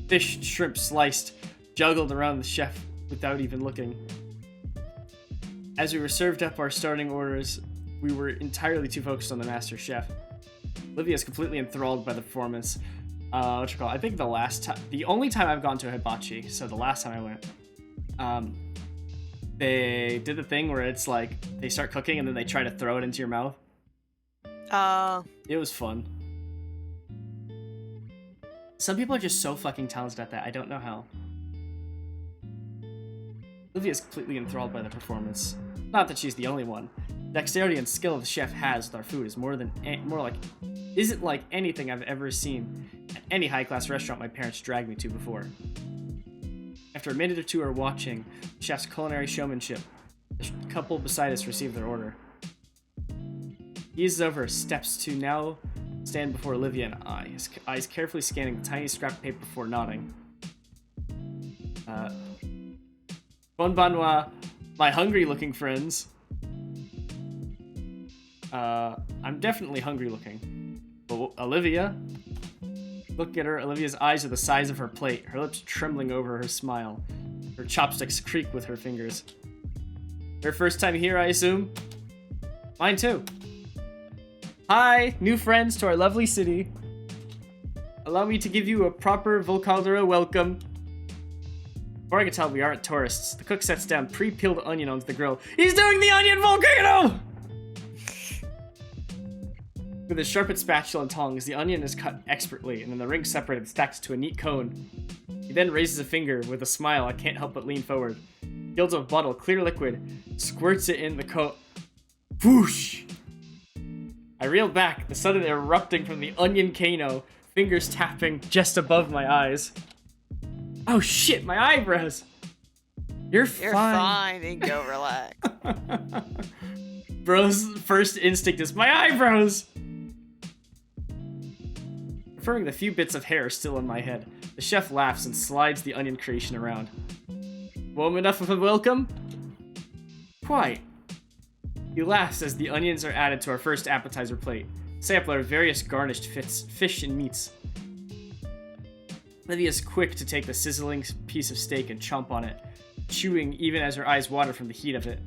Fish and shrimp sliced, juggled around the chef without even looking. As we were served up our starting orders, we were entirely too focused on the master chef. Olivia is completely enthralled by the performance. I think the only time I've gone to a hibachi, so the last time I went, they did the thing where it's like they start cooking and then they try to throw it into your mouth. It was fun. Some people are just so fucking talented at that. I don't know how. Olivia is completely enthralled by the performance. Not that she's the only one. Dexterity and skill the chef has with our food is isn't like anything I've ever seen at any high-class restaurant my parents dragged me to before. After a minute or two of watching the chef's culinary showmanship, the couple beside us received their order. He eases over, steps to now stand before Olivia and I, his eyes carefully scanning the tiny scrap of paper before nodding. Bonbanwa, my hungry-looking friends. I'm definitely hungry-looking. But Olivia? Look at her. Olivia's eyes are the size of her plate, her lips trembling over her smile. Her chopsticks creak with her fingers. Her first time here, I assume? Mine too. Hi, new friends to our lovely city. Allow me to give you a proper Volcaldera welcome. Before I can tell we aren't tourists, the cook sets down pre-peeled onion onto the grill. He's doing the onion volcano! With a sharpened spatula and tongs, the onion is cut expertly, and then the rings separated and stacked to a neat cone. He then raises a finger. With a smile, I can't help but lean forward. Gilds a bottle, clear liquid, squirts it in the cone. Whoosh! I reel back, the sudden erupting from the onion cano, fingers tapping just above my eyes. Oh shit, my eyebrows! You're fine, Ingo, relax. Bro's first instinct is my eyebrows! Confirming the few bits of hair still in my head, the chef laughs and slides the onion creation around. Warm enough of a welcome? Quite. He laughs as the onions are added to our first appetizer plate, sampler of various garnished fish and meats. Olivia's quick to take the sizzling piece of steak and chomp on it, chewing even as her eyes water from the heat of it.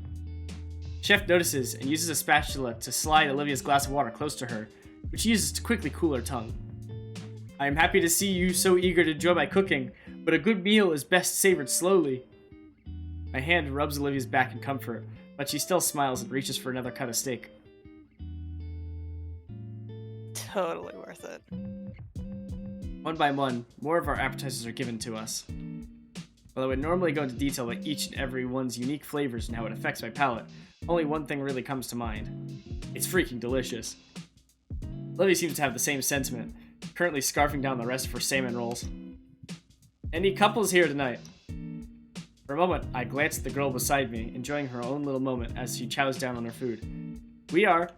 Chef notices and uses a spatula to slide Olivia's glass of water close to her, which she uses to quickly cool her tongue. I am happy to see you so eager to enjoy my cooking, but a good meal is best savored slowly. My hand rubs Olivia's back in comfort, but she still smiles and reaches for another cut of steak. Totally worth it. One by one, more of our appetizers are given to us. While I would normally go into detail about each and every one's unique flavors and how it affects my palate, only one thing really comes to mind. It's freaking delicious. Olivia seems to have the same sentiment, currently scarfing down the rest of her salmon rolls. Any couples here tonight? For a moment, I glance at the girl beside me, enjoying her own little moment as she chows down on her food. We are.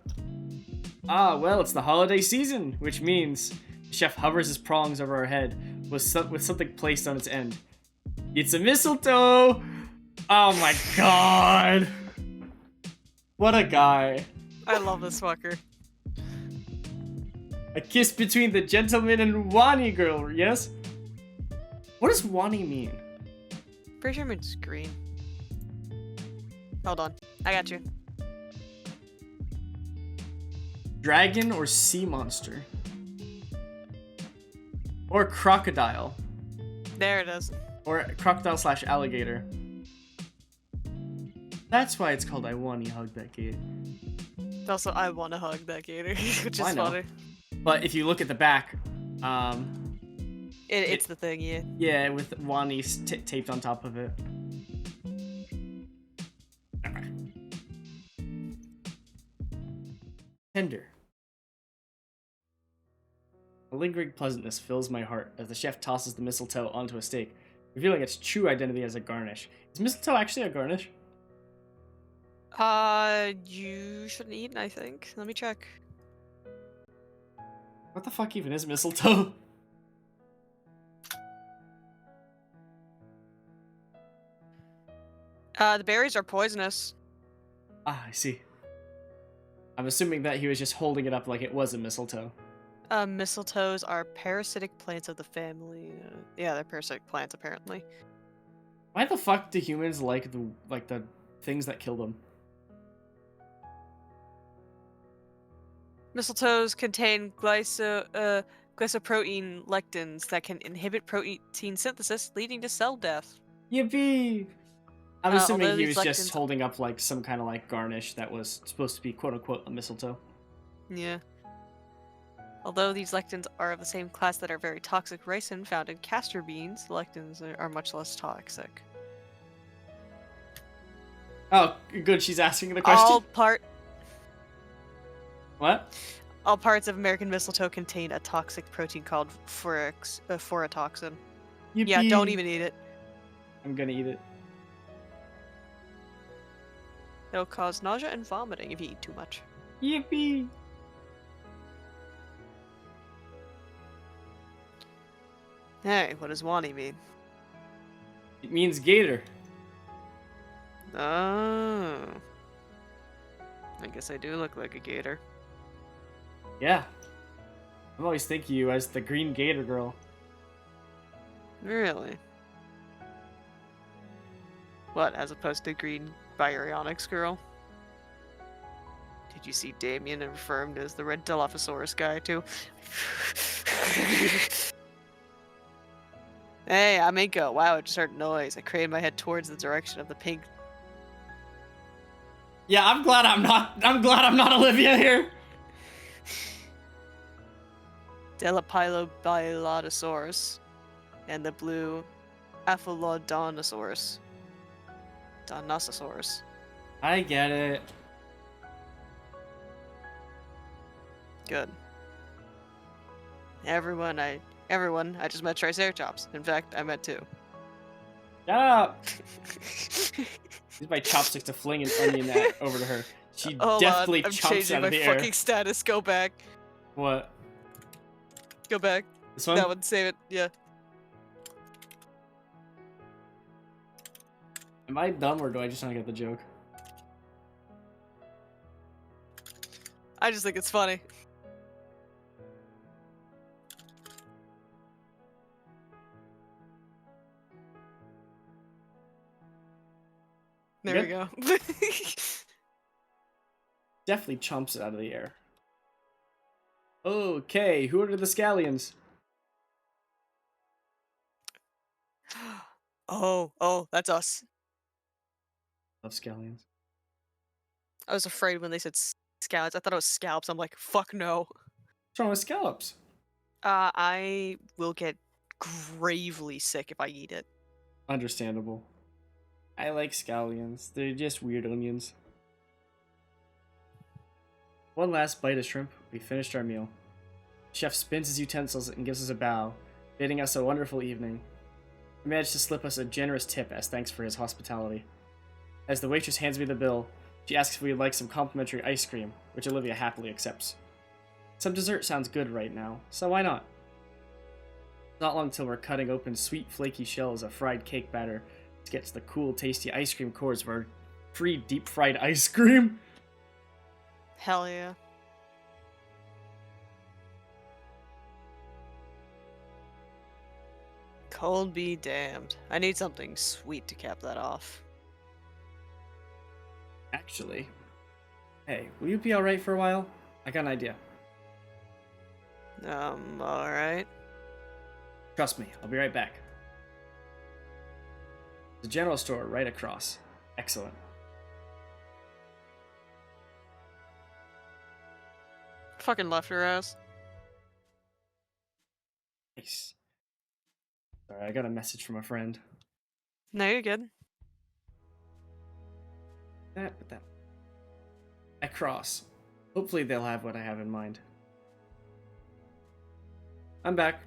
Ah, well, it's the holiday season, which means the chef hovers his prongs over our head with something placed on its end. It's a mistletoe! Oh my god! What a guy. I love this fucker. A kiss between the gentleman and Wani girl, yes? What does Wani mean? Pretty sure it's green. Hold on. I got you. Dragon or sea monster? Or crocodile? There it is. Or crocodile / alligator. That's why it's called I Want to Hug That Gator. Also, I want to hug that gator, which I is know. funny. But if you look at the back, It's the thing, yeah. yeah, with Wani taped on top of it. Tender. A lingering pleasantness fills my heart as the chef tosses the mistletoe onto a steak, revealing its true identity as a garnish. Is mistletoe actually a garnish? You shouldn't eat it, I think. Let me check. What the fuck even is mistletoe? The berries are poisonous. Ah, I see. I'm assuming that he was just holding it up like it was a mistletoe. Mistletoes are parasitic plants of the family. Yeah, they're parasitic plants, apparently. Why the fuck do humans like the things that kill them? Mistletoes contain glycoprotein lectins that can inhibit protein synthesis, leading to cell death. Yippee! I'm assuming Although he these was just lectins, holding up like some kind of like garnish that was supposed to be quote unquote a mistletoe. yeah. Although these lectins are of the same class that are very toxic ricin found in castor beans, lectins are much less toxic. Oh, good. She's asking the question. What? All parts of American mistletoe contain a toxic protein called phototoxin. Yippee! Yeah, don't even eat it. I'm gonna eat it. It'll cause nausea and vomiting if you eat too much. Yippee! Hey, what does Wani mean? It means gator. Oh. I guess I do look like a gator. Yeah. I'm always thinking you as the green gator girl. Really? What, as opposed to green Baryonyx girl? Did you see Damien affirmed as the red Dilophosaurus guy, too? Hey, I'm Inko. Wow, it just heard noise. I craned my head towards the direction of the pink. Yeah, I'm glad I'm not Olivia here. Delapilobailotosaurus and the blue Aphylodonosaurus. Donosaurus. I get it. Good. Everyone, I just met Triceratops. In fact, I met two. Shut up. Use my chopsticks to fling an onion at over to her. She definitely I'm chomps changing out of my the fucking air. status. Go back. What? Go back. This one? That one, save it. Yeah. Am I dumb or do I just not get the joke? I just think it's funny. There we go. Definitely chomps it out of the air. Okay, who are the scallions? Oh, that's us. Love scallions. I was afraid when they said scallops. I thought it was scallops. I'm like, fuck no. What's wrong with scallops? I will get gravely sick if I eat it. Understandable. I like scallions. They're just weird onions. One last bite of shrimp, we finished our meal. The chef spins his utensils and gives us a bow, bidding us a wonderful evening. He managed to slip us a generous tip as thanks for his hospitality. As the waitress hands me the bill, she asks if we would like some complimentary ice cream, which Olivia happily accepts. Some dessert sounds good right now, so why not? Not long till we're cutting open sweet, flaky shells of fried cake batter to get to the cool, tasty ice cream cores of our free deep-fried ice cream. Hell yeah. Cold be damned. I need something sweet to cap that off. Actually, hey, will you be alright for a while? I got an idea. Alright. Trust me, I'll be right back. The general store right across. Excellent. Fucking left her ass. Nice. Sorry, I got a message from a friend. No, you're good. That. Across. Hopefully they'll have what I have in mind. I'm back.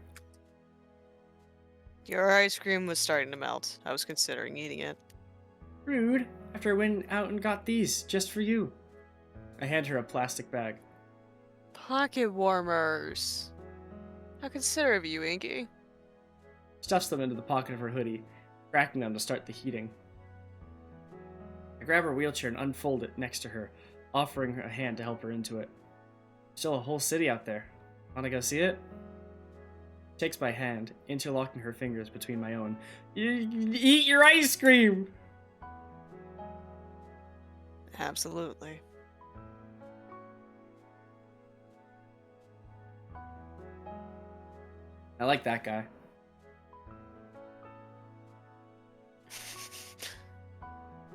Your ice cream was starting to melt. I was considering eating it. Rude. After I went out and got these, just for you. I hand her a plastic bag. Pocket warmers. How considerate of you, Inky. Stuffs them into the pocket of her hoodie, cracking them to start the heating. I grab her wheelchair and unfold it next to her, offering her a hand to help her into it. Still a whole city out there. Wanna go see it? Takes my hand, interlocking her fingers between my own. Eat your ice cream! Absolutely. I like that guy.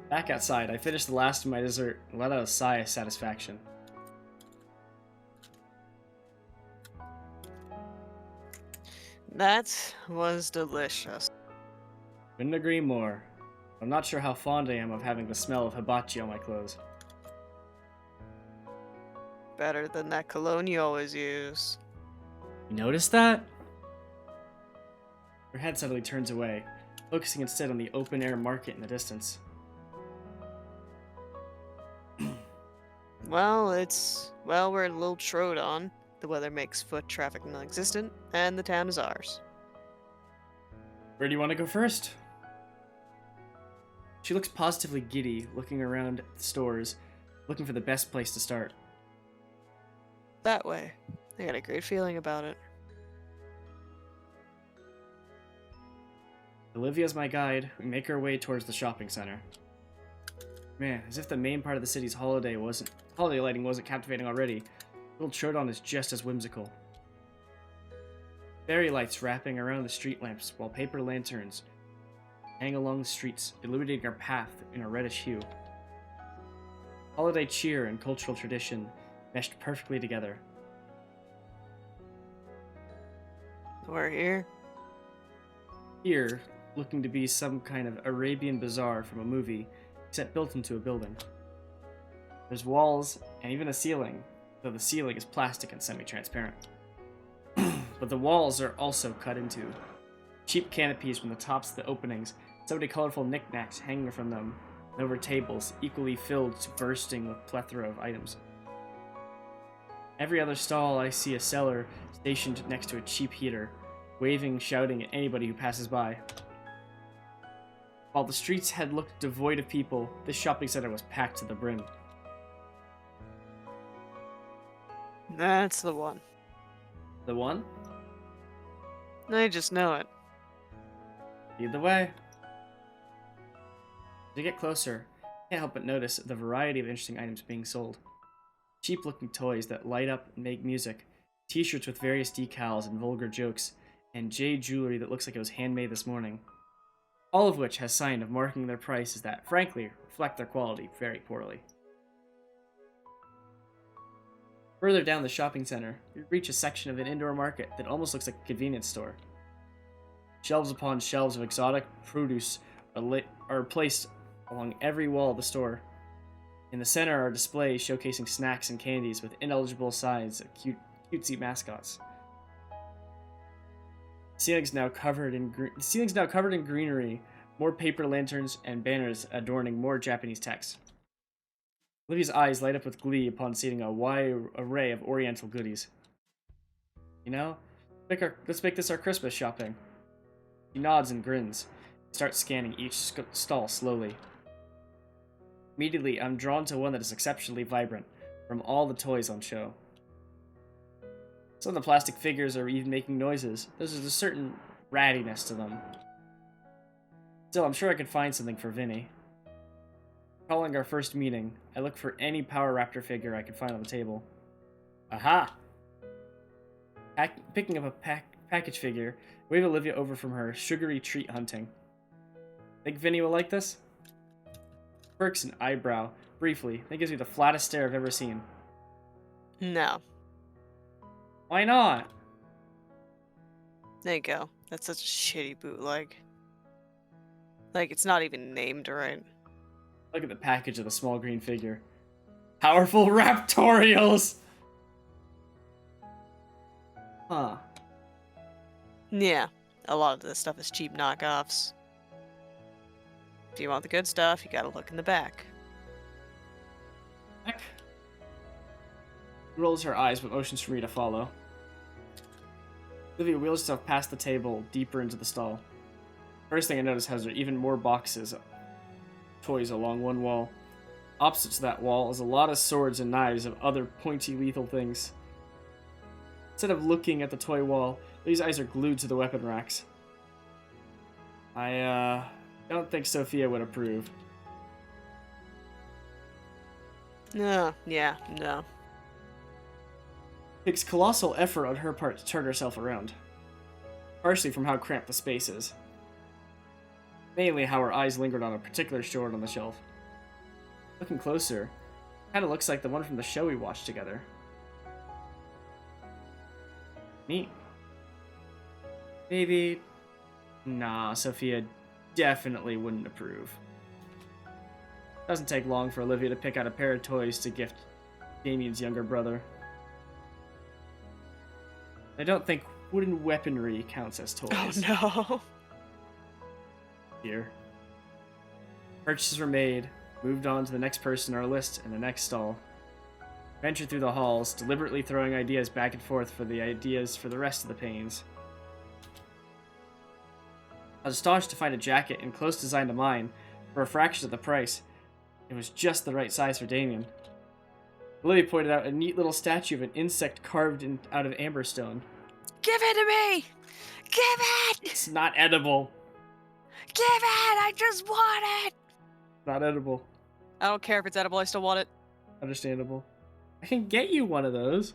Back outside, I finished the last of my dessert and let out a sigh of satisfaction. That was delicious. Couldn't agree more. I'm not sure how fond I am of having the smell of hibachi on my clothes. Better than that cologne you always use. You notice that? Her head suddenly turns away, focusing instead on the open-air market in the distance. Well, we're in Little Trodon. The weather makes foot traffic non-existent, and the town is ours. Where do you want to go first? She looks positively giddy, looking around the stores, looking for the best place to start. That way. I got a great feeling about it. Olivia's my guide. We make our way towards the shopping center. Man, as if the main part of the city's holiday lighting wasn't captivating already. Little Trodon is just as whimsical. Fairy lights wrapping around the street lamps, while paper lanterns hang along the streets, illuminating our path in a reddish hue. Holiday cheer and cultural tradition meshed perfectly together. We're here. Here, looking to be some kind of Arabian bazaar from a movie, except built into a building. There's walls and even a ceiling, though the ceiling is plastic and semi-transparent. But the walls are also cut into. Cheap canopies from the tops of the openings, so many colorful knickknacks hanging from them, and over tables equally filled to bursting with plethora of items. Every other stall I see a seller stationed next to a cheap heater, waving, shouting at anybody who passes by. While the streets had looked devoid of people, this shopping center was packed to the brim. That's the one. The one? I just know it. Lead the way. As I get closer, I can't help but notice the variety of interesting items being sold. Cheap-looking toys that light up and make music, t-shirts with various decals and vulgar jokes, and jade jewelry that looks like it was handmade this morning. All of which has sign of marking their prices that, frankly, reflect their quality very poorly. Further down the shopping center, we reach a section of an indoor market that almost looks like a convenience store. Shelves upon shelves of exotic produce are placed along every wall of the store. In the center are displays showcasing snacks and candies with ineligible signs of cutesy mascots. The ceiling's now covered in greenery, more paper lanterns and banners adorning more Japanese text. Olivia's eyes light up with glee upon seeing a wide array of oriental goodies. You know, let's make this our Christmas shopping. She nods and grins, starts scanning each stall slowly. Immediately, I'm drawn to one that is exceptionally vibrant, from all the toys on show. Some of the plastic figures are even making noises. There's a certain rattiness to them. Still, I'm sure I could find something for Vinny. Calling our first meeting, I look for any Power Raptor figure I can find on the table. Aha! Picking up a package figure, wave Olivia over from her sugary treat hunting. Think Vinny will like this? Perks an eyebrow, briefly, then gives me the flattest stare I've ever seen. No. Why not? There you go. That's such a shitty bootleg. Like, it's not even named right. Look at the package of the small green figure. Powerful Raptorials! Huh. Yeah, a lot of this stuff is cheap knockoffs. If you want the good stuff, you gotta look in the back. Heck. Rolls her eyes but motions for me to follow. Olivia wheels herself past the table, deeper into the stall. First thing I notice has even more boxes, toys along one wall. Opposite to that wall is a lot of swords and knives of other pointy, lethal things. Instead of looking at the toy wall, these eyes are glued to the weapon racks. I don't think Sophia would approve. No, yeah, no. Takes colossal effort on her part to turn herself around. Partially from how cramped the space is. Mainly how her eyes lingered on a particular sword on the shelf. Looking closer, kinda looks like the one from the show we watched together. Neat. Maybe... Nah, Sophia definitely wouldn't approve. Doesn't take long for Olivia to pick out a pair of toys to gift Damien's younger brother. I don't think wooden weaponry counts as toys. Oh no. Here. Purchases were made, moved on to the next person on our list in the next stall. Ventured through the halls, deliberately throwing ideas back and forth for the ideas for the rest of the panes. I was astonished to find a jacket in close design to mine for a fraction of the price. It was just the right size for Damien. Olivia pointed out a neat little statue of an insect carved out of amberstone. Give it to me! Give it! It's not edible. Give it! I just want it! Not edible. I don't care if it's edible, I still want it. Understandable. I can get you one of those.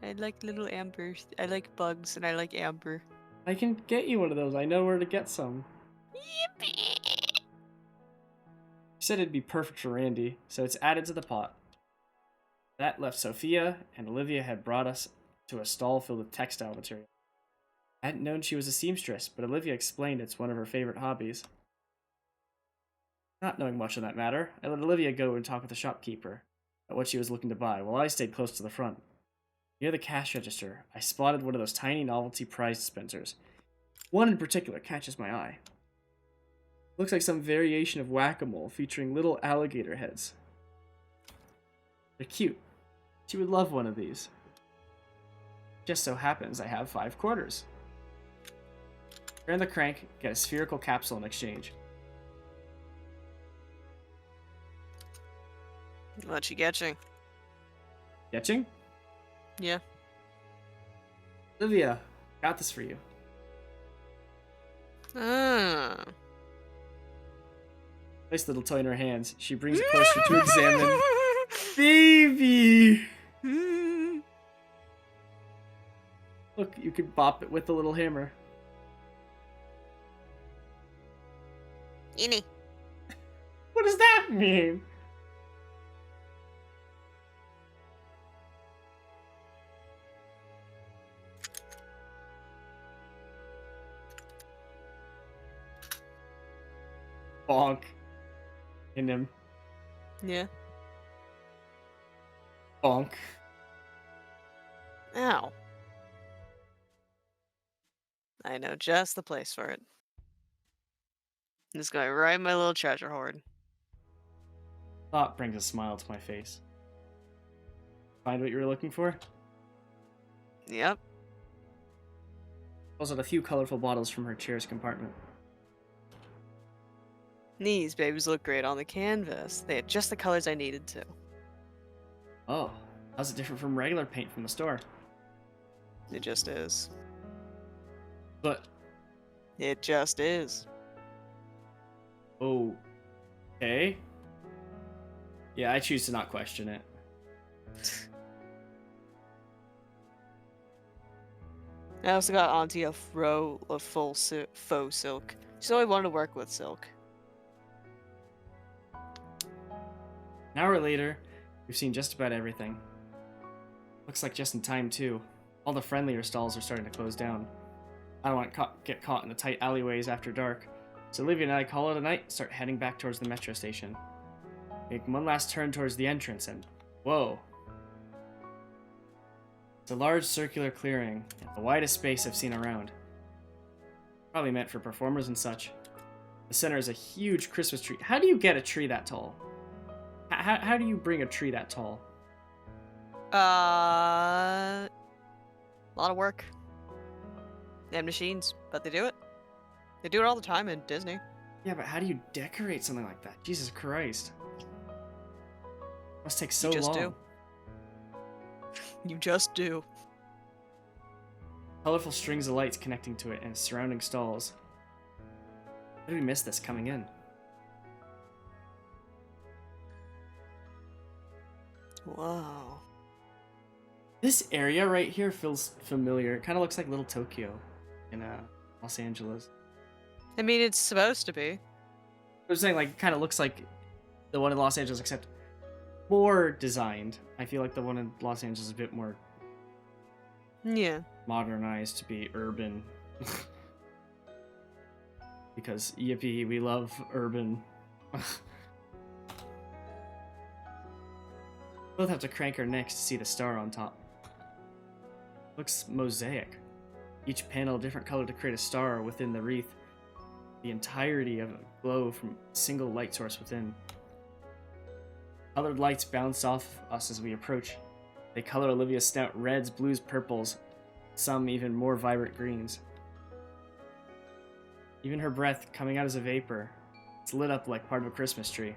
I like little ambers. I like bugs and I like amber. I can get you one of those. I know where to get some. Yippee! She said it'd be perfect for Randy, so it's added to the pot. That left Sophia, and Olivia had brought us to a stall filled with textile material. I hadn't known she was a seamstress, but Olivia explained it's one of her favorite hobbies. Not knowing much on that matter, I let Olivia go and talk with the shopkeeper about what she was looking to buy, while I stayed close to the front. Near the cash register, I spotted one of those tiny novelty prize dispensers. One in particular catches my eye. Looks like some variation of whack-a-mole featuring little alligator heads. They're cute. She would love one of these. Just so happens I have 5 quarters. Turn the crank, get a spherical capsule in exchange. What you getching? Getching? Yeah. Olivia, got this for you. Ah. Nice little toy in her hands. She brings it closer to examine. Baby! Look, you can bop it with the little hammer. Ini. What does that mean? Bonk. In him. Yeah. Bonk. Ow. I know just the place for it. I'm just going right in my little treasure hoard. Thought brings a smile to my face. Find what you were looking for? Yep. Pulls out a few colorful bottles from her chair's compartment. These babies look great on the canvas. They had just the colors I needed to. Oh, how's it different from regular paint from the store? It just is. But, It just is. okay. Yeah, I choose to not question it. I also got Auntie a row of faux silk. She's always wanted to work with silk. An hour later, we've seen just about everything. Looks like just in time, too. All the friendlier stalls are starting to close down. I don't want to get caught in the tight alleyways after dark, so Olivia and I call it a night and start heading back towards the metro station. Make one last turn towards the entrance and... whoa! It's a large circular clearing, and the widest space I've seen around. Probably meant for performers and such. The center is a huge Christmas tree. How do you get a tree that tall? How do you bring a tree that tall? A lot of work. And machines, but they do it. They do it all the time in Disney. Yeah, but how do you decorate something like that? Jesus Christ. Must take so You just long. do. You just do. Colorful strings of lights connecting to it and surrounding stalls. How did we miss this coming in? Whoa. This area right here feels familiar. It kind of looks like Little Tokyo in Los Angeles. I mean, it's supposed to be. I was saying, like, it kind of looks like the one in Los Angeles, except more designed. I feel like the one in Los Angeles is a bit more Yeah. modernized to be urban. Because, yippee, we love urban. Both have to crank our necks to see the star on top. Looks mosaic. Each panel a different color to create a star within the wreath. The entirety of a glow from a single light source within. Colored lights bounce off us as we approach. They color Olivia's snout reds, blues, purples, some even more vibrant greens. Even her breath, coming out as a vapor, it's lit up like part of a Christmas tree.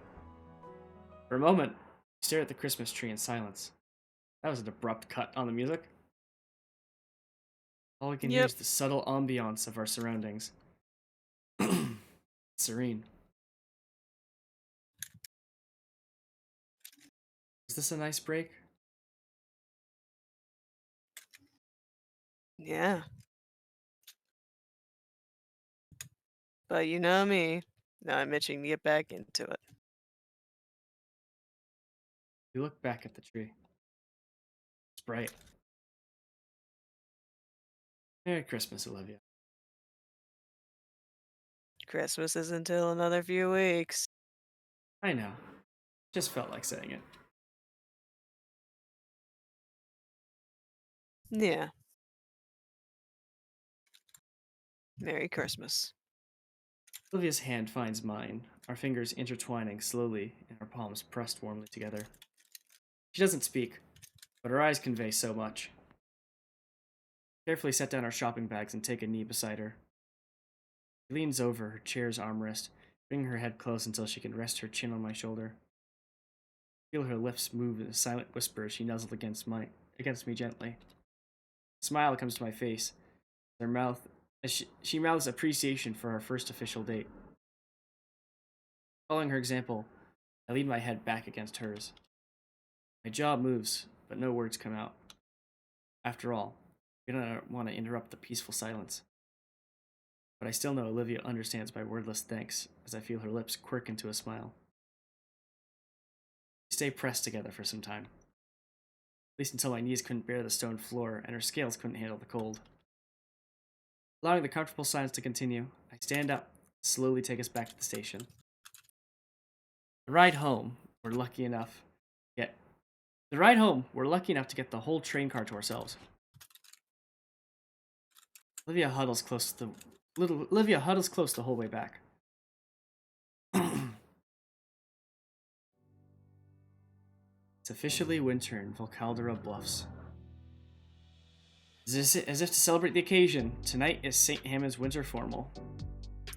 For a moment, we stare at the Christmas tree in silence. That was an abrupt cut on the music. All we can hear is the subtle ambiance of our surroundings. Serene. Is this a nice break? Yeah. But you know me. Now I'm itching to get back into it. We look back at the tree. It's bright. Merry Christmas, Olivia. Christmas is until another few weeks. I know. Just felt like saying it. Yeah. Merry Christmas. Olivia's hand finds mine, our fingers intertwining slowly and our palms pressed warmly together. She doesn't speak, but her eyes convey so much. Carefully set down our shopping bags and take a knee beside her. She leans over her chair's armrest, bringing her head close until she can rest her chin on my shoulder. Feel her lips move in a silent whisper as she nuzzled against me gently. A smile comes to my face. Her mouth as she mouths appreciation for our first official date. Following her example, I lean my head back against hers. My jaw moves, but no words come out. After all, we don't want to interrupt the peaceful silence. But I still know Olivia understands my wordless thanks as I feel her lips quirk into a smile. We stay pressed together for some time. At least until my knees couldn't bear the stone floor and her scales couldn't handle the cold. Allowing the comfortable silence to continue, I stand up, slowly take us back to the station. The ride home, we're lucky enough to get the whole train car to ourselves. Olivia huddles close the whole way back. It's officially winter in Volcaldera Bluffs. As if to celebrate the occasion, tonight is St. Hammond's Winter Formal.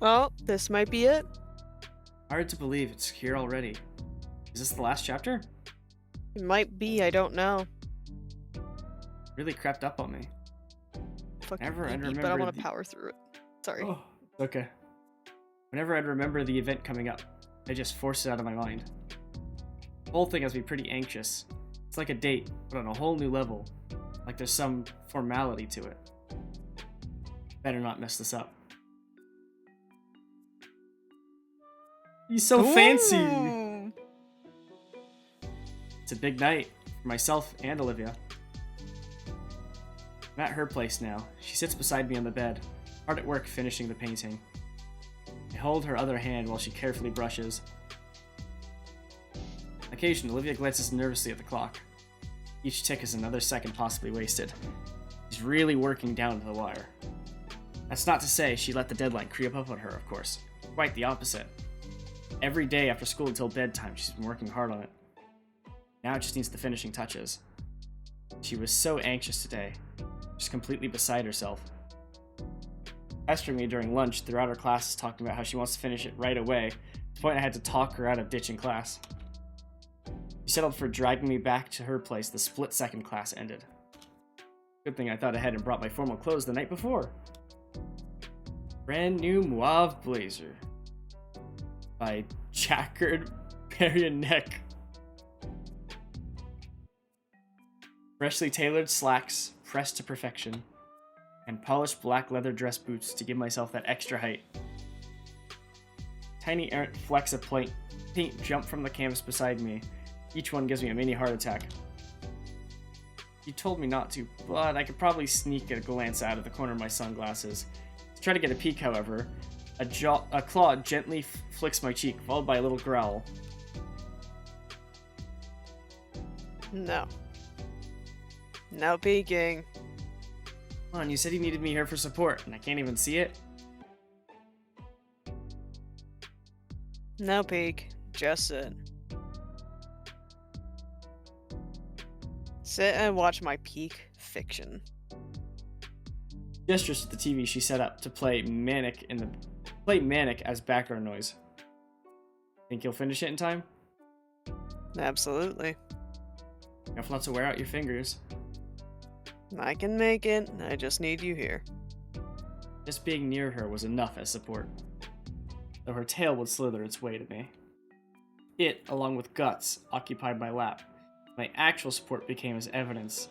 Well, this might be it. Hard to believe it's here already. Is this the last chapter? It might be, I don't know. Really crept up on me. Fucking Whenever I'd beep, but I remember want to power through it. Sorry. Oh, okay. Whenever I'd remember the event coming up, I just force it out of my mind. The whole thing has me pretty anxious. It's like a date, but on a whole new level. Like there's some formality to it. Better not mess this up. He's so fancy! Ooh. It's a big night for myself and Olivia. I'm at her place now. She sits beside me on the bed, hard at work finishing the painting. I hold her other hand while she carefully brushes. On occasion, Olivia glances nervously at the clock. Each tick is another second possibly wasted. She's really working down to the wire. That's not to say she let the deadline creep up on her, of course. Quite the opposite. Every day after school until bedtime, she's been working hard on it. Now it just needs the finishing touches. She was so anxious today, just completely beside herself. Pestering me during lunch throughout her classes, talking about how she wants to finish it right away, to the point I had to talk her out of ditching class. She settled for dragging me back to her place the split second class ended. Good thing I thought ahead and brought my formal clothes the night before. Brand new mauve blazer by Jacquard Perrionek. Freshly tailored slacks, pressed to perfection, and polished black leather dress boots to give myself that extra height. Tiny errant flecks of paint jump from the canvas beside me. Each one gives me a mini heart attack. You told me not to, but I could probably sneak a glance out of the corner of my sunglasses. To try to get a peek, however, a claw gently flicks my cheek, followed by a little growl. No. No peeking. Come on, you said you needed me here for support, and I can't even see it? No peek. Just sit. Sit and watch my peak fiction. Gestures to the TV she set up to play Manic as background noise. Think you'll finish it in time? Absolutely. Careful not to wear out your fingers. I can make it. I just need you here. Just being near her was enough as support, though her tail would slither its way to me. It, along with Guts, occupied my lap. My actual support became evident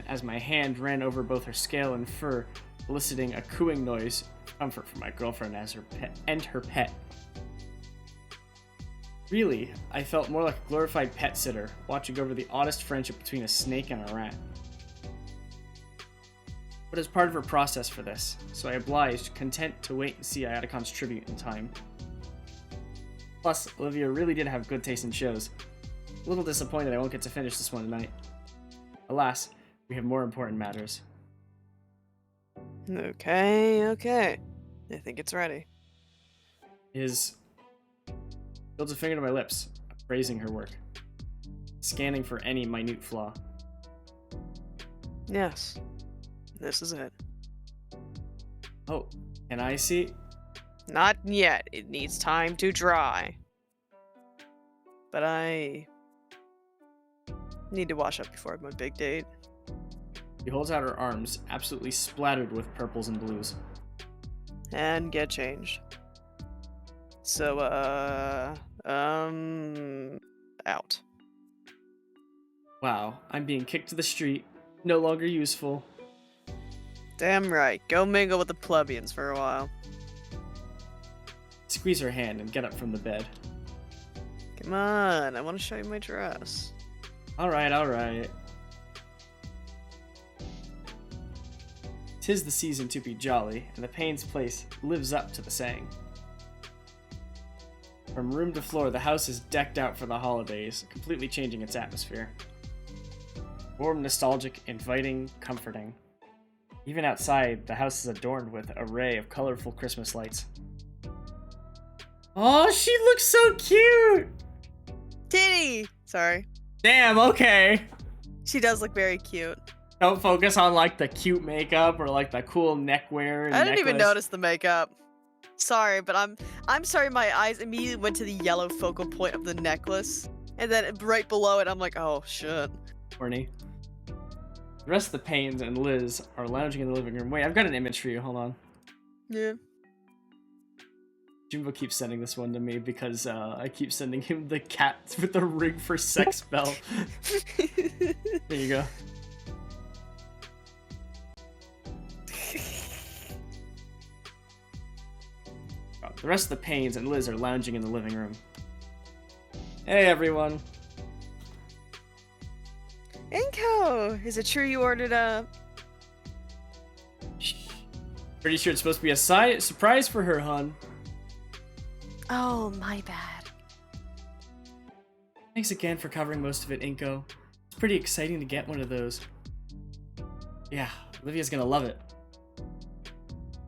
as my hand ran over both her scale and fur, eliciting a cooing noise of comfort from my girlfriend as her pet. Really, I felt more like a glorified pet sitter, watching over the oddest friendship between a snake and a rat. But as part of her process for this, so I obliged, content to wait and see Iadecon's tribute in time. Plus, Olivia really did have good taste in shows. A little disappointed I won't get to finish this one tonight. Alas, we have more important matters. Okay. I think it's ready. Builds a finger to my lips, praising her work, scanning for any minute flaw. Yes. This is it. Oh, can I see? Not yet. It needs time to dry. But I need to wash up before my big date. She holds out her arms, absolutely splattered with purples and blues. And get changed. So, out. Wow, I'm being kicked to the street. No longer useful. Damn right. Go mingle with the plebeians for a while. Squeeze her hand and get up from the bed. Come on, I want to show you my dress. Alright. 'Tis the season to be jolly, and the Payne's place lives up to the saying. From room to floor, the house is decked out for the holidays, completely changing its atmosphere. Warm, nostalgic, inviting, comforting. Even outside, the house is adorned with an array of colorful Christmas lights. Oh, she looks so cute! Titty! Sorry. Damn, okay. She does look very cute. Don't focus on like the cute makeup or like the cool neckwear. I didn't even necklace. notice the makeup. Sorry, but I'm sorry my eyes immediately went to the yellow focal point of the necklace. And then right below it, I'm like, oh shit. Horny. The rest of the Paynes and Liz are lounging in the living room. Wait, I've got an image for you. Hold on. Yeah. Jimbo keeps sending this one to me because I keep sending him the cat with the ring for sex spell. There you go. The rest of the Paynes and Liz are lounging in the living room. Hey everyone. Inko! Is it true you ordered a... Pretty sure it's supposed to be a surprise for her, hon. Oh, my bad. Thanks again for covering most of it, Inko. It's pretty exciting to get one of those. Yeah, Olivia's gonna love it.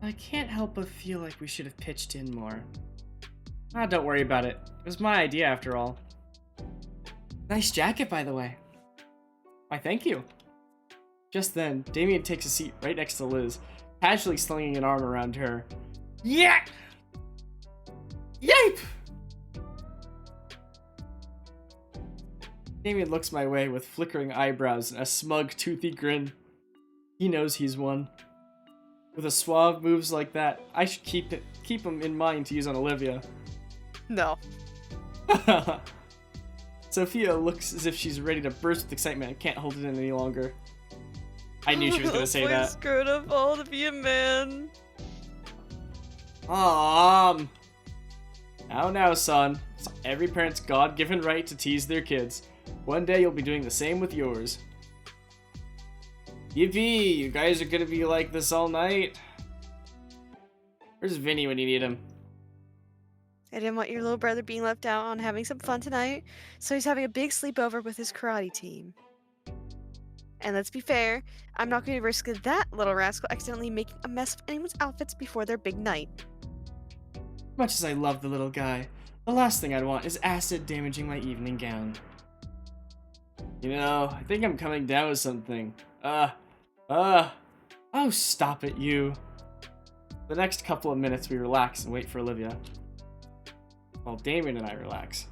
I can't help but feel like we should have pitched in more. Ah, don't worry about it. It was my idea after all. Nice jacket, by the way. Why, thank you. Just then, Damien takes a seat right next to Liz, casually slinging an arm around her. Yeah! Yipe! Damien looks my way with flickering eyebrows and a smug, toothy grin. He knows he's won. With a suave moves like that, I should keep him in mind to use on Olivia. No. Sophia looks as if she's ready to burst with excitement and can't hold it in any longer. I knew she was gonna say that. Skirt of all to be a man. Now, son. It's every parent's God-given right to tease their kids. One day you'll be doing the same with yours. Yippee! You guys are gonna be like this all night. Where's Vinny when you need him? I didn't want your little brother being left out on having some fun tonight, so he's having a big sleepover with his karate team. And let's be fair, I'm not going to risk that little rascal accidentally making a mess of anyone's outfits before their big night. Much as I love the little guy, the last thing I'd want is acid damaging my evening gown. You know, I think I'm coming down with something. Oh, stop it, you. The next couple of minutes, we relax and wait for Olivia. While Damien and I relax.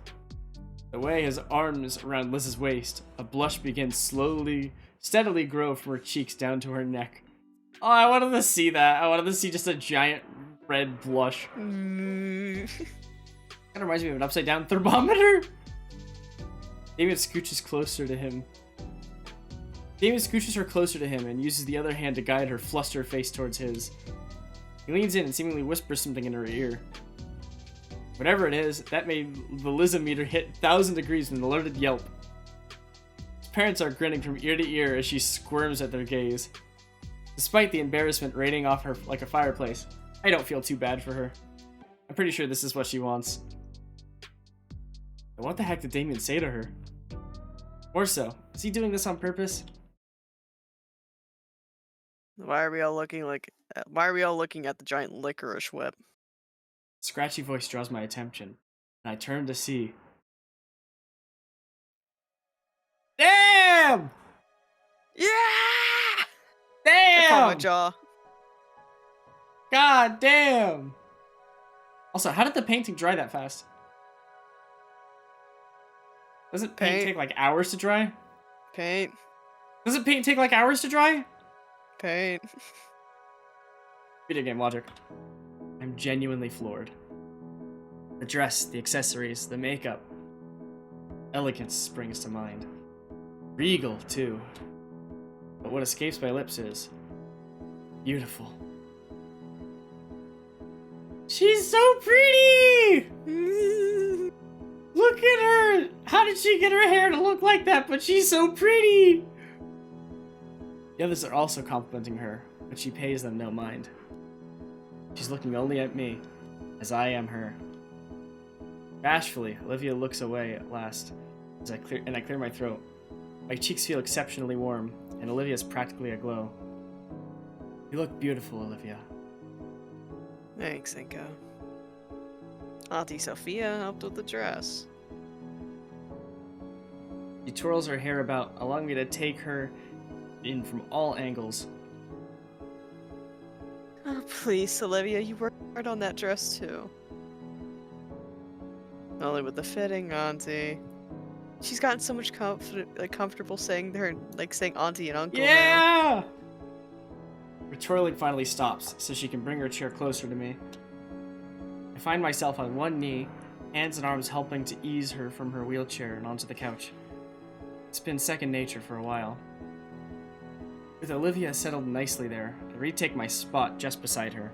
The way his arms around Liz's waist, a blush begins steadily grow from her cheeks down to her neck. Oh, I wanted to see that. I wanted to see just a giant red blush. Kind of reminds me of an upside down thermometer. Damien scooches her closer to him and uses the other hand to guide her flustered face towards his. He leans in and seemingly whispers something in her ear. Whatever it is, that made the Lizometer hit 1,000 degrees with an alerted yelp. His parents are grinning from ear to ear as she squirms at their gaze. Despite the embarrassment raining off her like a fireplace, I don't feel too bad for her. I'm pretty sure this is what she wants. But what the heck did Damien say to her? Or so, is he doing this on purpose? Why are we all looking at the giant licorice whip? Scratchy voice draws my attention, and I turn to see. Damn! Yeah! Damn! I caught my jaw. God damn! Also, how did the painting dry that fast? Doesn't paint take like hours to dry? Paint. Doesn't paint take like hours to dry? Paint. Video game logic. I'm genuinely floored. The dress, the accessories, the makeup. Elegance springs to mind. Regal, too. But what escapes my lips is beautiful. She's so pretty! Look at her! How did she get her hair to look like that? But she's so pretty! The others are also complimenting her, but she pays them no mind. She's looking only at me, as I am her. Bashfully, Olivia looks away at last, as I clear my throat. My cheeks feel exceptionally warm, and Olivia's practically aglow. You look beautiful, Olivia. Thanks, Inka. Auntie Sophia helped with the dress. She twirls her hair about, allowing me to take her in from all angles. Oh, please, Olivia, you worked hard on that dress, too. Only with the fitting, Auntie. She's gotten so much comfortable saying saying Auntie and Uncle now. Yeah! Her twirling finally stops, so she can bring her chair closer to me. I find myself on one knee, hands and arms helping to ease her from her wheelchair and onto the couch. It's been second nature for a while. With Olivia settled nicely there, I retake my spot just beside her.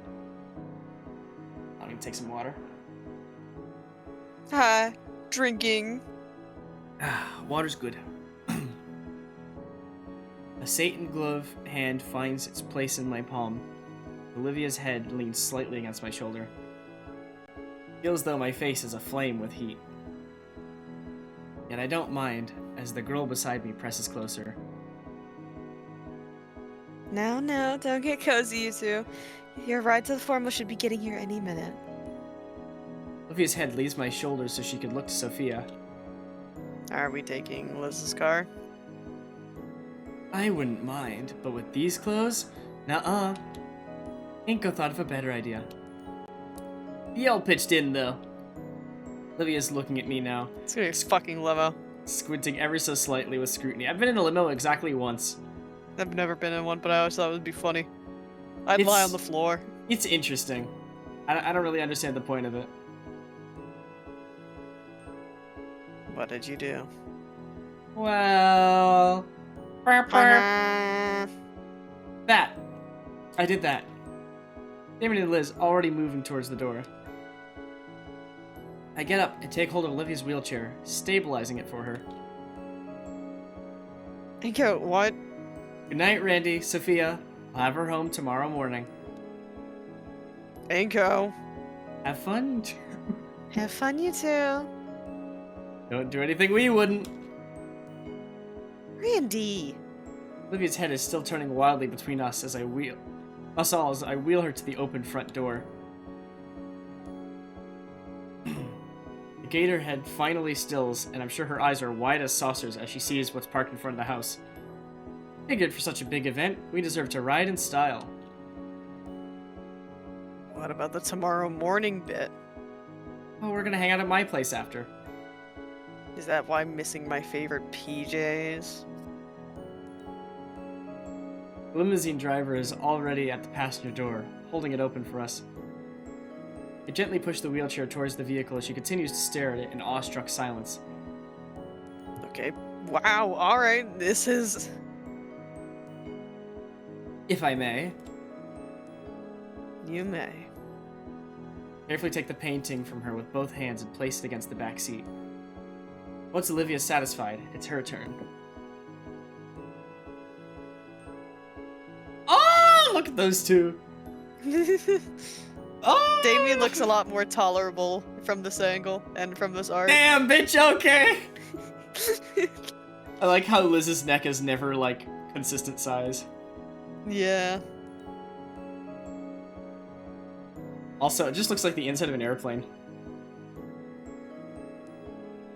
I'm gonna take some water. Hi, drinking. Water's good. A satin glove hand finds its place in my palm. Olivia's head leans slightly against my shoulder. Feels though my face is aflame with heat. Yet I don't mind, as the girl beside me presses closer. No, don't get cozy, you two. Your ride to the formal should be getting here any minute. Olivia's head leaves my shoulders so she can look to Sophia. Are we taking Liz's car? I wouldn't mind, but with these clothes? Nuh-uh. Inko thought of a better idea. Y'all pitched in, though. Olivia's looking at me now, It's gonna be a fucking limo. squinting ever so slightly with scrutiny. I've been in a limo exactly once. I've never been in one, but I always thought it would be funny. I'd lie It's- on the floor. It's interesting. I don't really understand the point of it. What did you do? Well... Uh-huh. That. I did that. Damon and Liz already moving towards the door. I get up and take hold of Olivia's wheelchair, stabilizing it for her. Inko, what? Good night, Randy, Sophia. I'll have her home tomorrow morning. Inko. Have fun. Have fun, you two. Don't do anything we wouldn't. Randy. Olivia's head is still turning wildly between us as I wheel her to the open front door. The Gator head finally stills, and I'm sure her eyes are wide as saucers as she sees what's parked in front of the house. Figured for such a big event, we deserve to ride in style. What about the tomorrow morning bit? Oh, we're gonna hang out at my place after. Is that why I'm missing my favorite PJs? The limousine driver is already at the passenger door, holding it open for us. I gently push the wheelchair towards the vehicle as she continues to stare at it in awestruck silence. Okay. Wow, alright, this is... If I may, You may. carefully take the painting from her with both hands and place it against the back seat. Once Olivia's satisfied, it's her turn. Oh, look at those two. Oh, Damien looks a lot more tolerable from this angle and from this art. Damn, bitch, okay. I like how Liz's neck is never, like, consistent size. Yeah. Also, it just looks like the inside of an airplane.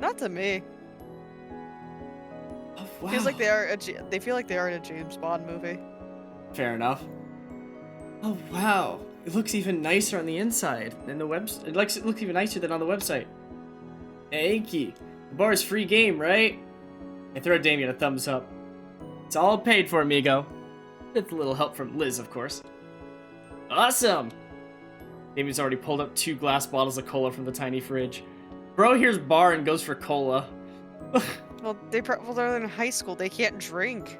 Not to me. Oh, wow. Feels like they feel like they are in a James Bond movie. Fair enough. Oh, wow. It looks even nicer on the inside than the website. It looks even nicer than on the website. Hanky. The bar is free game, right? I throw Damien a thumbs up. It's all paid for, amigo. With a little help from Liz, of course. Awesome! Damien's already pulled up 2 glass bottles of cola from the tiny fridge. Bro here's bar and goes for cola. Well, they're in high school. They can't drink.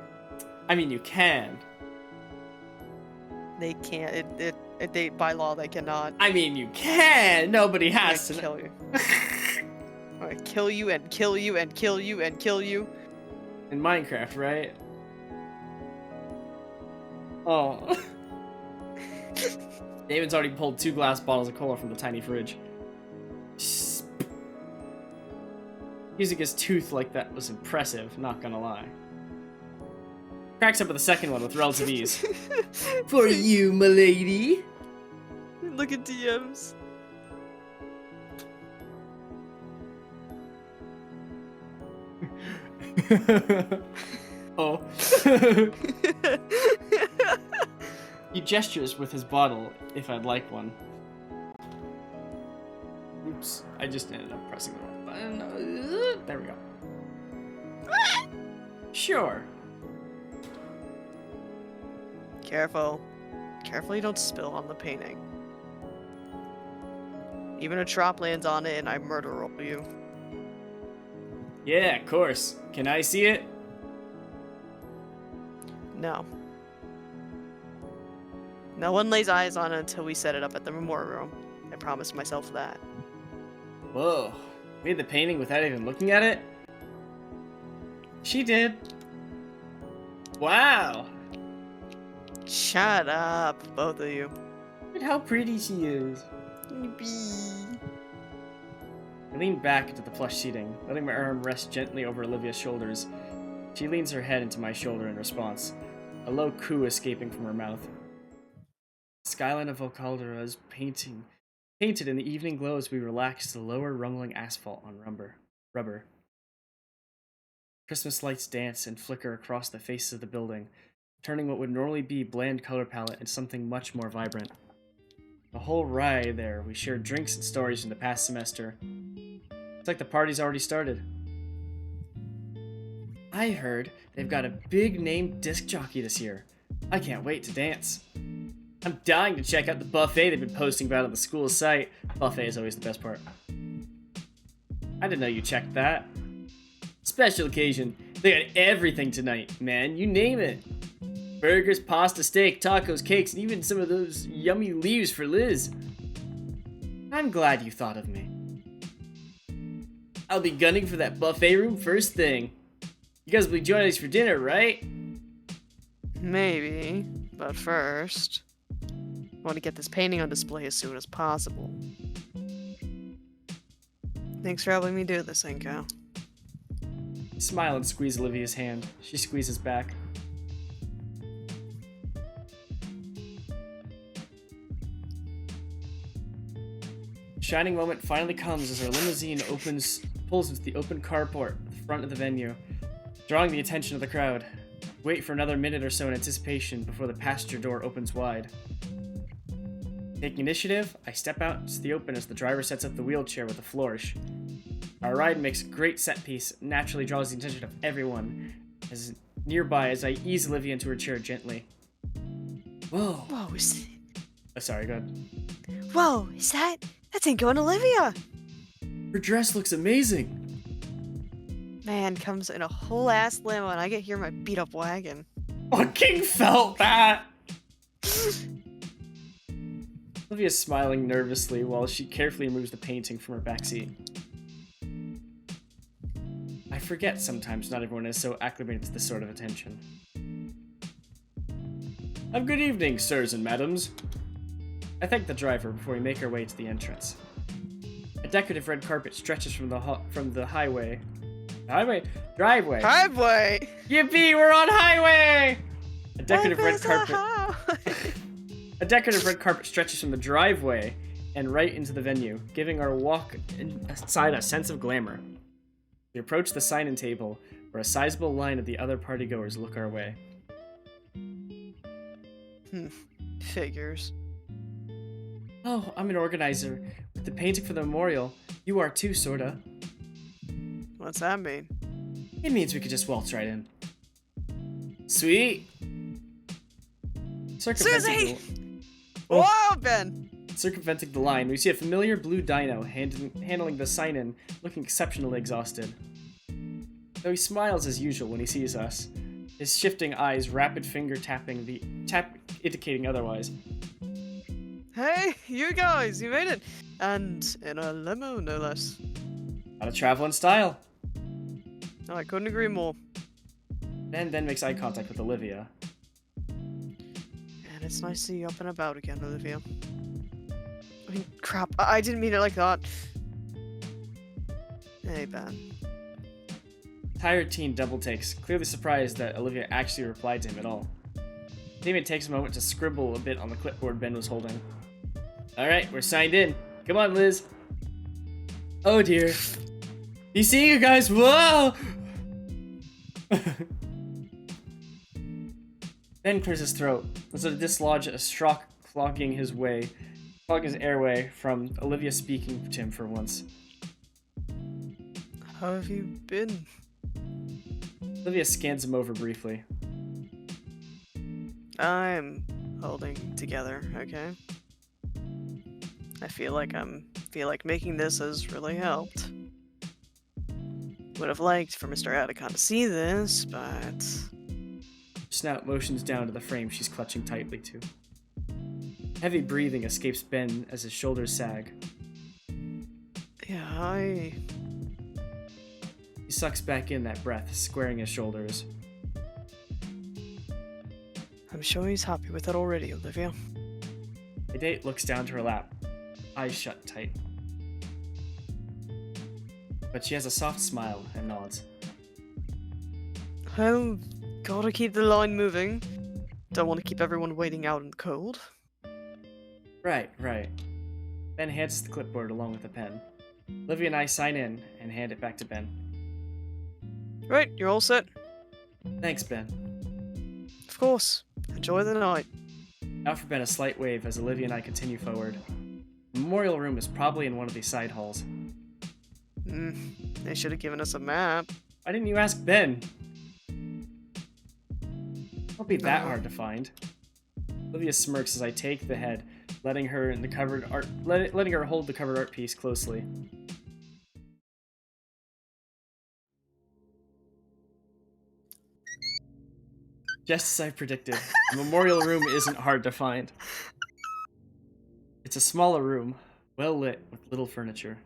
I mean, you can. They can't. They by law they cannot. I mean, you can. Nobody I'm has gonna to. kill you. I'm gonna kill you and kill you and kill you and kill you. In Minecraft, right? Oh. David's already pulled 2 glass bottles of cola from the tiny fridge. Using his tooth like that was impressive, not gonna lie. Cracks up with the second one with relative ease. For you, milady. Look at DMs. Oh. He gestures with his bottle if I'd like one. Oops, I just ended up pressing the wrong button. There we go. Sure. Careful. Careful you don't spill on the painting. Even a drop lands on it and I murder roll you. Yeah, of course. Can I see it? No. No one lays eyes on it until we set it up at the memorial room. I promised myself that. Whoa. Made the painting without even looking at it? She did. Wow. Shut up, both of you. Look at how pretty she is. I lean back into the plush seating, letting my arm rest gently over Olivia's shoulders. She leans her head into my shoulder in response, a low coo escaping from her mouth. Skyline of Volcaldera is painted in the evening glow as we relax the lower rumbling asphalt on rubber. Christmas lights dance and flicker across the faces of the building, turning what would normally be bland color palette into something much more vibrant. The whole ride there, we shared drinks and stories from the past semester. It's like the party's already started. I heard they've got a big name disc jockey this year. I can't wait to dance. I'm dying to check out the buffet they've been posting about on the school site. Buffet is always the best part. I didn't know you checked that. Special occasion. They got everything tonight, man. You name it. Burgers, pasta, steak, tacos, cakes, and even some of those yummy leaves for Liz. I'm glad you thought of me. I'll be gunning for that buffet room first thing. You guys will be joining us for dinner, right? Maybe, but first, I want to get this painting on display as soon as possible. Thanks for helping me do this, Inko. I smile and squeeze Olivia's hand. She squeezes back. Shining moment finally comes as our limousine pulls into the open carport at the front of the venue, drawing the attention of the crowd. Wait for another minute or so in anticipation before the passenger door opens wide. Taking initiative, I step out into the open as the driver sets up the wheelchair with a flourish. Our ride makes a great set piece, naturally draws the attention of everyone as nearby as I ease Olivia into her chair gently. Whoa. Whoa, Sorry, go ahead. Whoa, that's Inko and Olivia! Her dress looks amazing! Man, comes in a whole ass limo and I get here in my beat up wagon. Fucking felt that! Olivia's smiling nervously while she carefully removes the painting from her backseat. I forget sometimes not everyone is so acclimated to this sort of attention. Have a good evening, sirs and madams. I thank the driver before we make our way to the entrance. A decorative red carpet stretches from the driveway. Driveway! Yippee, we're on highway! A decorative red carpet stretches from the driveway and right into the venue, giving our walk inside a sense of glamour. We approach the sign-in table, where a sizable line of the other partygoers look our way. Figures. Oh, I'm an organizer. With the painting for the memorial, you are too, sorta. What's that mean? It means we could just waltz right in. Sweet! Susie! Whoa, Ben! Circumventing the line, we see a familiar blue dino handling the sign-in, looking exceptionally exhausted. Though he smiles as usual when he sees us, his shifting eyes rapid finger tapping indicating otherwise. Hey, you guys, you made it! And in a limo, no less. Gotta travel in style. Oh, I couldn't agree more. Ben then makes eye contact with Olivia. And it's nice to see you up and about again, Olivia. I mean, crap, I didn't mean it like that. Hey, Ben. Tired teen double takes, clearly surprised that Olivia actually replied to him at all. Damien takes a moment to scribble a bit on the clipboard Ben was holding. Alright, we're signed in. Come on, Liz. Oh dear. You see, you guys? Whoa! Ben clears his throat, as though to dislodge a shock clogging his airway from Olivia speaking to him for once. How have you been? Olivia scans him over briefly. I'm holding together, okay? I feel like making this has really helped. Would have liked for Mr. Atticon to see this, but... Snout motions down to the frame she's clutching tightly to. Heavy breathing escapes Ben as his shoulders sag. Yeah, He sucks back in that breath, squaring his shoulders. I'm sure he's happy with it already, Olivia. Adate looks down to her lap, eyes shut tight. But she has a soft smile and nods. Well, gotta keep the line moving. Don't want to keep everyone waiting out in the cold. Right, right. Ben hands the clipboard along with the pen. Olivia and I sign in and hand it back to Ben. Right, you're all set? Thanks, Ben. Of course. Enjoy the night. Out for Ben a slight wave as Olivia and I continue forward. The memorial room is probably in one of these side halls. They should have given us a map. Why didn't you ask Ben? Won't be that No. hard to find. Olivia smirks as I take the head, letting her hold the covered art piece closely. Just as I predicted, the memorial room isn't hard to find. It's a smaller room, well lit with little furniture.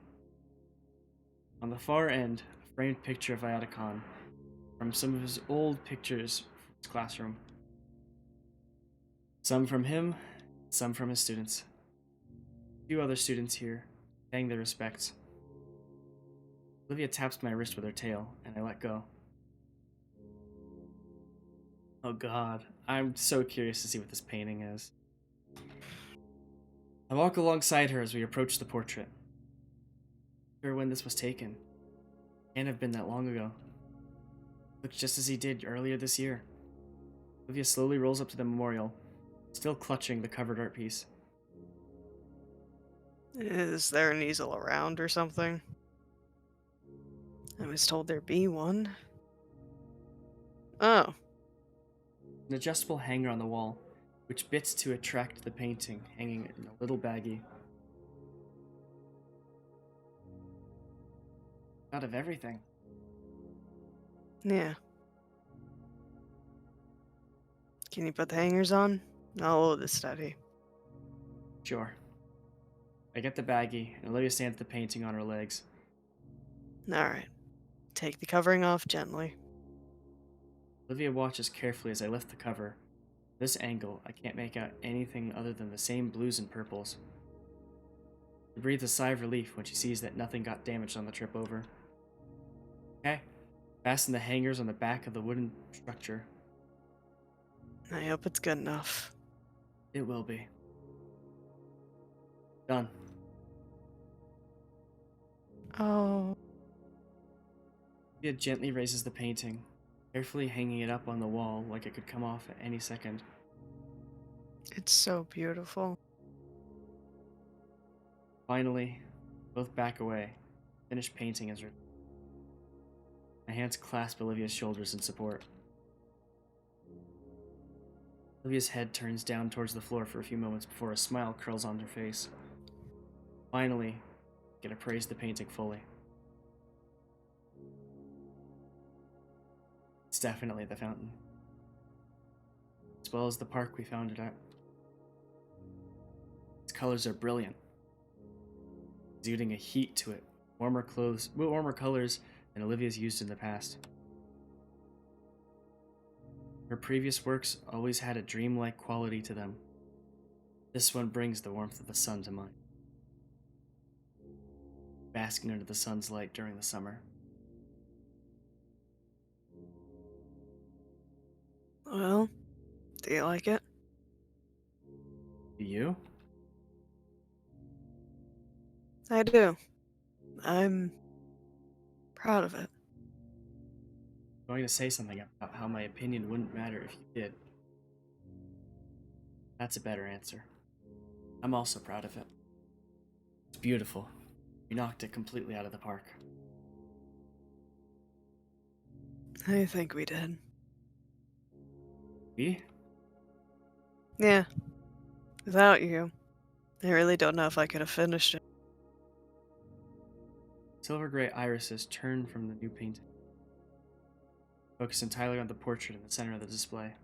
On the far end, a framed picture of Iadicon from some of his old pictures from his classroom. Some from him, some from his students. A few other students here, paying their respects. Olivia taps my wrist with her tail, and I let go. Oh god, I'm so curious to see what this painting is. I walk alongside her as we approach the portrait. Sure when this was taken. Can't have been that long ago. Looks just as he did earlier this year. Olivia slowly rolls up to the memorial, still clutching the covered art piece. Is there an easel around or something? I was told there'd be one. Oh, An adjustable hanger on the wall, which bits to attract the painting, hanging in a little baggie. Out of everything. yeah. Can you put the hangers on? I'll load the study. Sure. I get the baggie, and Olivia stands the painting on her legs. Alright. Take the covering off gently. Olivia watches carefully as I lift the cover. This angle, I can't make out anything other than the same blues and purples. She breathes a sigh of relief when she sees that nothing got damaged on the trip over. Okay, fasten the hangers on the back of the wooden structure. I hope it's good enough. It will be. Done. Oh. Olivia gently raises the painting, carefully hanging it up on the wall like it could come off at any second. It's so beautiful. Finally, both back away. Finished painting is written. My hands clasp Olivia's shoulders in support. Olivia's head turns down towards the floor for a few moments before a smile curls on her face. Finally, I get to praise the painting fully. It's definitely the fountain. As well as the park we found it at. Its colors are brilliant, exuding a heat to it, warmer colors than Olivia's used in the past. Her previous works always had a dreamlike quality to them. This one brings the warmth of the sun to mind, basking under the sun's light during the summer. Well, do you like it? Do you? I do. I'm proud of it. I'm going to say something about how my opinion wouldn't matter if you did. That's a better answer. I'm also proud of it. It's beautiful. You knocked it completely out of the park. I think we did. We? Yeah. Without you, I really don't know if I could have finished it. Silver gray irises turn from the new painting, focus entirely on the portrait in the center of the display.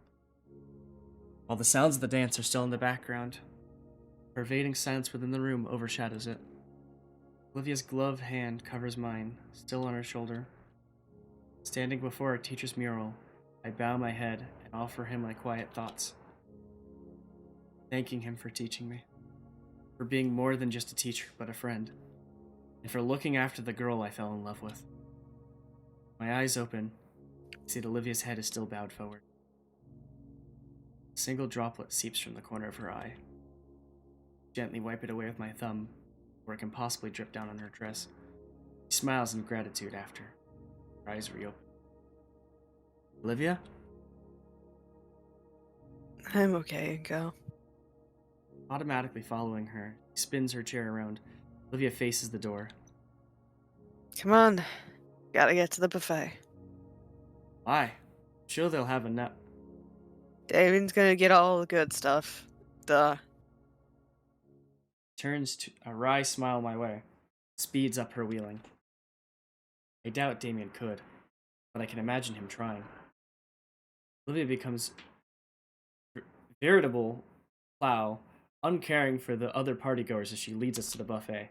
While the sounds of the dance are still in the background, pervading silence within the room overshadows it. Olivia's gloved hand covers mine, still on her shoulder. Standing before our teacher's mural, I bow my head and offer him my quiet thoughts, thanking him for teaching me, for being more than just a teacher but a friend, and for looking after the girl I fell in love with. My eyes open, I see that Olivia's head is still bowed forward. A single droplet seeps from the corner of her eye. Gently wipe it away with my thumb, where it can possibly drip down on her dress. She smiles in gratitude after. Her eyes reopen. Olivia? I'm okay, go. Automatically following her, she spins her chair around. Olivia faces the door. Come on. Gotta get to the buffet. Why? Sure they'll have a nap. Damon's gonna get all the good stuff. Duh. Turns to a wry smile my way. Speeds up her wheeling. I doubt Damien could, but I can imagine him trying. Olivia becomes veritable plow, uncaring for the other partygoers as she leads us to the buffet.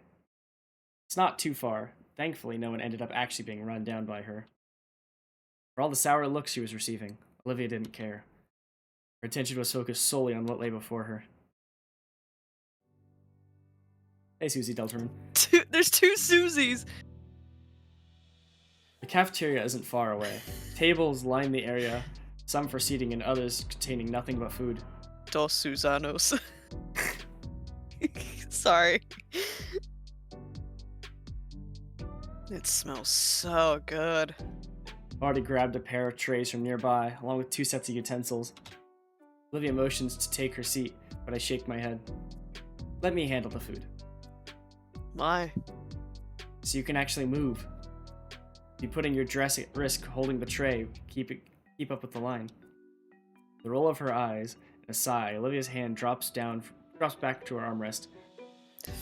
It's not too far. Thankfully, no one ended up actually being run down by her. For all the sour looks she was receiving, Olivia didn't care. Her attention was focused solely on what lay before her. Hey, Susie Deltarune. There's two Susies! The cafeteria isn't far away. Tables line the area, some for seating and others containing nothing but food. Dos Susanos. Sorry. It smells so good. I've already grabbed a pair of trays from nearby, along with 2 sets of utensils. Olivia motions to take her seat, but I shake my head. Let me handle the food. Why? So you can actually move. Be putting your dress at risk holding the tray. Keep up with the line. The roll of her eyes and a sigh, Olivia's hand drops back to her armrest.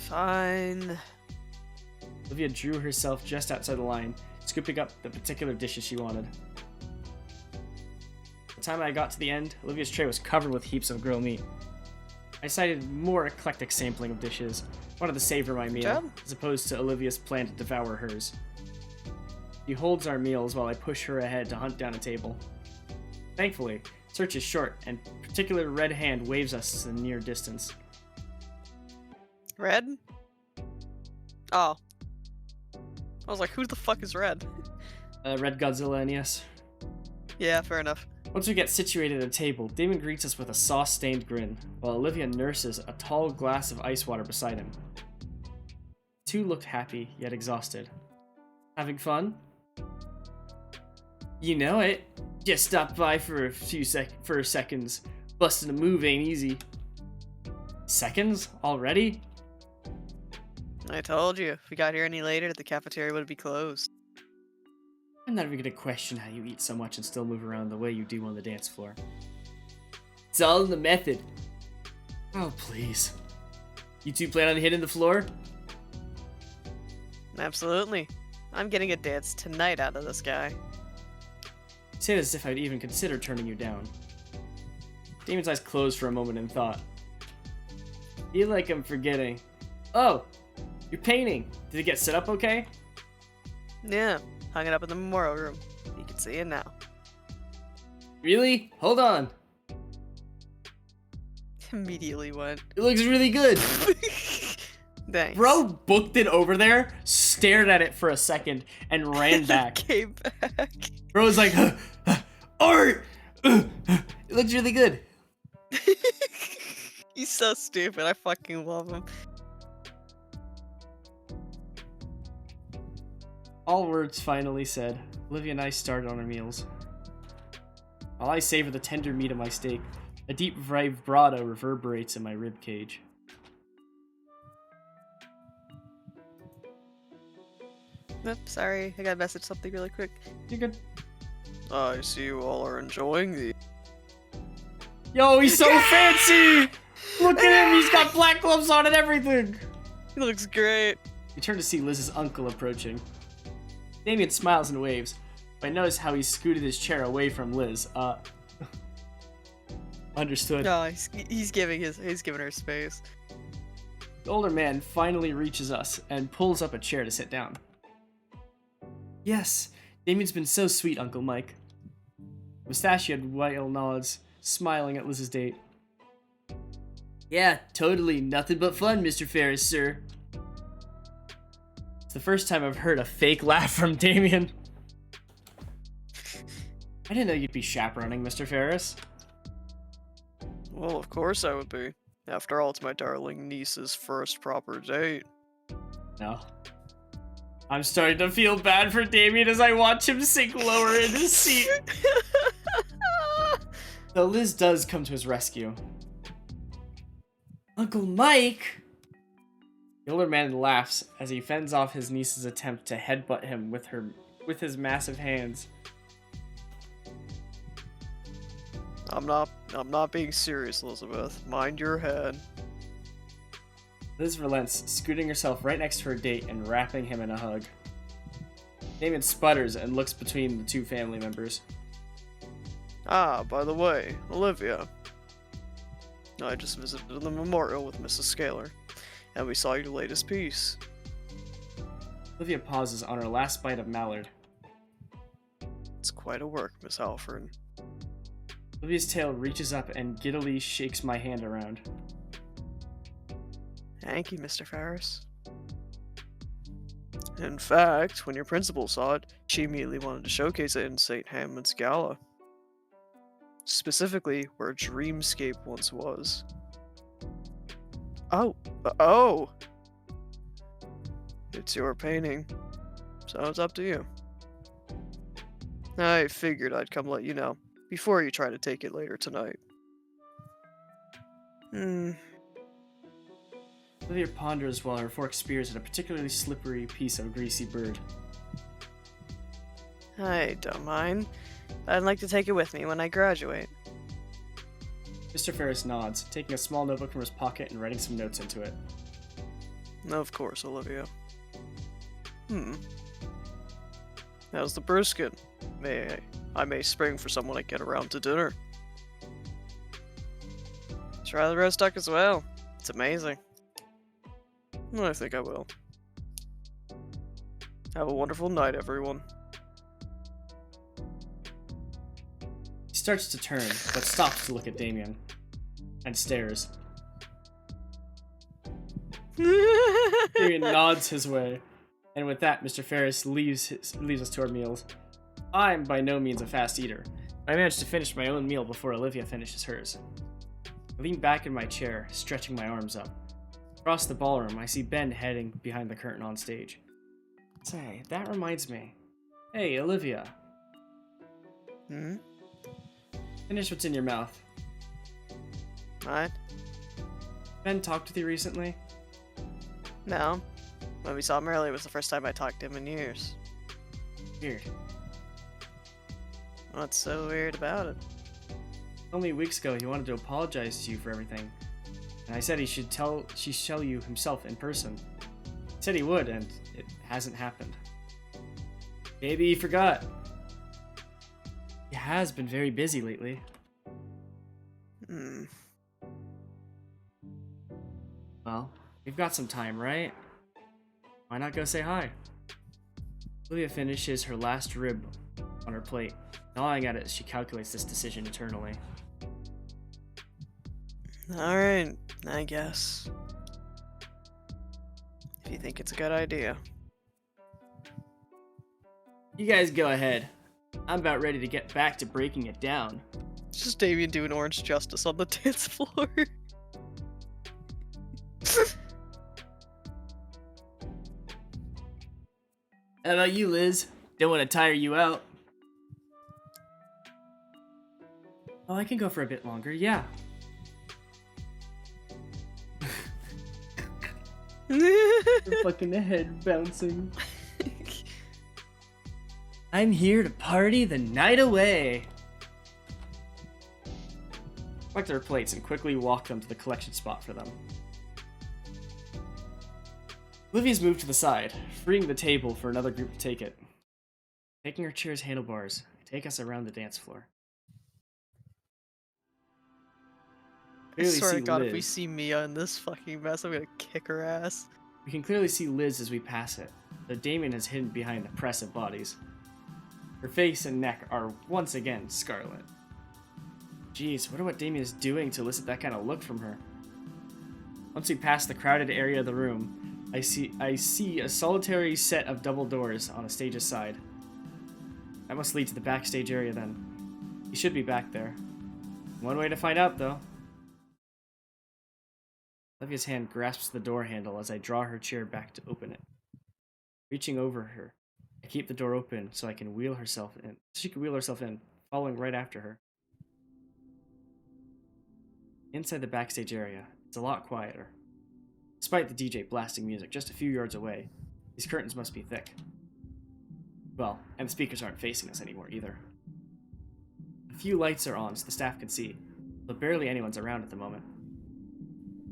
Fine. Olivia drew herself just outside the line, scooping up the particular dishes she wanted. By the time I got to the end, Olivia's tray was covered with heaps of grilled meat. I decided more eclectic sampling of dishes. Wanted to savor my meal, Job. as opposed to Olivia's plan to devour hers. She holds our meals while I push her ahead to hunt down a table. Thankfully, search is short, and a particular red hand waves us to the near distance. Red? Oh. I was like, who the fuck is Red? Red Godzilla NES. Yeah, fair enough. Once we get situated at a table, Damon greets us with a sauce-stained grin, while Olivia nurses a tall glass of ice water beside him. The two looked happy, yet exhausted. Having fun? You know it. Just stopped by for seconds. Busting a move ain't easy. Seconds? Already? I told you, if we got here any later, the cafeteria would be closed. I'm not even gonna question how you eat so much and still move around the way you do on the dance floor. It's all in the method. Oh, please. You two plan on hitting the floor? Absolutely. I'm getting a dance tonight out of this guy. You say this as if I'd even consider turning you down. Damon's eyes closed for a moment in thought. Feel like I'm forgetting. Oh! You're painting! Did it get set up okay? Yeah, hung it up in the memorial room. You can see it now. Really? Hold on. Immediately went. It looks really good. Thanks. Bro booked it over there, stared at it for a second, and ran back. Came back. Bro was like, art! It looks really good. He's so stupid. I fucking love him. All words finally said, Olivia and I started on our meals. While I savor the tender meat of my steak, a deep vibrato reverberates in my rib cage. Nope, sorry. I gotta message something really quick. You're good. I see you all are enjoying the. Yo, he's so fancy! Look at him, he's got black gloves on and everything! He looks great. We turn to see Liz's uncle approaching. Damien smiles and waves, but I notice how he scooted his chair away from Liz. Understood. No, he's giving her space. The older man finally reaches us and pulls up a chair to sit down. Yes, Damien's been so sweet, Uncle Mike. Mustachioed Whale nods, smiling at Liz's date. Yeah, totally. Nothing but fun, Mr. Ferris, sir. It's the first time I've heard a fake laugh from Damien. I didn't know you'd be chaperoning, Mr. Ferris. Well, of course I would be. After all, it's my darling niece's first proper date. No. I'm starting to feel bad for Damien as I watch him sink lower in his seat. Though Liz does come to his rescue. Uncle Mike! The older man laughs as he fends off his niece's attempt to headbutt him with his massive hands. I'm not being serious, Elizabeth. Mind your head. Liz relents, scooting herself right next to her date and wrapping him in a hug. Damien sputters and looks between the two family members. Ah, by the way, Olivia. I just visited the memorial with Mrs. Scaler, and we saw your latest piece. Olivia pauses on her last bite of mallard. It's quite a work, Miss Halford. Olivia's tail reaches up and giddily shakes my hand around. Thank you, Mr. Ferris. In fact, when your principal saw it, she immediately wanted to showcase it in St. Hammond's Gala. Specifically, where Dreamscape once was. Oh! It's your painting, so it's up to you. I figured I'd come let you know, before you try to take it later tonight. Olivia ponders while her fork spears at a particularly slippery piece of greasy bird. I don't mind. I'd like to take it with me when I graduate. Mr. Ferris nods, taking a small notebook from his pocket and writing some notes into it. Of course, Olivia. How's the brisket? I may spring for someone I get around to dinner. Try the roast duck as well. It's amazing. I think I will. Have a wonderful night, everyone. He starts to turn, but stops to look at Damien. And stares. Damien nods his way. And with that, Mr. Ferris leaves us to our meals. I'm by no means a fast eater. I managed to finish my own meal before Olivia finishes hers. I lean back in my chair, stretching my arms up. Across the ballroom, I see Ben heading behind the curtain on stage. Say, that reminds me. Hey, Olivia. Finish what's in your mouth. What? Ben talked with you recently? No. When we saw him earlier, it was the first time I talked to him in years. Weird. What's so weird about it? Only weeks ago, he wanted to apologize to you for everything. And I said he should tell you himself in person. He said he would, and it hasn't happened. Maybe he forgot. He has been very busy lately. Well, we've got some time, right? Why not go say hi? Olivia finishes her last rib on her plate, gnawing at it as she calculates this decision internally. Alright, I guess. If you think it's a good idea. You guys go ahead. I'm about ready to get back to breaking it down. It's just Damien doing Orange Justice on the dance floor. How about you, Liz? Don't want to tire you out. Oh, I can go for a bit longer, yeah. Her fucking head bouncing. I'm here to party the night away. Collect their plates and quickly walk them to the collection spot for them. Olivia's moved to the side, freeing the table for another group to take it. Taking her chair's handlebars, take us around the dance floor. I swear to God, Liz. if we see Mia in this fucking mess, I'm gonna kick her ass. We can clearly see Liz as we pass it, though Damien is hidden behind the press of bodies. Her face and neck are once again scarlet. Jeez, wonder what Damien is doing to elicit that kind of look from her. Once we pass the crowded area of the room, I see a solitary set of double doors on the stage's side. That must lead to the backstage area then. He should be back there. One way to find out, though. Olivia's hand grasps the door handle as I draw her chair back to open it. Reaching over her, I keep the door open so I can wheel herself in. She can wheel herself in, following right after her. Inside the backstage area, it's a lot quieter. Despite the DJ blasting music just a few yards away, these curtains must be thick. Well, and the speakers aren't facing us anymore either. A few lights are on so the staff can see, but barely anyone's around at the moment.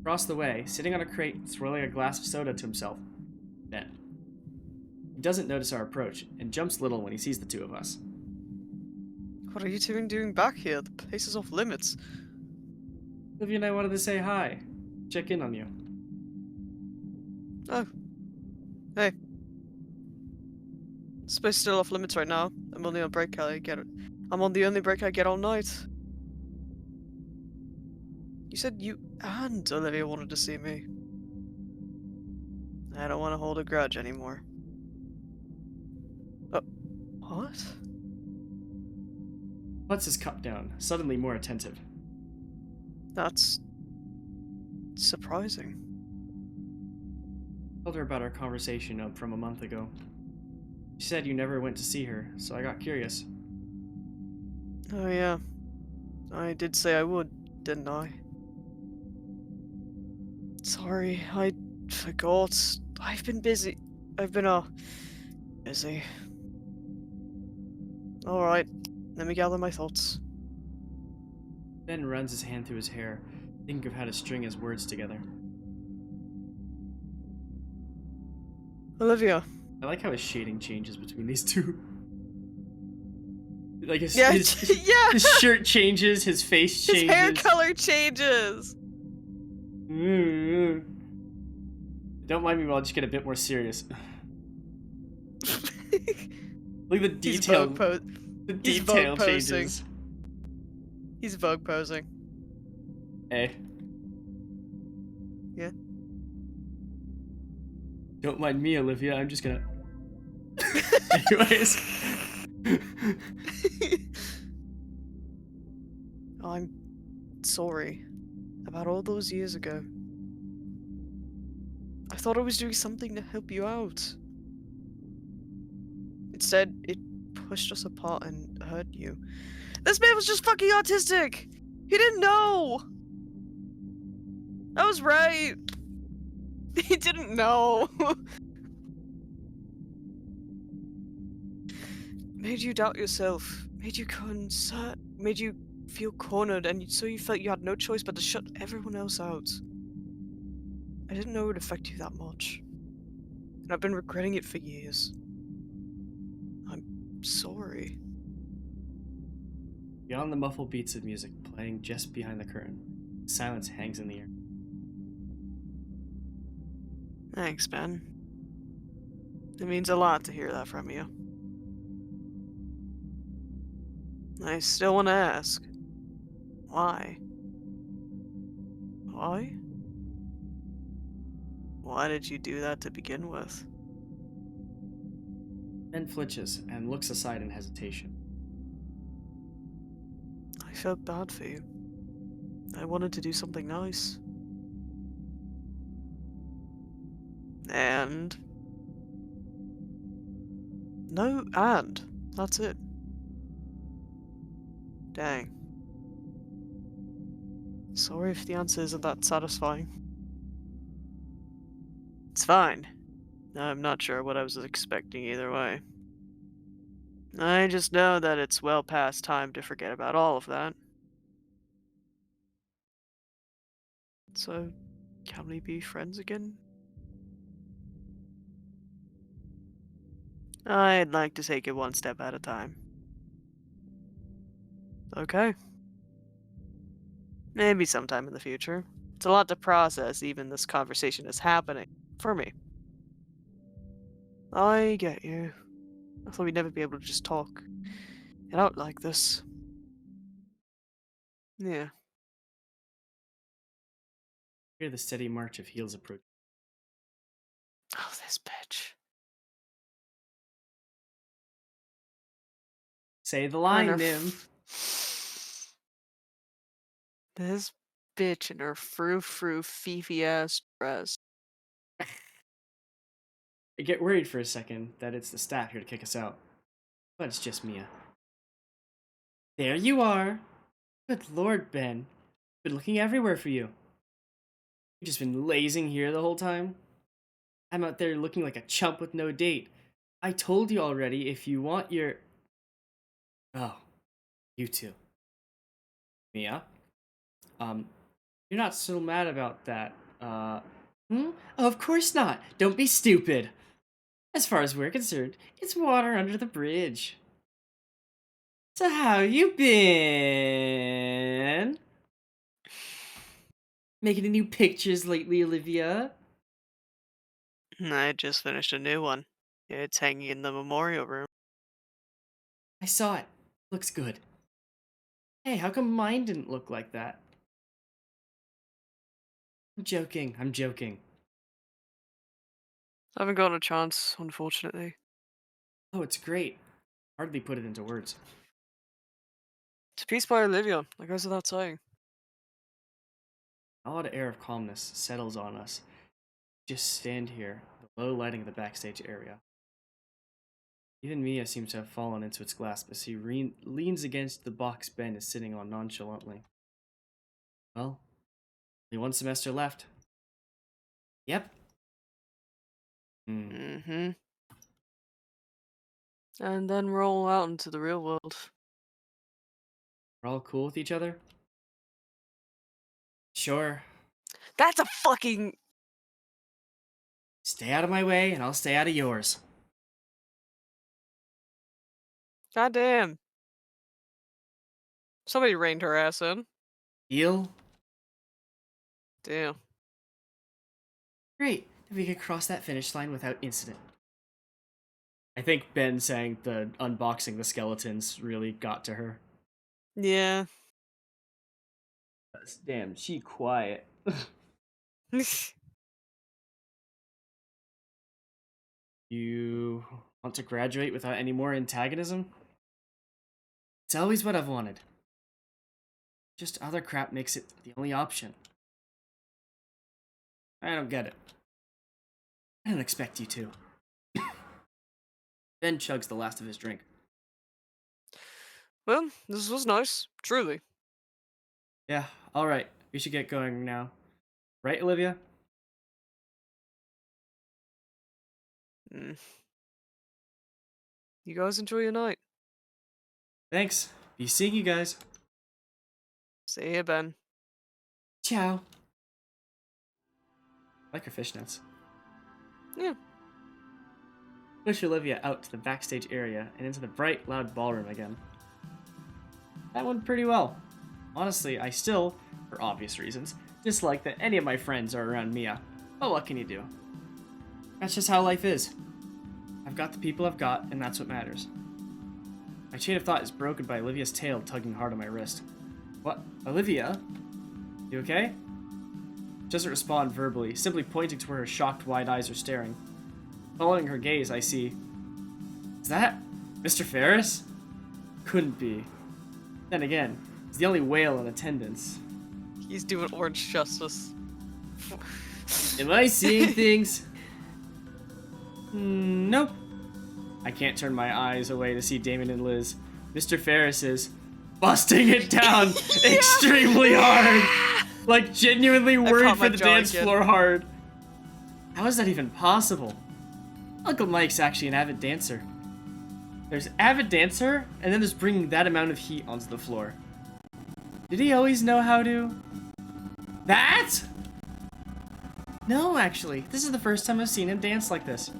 Across the way, sitting on a crate, swirling a glass of soda to himself, Ben. He doesn't notice our approach and jumps little when he sees the two of us. What are you two doing back here? The place is off limits. Olivia and I wanted to say hi, check in on you. Oh. Hey. This place is still off limits right now. I'm only on break. I get it. I'm on the only break I get all night. You said you and Olivia wanted to see me. I don't want to hold a grudge anymore. Oh, what? Puts his cup down, suddenly more attentive. That's surprising. Told her about our conversation from a month ago. She said you never went to see her, so I got curious. Oh yeah. I did say I would, didn't I? Sorry, I forgot. I've been busy. I've been, busy. Alright, let me gather my thoughts. Ben runs his hand through his hair, thinking of how to string his words together. Olivia. I like how his shading changes between these two. Like his Yeah, yeah! his shirt changes, his face changes. His hair color changes! Don't mind me while I just get a bit more serious. Look at the detail. The He's detail Vogue changes. He's Vogue posing. Hey. Yeah. Don't mind me, Olivia. I'm just gonna. Anyways. I'm sorry about all those years ago. I thought I was doing something to help you out. Instead, it pushed us apart and hurt you. This man was just fucking autistic! He didn't know! I was right! He didn't know! Made you doubt yourself. Made you made you feel cornered, and so you felt you had no choice but to shut everyone else out. I didn't know it would affect you that much. And I've been regretting it for years. I'm sorry. Beyond the muffled beats of music playing just behind the curtain, silence hangs in the air. Thanks, Ben. It means a lot to hear that from you. I still want to ask. Why? Why? Why did you do that to begin with? Ben flinches and looks aside in hesitation. I felt bad for you. I wanted to do something nice. And... No, and. That's it. Dang. Sorry if the answer isn't that satisfying. It's fine. I'm not sure what I was expecting either way. I just know that it's well past time to forget about all of that. So, can we be friends again? I'd like to take it one step at a time. Okay. Maybe sometime in the future. It's a lot to process, even this conversation is happening. For me. I get you. I thought we'd never be able to just talk it out like this. Yeah. Hear the steady march of heels approach. Oh, this bitch. Say the line, Kinda Nim. This bitch in her frou-frou fifi ass dress. I get worried for a second that it's the staff here to kick us out. But it's just Mia. There you are! Good lord, Ben. Been looking everywhere for you. You've just been lazing here the whole time? I'm out there looking like a chump with no date. I told you already if you want your... Oh, you two. Mia? You're not so mad about that, Of course not! Don't be stupid! As far as we're concerned, it's water under the bridge. So how you been? Making any new pictures lately, Olivia? I just finished a new one. It's hanging in the memorial room. I saw it. Looks good. Hey, how come mine didn't look like that? I'm joking. I'm joking. I haven't gotten a chance, unfortunately. Oh, it's great. Hardly put it into words. It's a piece by Olivia, like I was without saying. An odd air of calmness settles on us. Just stand here, the low lighting of the backstage area. Even Mia seems to have fallen into its grasp as he leans against the box Ben is sitting on nonchalantly. Well, only one semester left. Yep. Mm-hmm. And then roll out into the real world. We're all cool with each other? Sure. That's a fucking... Stay out of my way, and I'll stay out of yours. Goddamn. Somebody reined her ass in. Deal? Damn. Great. Then we can cross that finish line without incident. I think Ben saying the unboxing the skeletons really got to her. Yeah. Damn, she quiet. You want to graduate without any more antagonism? It's always what I've wanted. Just other crap makes it the only option. I don't get it. I don't expect you to. Ben chugs the last of his drink. Well, this was nice. Truly. Yeah, alright. We should get going now. Right, Olivia? Mm. You guys enjoy your night. Thanks. Be seeing you guys. See ya, Ben. Ciao. Like her fishnets. Yeah. Push Olivia out to the backstage area and into the bright, loud ballroom again. That went pretty well. Honestly, I still, for obvious reasons, dislike that any of my friends are around Mia. But what can you do? That's just how life is. I've got the people I've got, and that's what matters. My chain of thought is broken by Olivia's tail tugging hard on my wrist. What? Olivia? You okay? She doesn't respond verbally, simply pointing to where her shocked wide eyes are staring. Following her gaze, I see... Is that Mr. Ferris? Couldn't be. Then again, he's the only whale in attendance. He's doing orange justice. Am I seeing things? Nope. I can't turn my eyes away to see Damon and Liz. Mr. Ferris is busting it down extremely hard. Like genuinely worried for the dance floor hard. How is that even possible? Uncle Mike's actually an avid dancer. There's avid dancer, and then there's bringing that amount of heat onto the floor. Did he always know how to? That? No, actually. This is the first time I've seen him dance like this.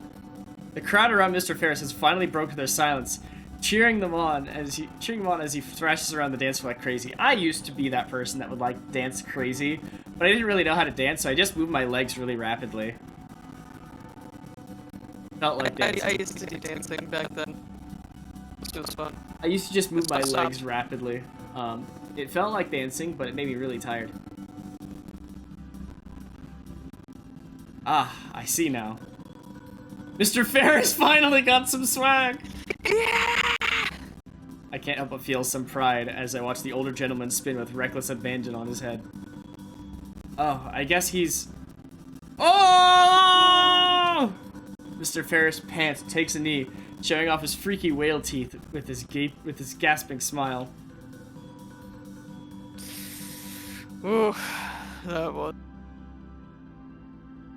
The crowd around Mr. Ferris has finally broken their silence, cheering him on as he thrashes around the dance floor like crazy. I used to be that person that would like dance crazy, but I didn't really know how to dance, so I just moved my legs really rapidly. Felt like dancing. I used to do dancing back then. It was fun. I used to just move my legs rapidly. It felt like dancing, but it made me really tired. Ah, I see now. Mr. Ferris finally got some swag! Yeah! I can't help but feel some pride as I watch the older gentleman spin with reckless abandon on his head. Oh, I guess he's... Oh! Mr. Ferris pants, takes a knee, showing off his freaky whale teeth with his gasping smile. Ooh, that was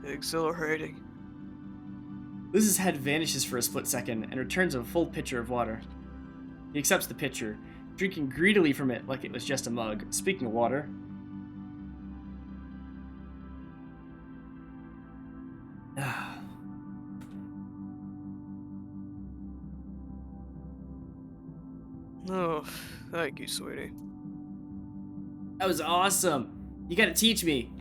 exhilarating. Liz's head vanishes for a split second and returns a full pitcher of water. He accepts the pitcher, drinking greedily from it like it was just a mug. Speaking of water... Oh, thank you, sweetie. That was awesome! You gotta teach me!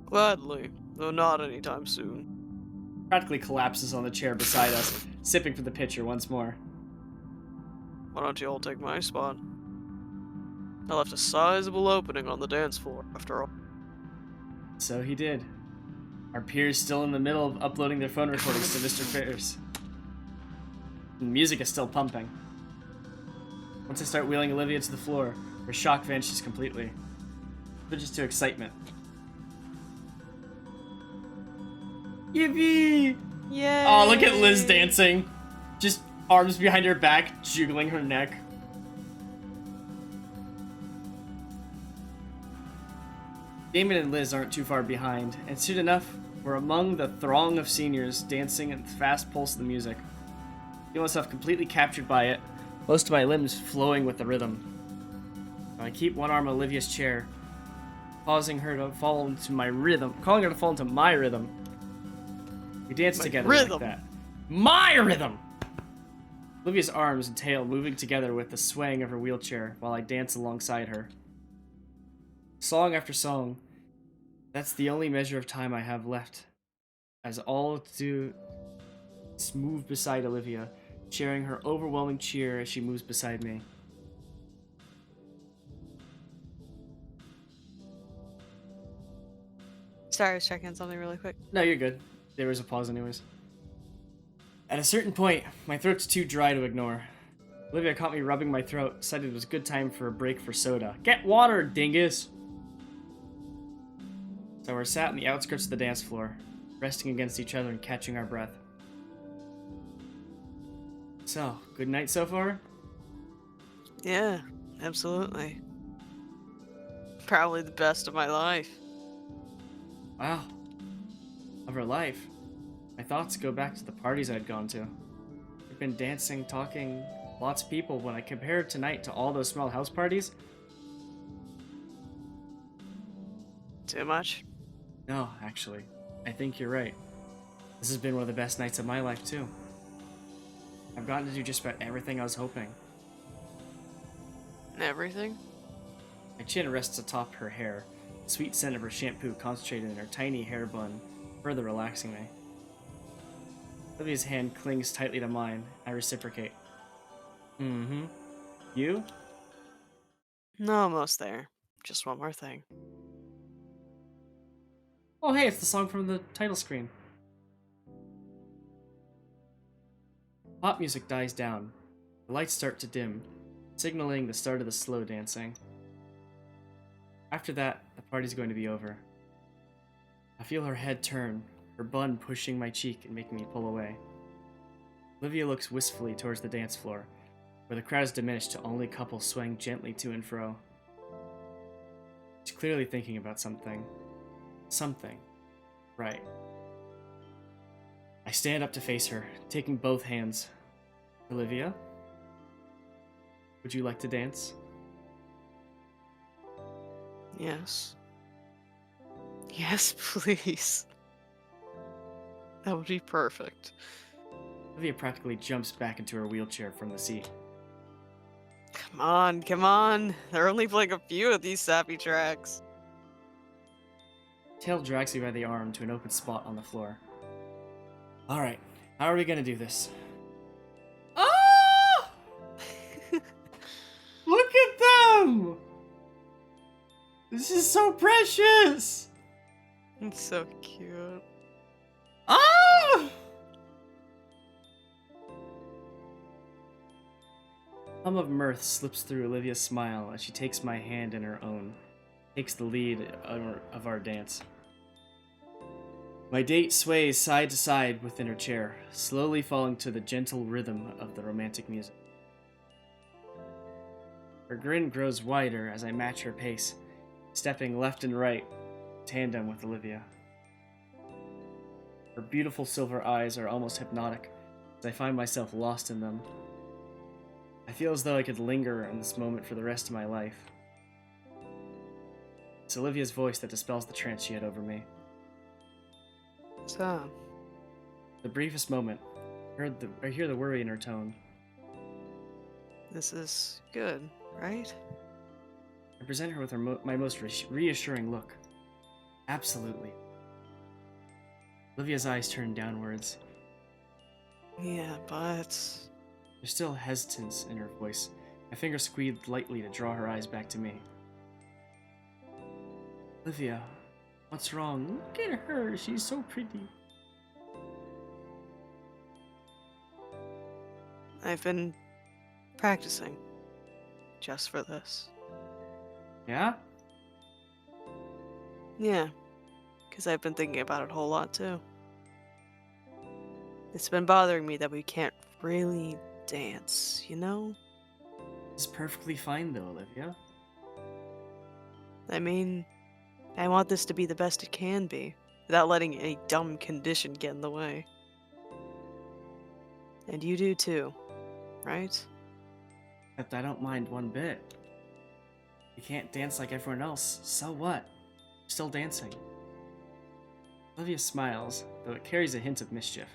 Gladly, though not anytime soon. Practically collapses on the chair beside us, sipping from the pitcher once more. Why don't you all take my spot? I left a sizable opening on the dance floor, after all. So he did. Our peers still in the middle of uploading their phone recordings to Mr. Ferris. And the music is still pumping. Once I start wheeling Olivia to the floor, her shock vanishes completely. Switches to excitement. Yippee! Yay! Oh, look at Liz dancing. Just arms behind her back, jiggling her neck. Damon and Liz aren't too far behind, and soon enough, we're among the throng of seniors dancing at the fast pulse of the music. I feel myself completely captured by it, most of my limbs flowing with the rhythm. I keep one arm on Olivia's chair, causing her to fall into my rhythm, calling her to fall into my rhythm. We dance together like that. My rhythm! Olivia's arms and tail moving together with the swaying of her wheelchair while I dance alongside her. Song after song, that's the only measure of time I have left, as all to do is move beside Olivia, sharing her overwhelming cheer as she moves beside me. Sorry, I was checking something really quick. No, you're good. There was a pause anyways. At a certain point, my throat's too dry to ignore. Olivia caught me rubbing my throat, decided it was a good time for a break for soda. Get water, dingus! So we're sat in the outskirts of the dance floor, resting against each other and catching our breath. So, good night so far? Yeah, absolutely. Probably the best of my life. Wow. Of her life. My thoughts go back to the parties I'd gone to. We've been dancing, talking, lots of people. When I compare tonight to all those small house parties, Too much? no, actually. I think you're right. This has been one of the best nights of my life, too. I've gotten to do just about everything I was hoping. Everything? My chin rests atop her hair, the sweet scent of her shampoo concentrated in her tiny hair bun, further relaxing me. Olivia's hand clings tightly to mine. I reciprocate. Mm-hmm. You? No, almost there. Just one more thing. Oh, hey, it's the song from the title screen. Pop music dies down. The lights start to dim, signaling the start of the slow dancing. After that, the party's going to be over. I feel her head turn, her bun pushing my cheek and making me pull away. Olivia looks wistfully towards the dance floor, where the crowd is diminished to only couples swaying gently to and fro. She's clearly thinking about something. Something. Right. I stand up to face her, taking both hands. Olivia? Would you like to dance? Yes. Yes, please. That would be perfect. Olivia practically jumps back into her wheelchair from the seat. Come on, come on. They're only playing a few of these sappy tracks. Tail drags me by the arm to an open spot on the floor. Alright, how are we gonna do this? Ah! Look at them! This is so precious! It's so cute. Ah! A hum of mirth slips through Olivia's smile as she takes my hand in her own. takes the lead of our dance. My date sways side to side within her chair, slowly falling to the gentle rhythm of the romantic music. Her grin grows wider as I match her pace, stepping left and right, tandem with Olivia. Her beautiful silver eyes are almost hypnotic, as I find myself lost in them. I feel as though I could linger in this moment for the rest of my life. It's Olivia's voice that dispels the trance she had over me. So, The briefest moment, I hear the worry in her tone. this is good, right? I present her with my most reassuring look. Absolutely. Olivia's eyes turn downwards. Yeah, but There's still hesitance in her voice. My fingers squeezed lightly to draw her eyes back to me. Olivia, what's wrong? Look at her, she's so pretty. I've been practicing just for this. Yeah? Yeah, because I've been thinking about it a whole lot too. It's been bothering me that we can't really dance, you know? It's perfectly fine though, Olivia. I mean, I want this to be the best it can be, without letting any dumb condition get in the way. And you do too, right? Except I don't mind one bit. You can't dance like everyone else, so what? You're still dancing. Olivia smiles, though it carries a hint of mischief.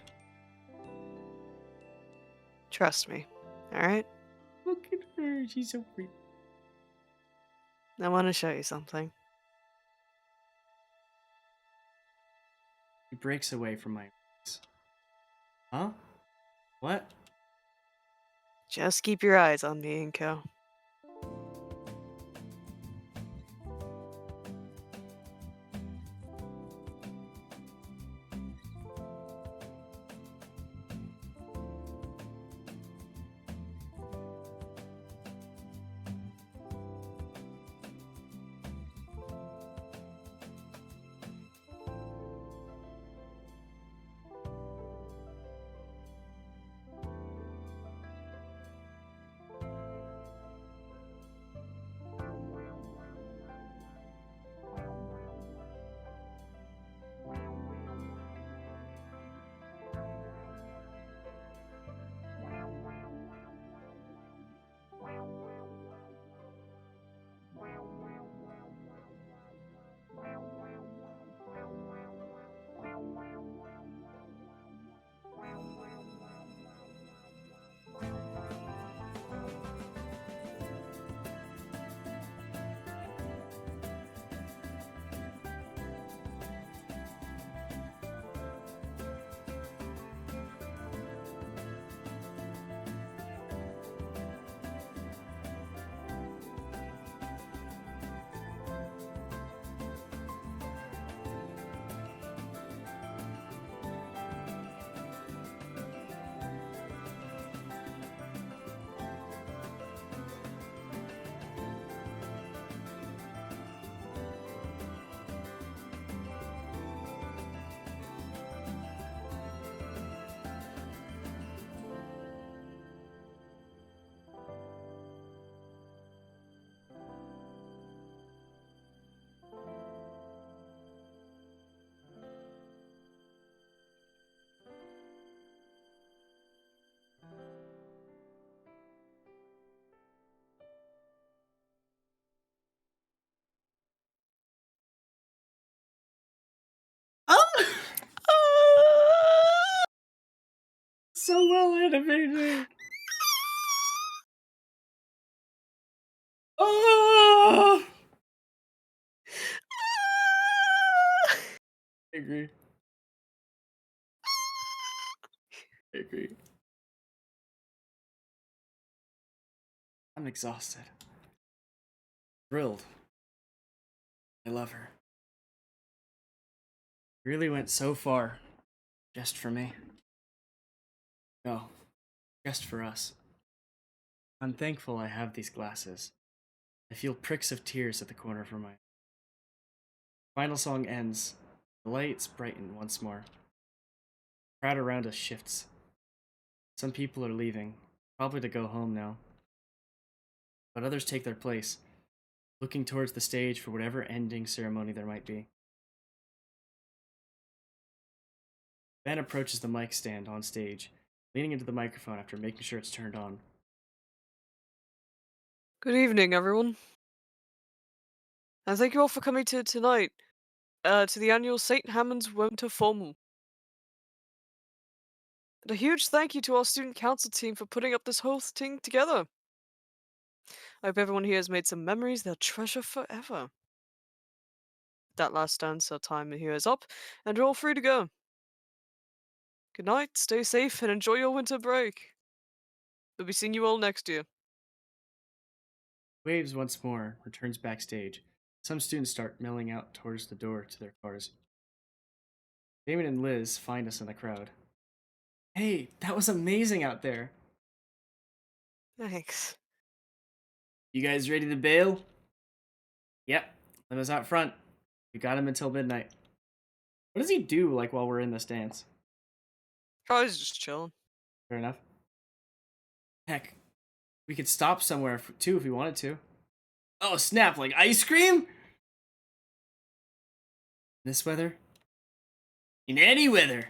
Trust me, alright? Look at her, she's so pretty. I want to show you something. He breaks away from my embrace. Huh? What? Just keep your eyes on me, Inko. Oh! So well animated! Oh! I agree. I agree. I'm exhausted. Thrilled. I love her. Really went so far. Just for me. No. Just for us. I'm thankful I have these glasses. I feel pricks of tears at the corner of my eye. Final song ends. The lights brighten once more. The crowd around us shifts. Some people are leaving, probably to go home now. But others take their place, looking towards the stage for whatever ending ceremony there might be. Ben approaches the mic stand on stage, leaning into the microphone after making sure it's turned on. Good evening, everyone. And thank you all for coming to tonight, to the annual St. Hammond's Winter Formal. And a huge thank you to our student council team for putting up this whole thing together. I hope everyone here has made some memories they'll treasure forever. That last dance, our time here is up, and you're all free to go. Good night, stay safe, and enjoy your winter break. We'll be seeing you all next year. Waves once more, returns backstage. Some students start milling out towards the door to their cars. Damon and Liz find us in the crowd. Hey, that was amazing out there. Thanks. You guys ready to bail? Yep, let us out front. We got him until midnight. What does he do, like, while we're in this dance? Probably just chilling. Fair enough. Heck, we could stop somewhere, too, if we wanted to. Oh, snap, like ice cream? This weather? In any weather.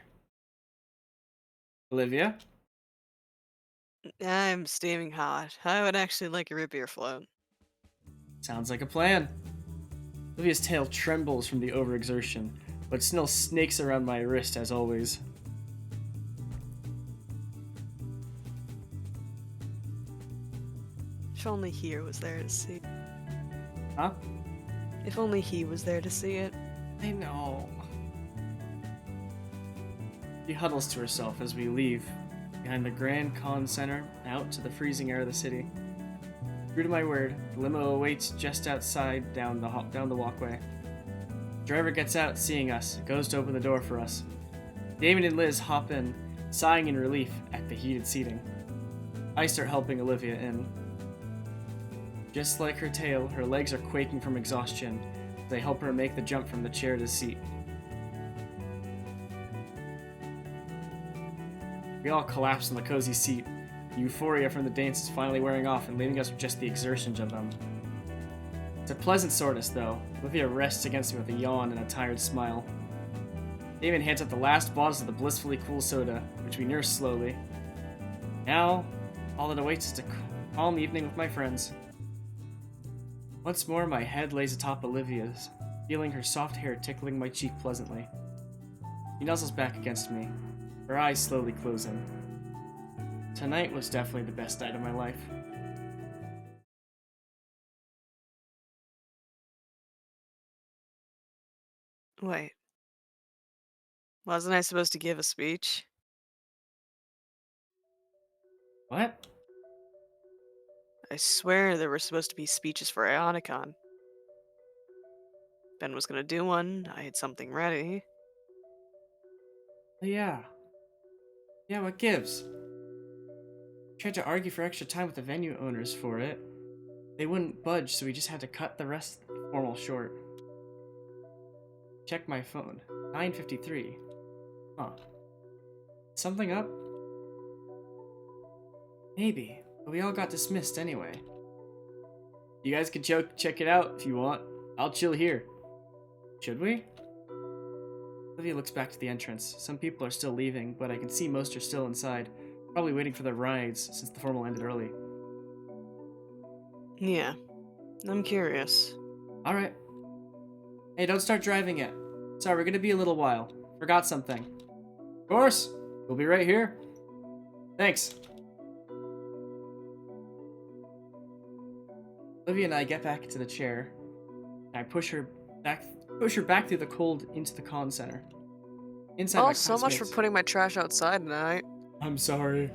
Olivia? I'm steaming hot. I would actually like a root beer float. Sounds like a plan. Olivia's tail trembles from the overexertion, but still snakes around my wrist as always. If only he was there to see it. Huh? If only he was there to see it. I know. She huddles to herself as we leave behind the Grand Con Center out to the freezing air of the city. True to my word, the limo awaits just outside down the walkway. The driver gets out, seeing us, goes to open the door for us. Damon and Liz hop in, sighing in relief at the heated seating. I start helping Olivia in. Just like her tail, her legs are quaking from exhaustion as they help her make the jump from the chair to the seat. We all collapse in the cozy seat. The euphoria from the dance is finally wearing off and leaving us with just the exertions of them. It's a pleasant soreness, though. Olivia rests against me with a yawn and a tired smile. Damon hands out the last bottles of the blissfully cool soda, which we nurse slowly. Now, all that awaits is a calm evening with my friends. Once more, my head lays atop Olivia's, feeling her soft hair tickling my cheek pleasantly. She nuzzles back against me, her eyes slowly closing. Tonight was definitely the best night of my life. Wait. Wasn't I supposed to give a speech? What? I swear there were supposed to be speeches for Ionicon. Ben was gonna do one, I had something ready. Yeah. Yeah, what gives? Tried to argue for extra time with the venue owners for it. They wouldn't budge, so we just had to cut the rest of the formal short. Check my phone. 9:53. Huh. Something up? Maybe, but we all got dismissed anyway. You guys can check it out if you want. I'll chill here. Should we? Olivia looks back to the entrance. Some people are still leaving, but I can see most are still inside, probably waiting for their rides since the formal ended early. Yeah. I'm curious. Alright. Hey, don't start driving yet. Sorry, we're gonna be a little while. Forgot something. Of course! We'll be right here. Thanks. Olivia and I get back into the chair, and I push her back through the cold into the con center. Inside, my So much for classmates- putting my trash outside tonight. I'm sorry.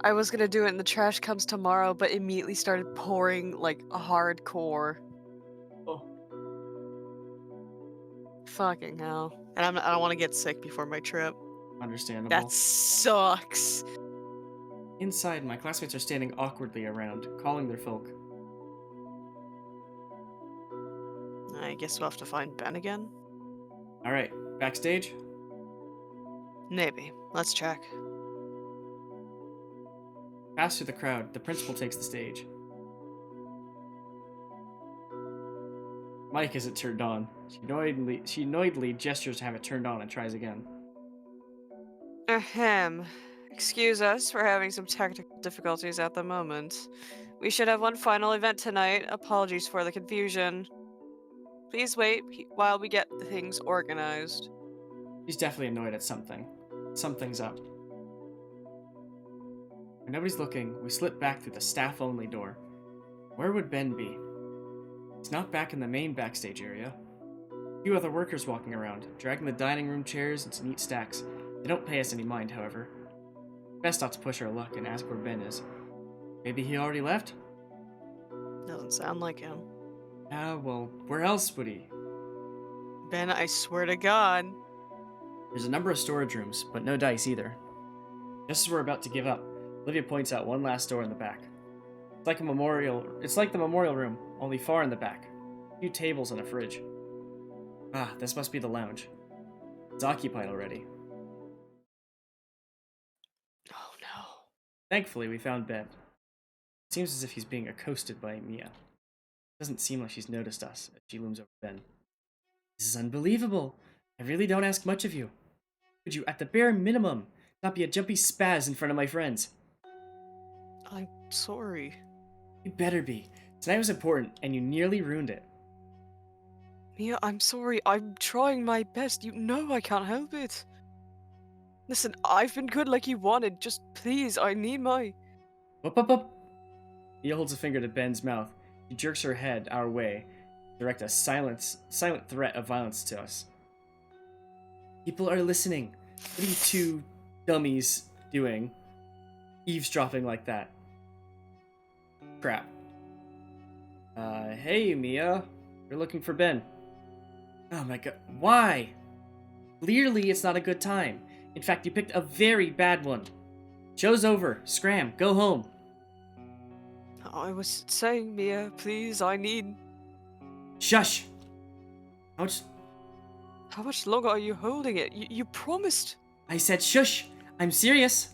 I was gonna do it and the trash comes tomorrow, but immediately started pouring like hardcore. Oh. Fucking hell. And I don't want to get sick before my trip. Understandable. That sucks. Inside, my classmates are standing awkwardly around, calling their folk. I guess we'll have to find Ben again? Alright, backstage? Maybe. Let's check. Pass through the crowd, the principal takes the stage. Mic isn't turned on. She annoyedly gestures to have it turned on and tries again. Ahem. Excuse us for having some technical difficulties at the moment. We should have one final event tonight. Apologies for the confusion. Please wait while we get the things organized. She's definitely annoyed at something. Something's up. When nobody's looking, we slip back through the staff-only door. Where would Ben be? He's not back in the main backstage area. A few other workers walking around, dragging the dining room chairs into neat stacks. They don't pay us any mind, however. Best not to push our luck and ask where Ben is. Maybe he already left? Doesn't sound like him. Ah, well, where else would he? Ben, I swear to God. There's a number of storage rooms, but no dice either. Just as we're about to give up, Olivia points out one last door in the back. It's like the memorial room, only far in the back. A few tables and a fridge. Ah, this must be the lounge. It's occupied already. Oh no. Thankfully, we found Ben. It seems as if he's being accosted by Mia. It doesn't seem like she's noticed us as she looms over Ben. This is unbelievable. I really don't ask much of you. Could you, at the bare minimum, not be a jumpy spaz in front of my friends? I'm sorry. You better be. Tonight was important, and you nearly ruined it. Mia, I'm sorry. I'm trying my best. You know I can't help it. Listen, I've been good like you wanted. Just please, I need my... Up. Mia holds a finger to Ben's mouth. She jerks her head our way, direct a silent threat of violence to us. People are listening. What are you two dummies doing? Eavesdropping like that. Crap. Hey, Mia. You're looking for Ben. Oh my god. Why? Clearly, it's not a good time. In fact, you picked a very bad one. Show's over. Scram. Go home. I was saying, Mia, please, I need... Shush. How much longer are you holding it? You promised. I said shush. I'm serious.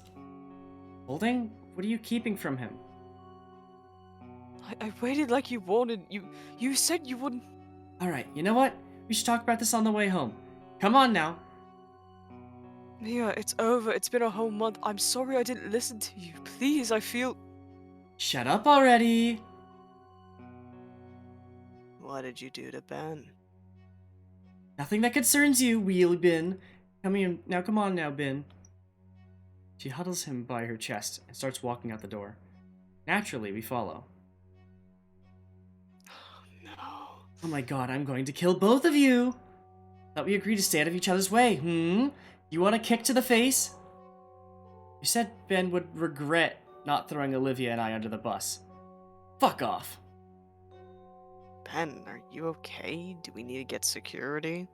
Holding? What are you keeping from him? I waited like you wanted. You said you wouldn't... Alright, you know what? We should talk about this on the way home. Come on now. Mia, it's over. It's been a whole month. I'm sorry I didn't listen to you. Please, I feel... Shut up already. What did you do to Ben? Nothing that concerns you, Wheelie Bin. Come on now, Bin. She huddles him by her chest and starts walking out the door. Naturally, we follow. No. Oh my god, I'm going to kill both of you! Thought we agreed to stay out of each other's way, You want a kick to the face? You said Ben would regret not throwing Olivia and I under the bus. Fuck off. Ben, are you okay? Do we need to get security?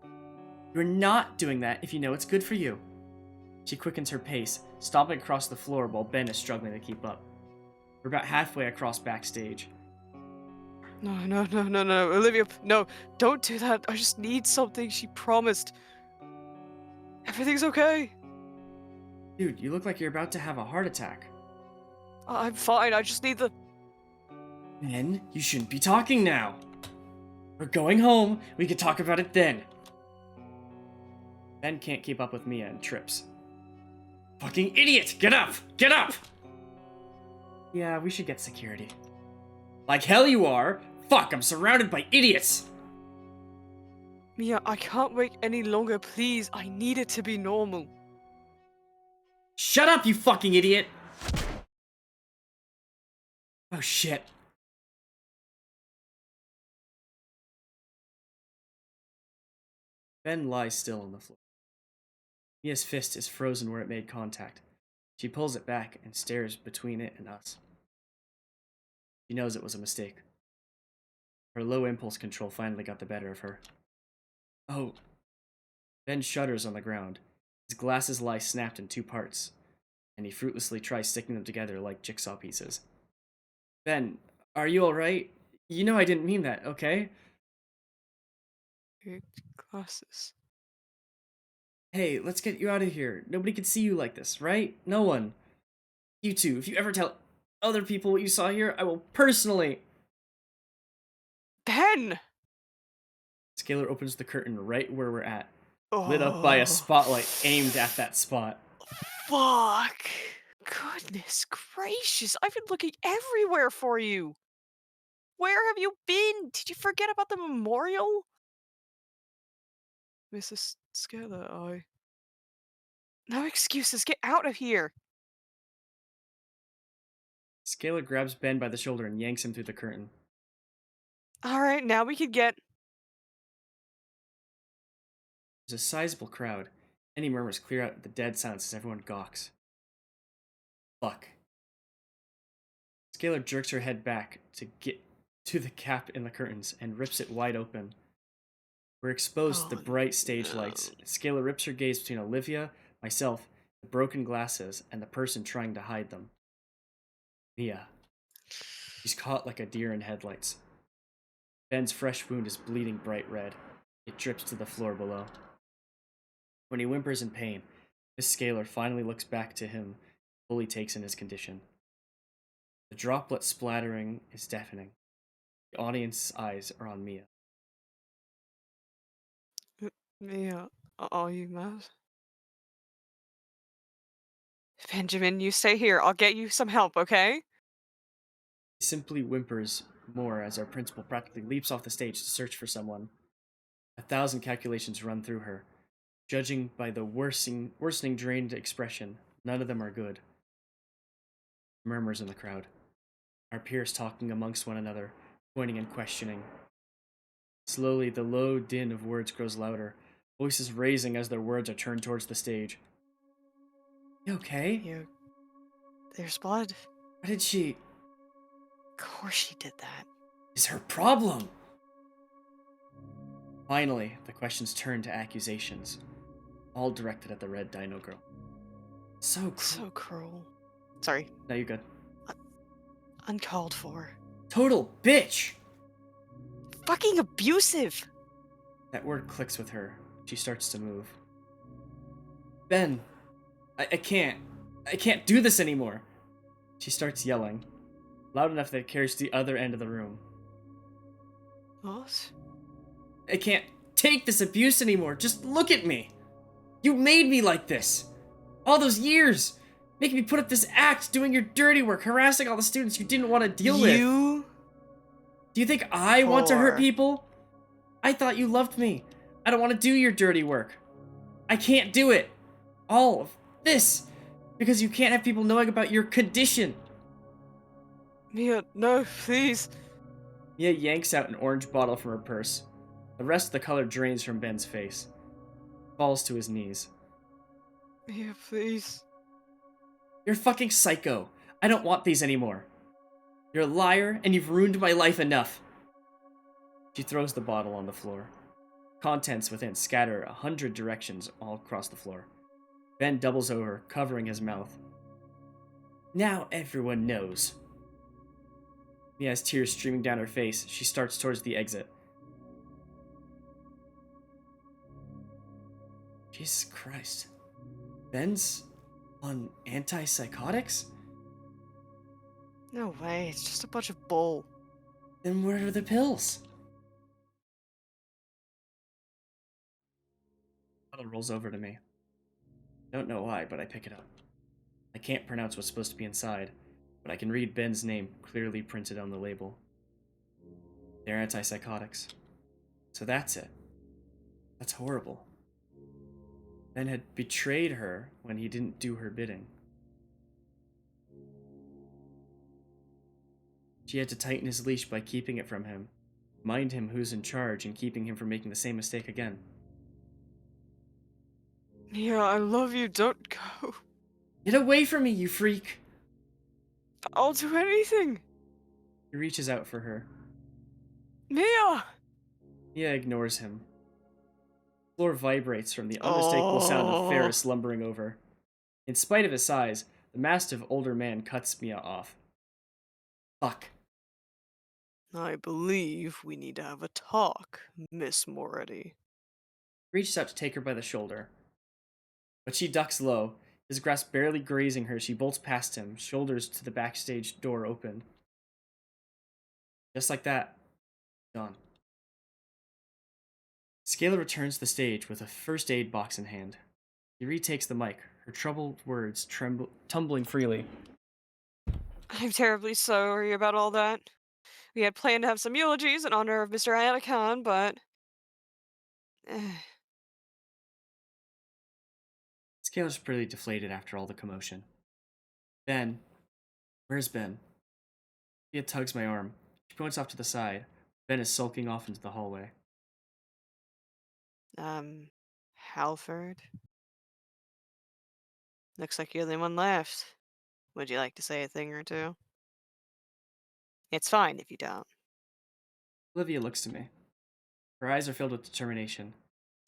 You're not doing that if you know it's good for you. She quickens her pace, stomping across the floor while Ben is struggling to keep up. We're about halfway across backstage. No, Olivia, no, don't do that. I just need something. She promised. Everything's okay. Dude, you look like you're about to have a heart attack. I'm fine. I just need the... Ben, you shouldn't be talking now. We're going home. We can talk about it then. Ben can't keep up with Mia and trips. Fucking idiot! Get up! Get up! Yeah, we should get security. Like hell you are! Fuck, I'm surrounded by idiots! Mia, I can't wait any longer. Please, I need it to be normal. Shut up, you fucking idiot! Oh shit. Ben lies still on the floor. Mia's fist is frozen where it made contact. She pulls it back and stares between it and us. She knows it was a mistake. Her low impulse control finally got the better of her. Oh. Ben shudders on the ground. His glasses lie snapped in two parts, and he fruitlessly tries sticking them together like jigsaw pieces. Ben, are you alright? You know I didn't mean that, okay? Your glasses. Hey, let's get you out of here. Nobody can see you like this, right? No one. You two, if you ever tell other people what you saw here, I will personally. Ben! Scalar opens the curtain right where we're at, lit up by a Oh. spotlight aimed at that spot. Fuck. Goodness gracious. I've been looking everywhere for you. Where have you been? Did you forget about the memorial? Mrs. Scalar, no excuses. Get out of here. Scalar grabs Ben by the shoulder and yanks him through the curtain. All right, now we can get. There's a sizable crowd. Any murmurs clear out the dead silence as everyone gawks. Fuck. Scalar jerks her head back to get to the gap in the curtains and rips it wide open. We're exposed to the bright stage lights. Scalar rips her gaze between Olivia, myself, the broken glasses, and the person trying to hide them. Mia. She's caught like a deer in headlights. Ben's fresh wound is bleeding bright red. It drips to the floor below. When he whimpers in pain, Miss Scalar finally looks back to him, fully takes in his condition. The droplet splattering is deafening. The audience's eyes are on Mia. Mia, are you mad? Benjamin, you stay here. I'll get you some help, okay? He simply whimpers more as our principal practically leaps off the stage to search for someone. 1,000 calculations run through her. Judging by the worsening drained expression, none of them are good. Murmurs in the crowd. Our peers talking amongst one another, pointing and questioning. Slowly, the low din of words grows louder, voices raising as their words are turned towards the stage. You okay? There's blood. What did she... Of course she did that. Is her problem? Finally, the questions turn to accusations, all directed at the red dino girl. So cruel. Sorry. No, you're good. Uncalled for. Total bitch! Fucking abusive! That word clicks with her. She starts to move. Ben, I can't. I can't do this anymore. She starts yelling, loud enough that it carries to the other end of the room. What? I can't take this abuse anymore. Just look at me. You made me like this. All those years. Making me put up this act, doing your dirty work, harassing all the students you didn't want to deal with. Do you think I want to hurt people? I thought you loved me. I don't want to do your dirty work. I can't do it. All of this. Because you can't have people knowing about your condition. Mia, no, please. Mia yanks out an orange bottle from her purse. The rest of the color drains from Ben's face. Falls to his knees. Mia, please. You're fucking psycho. I don't want these anymore. You're a liar, and you've ruined my life enough. She throws the bottle on the floor. Contents within scatter 100 directions all across the floor. Ben doubles over, covering his mouth. Now everyone knows. Mia has tears streaming down her face. She starts towards the exit. Jesus Christ. Ben's on antipsychotics? No way, it's just a bunch of bull. Then where are the pills? Bottle rolls over to me. Don't know why, but I pick it up. I can't pronounce what's supposed to be inside, but I can read Ben's name clearly printed on the label. They're antipsychotics. So that's it. That's horrible. Ben had betrayed her when he didn't do her bidding. She had to tighten his leash by keeping it from him, remind him who's in charge, and keeping him from making the same mistake again. Mia, I love you, don't go. Get away from me, you freak! I'll do anything. He reaches out for her. Mia! Mia ignores him. The floor vibrates from the unmistakable sound of Ferris lumbering over. In spite of his size, the mastiff older man cuts Mia off. Fuck. I believe we need to have a talk, Miss Moretti. He reaches out to take her by the shoulder, but she ducks low. His grasp barely grazing her, she bolts past him, shoulders to the backstage door open. Just like that, gone. Scalar returns to the stage with a first aid box in hand. He retakes the mic, her troubled words tumbling freely. I'm terribly sorry about all that. We had planned to have some eulogies in honor of Mr. Anakin, but Scalar's pretty deflated after all the commotion. Ben, where's Ben? He tugs my arm. She points off to the side. Ben is sulking off into the hallway. Halford. Looks like you're the one left. Would you like to say a thing or two? It's fine if you don't. Olivia looks to me. Her eyes are filled with determination,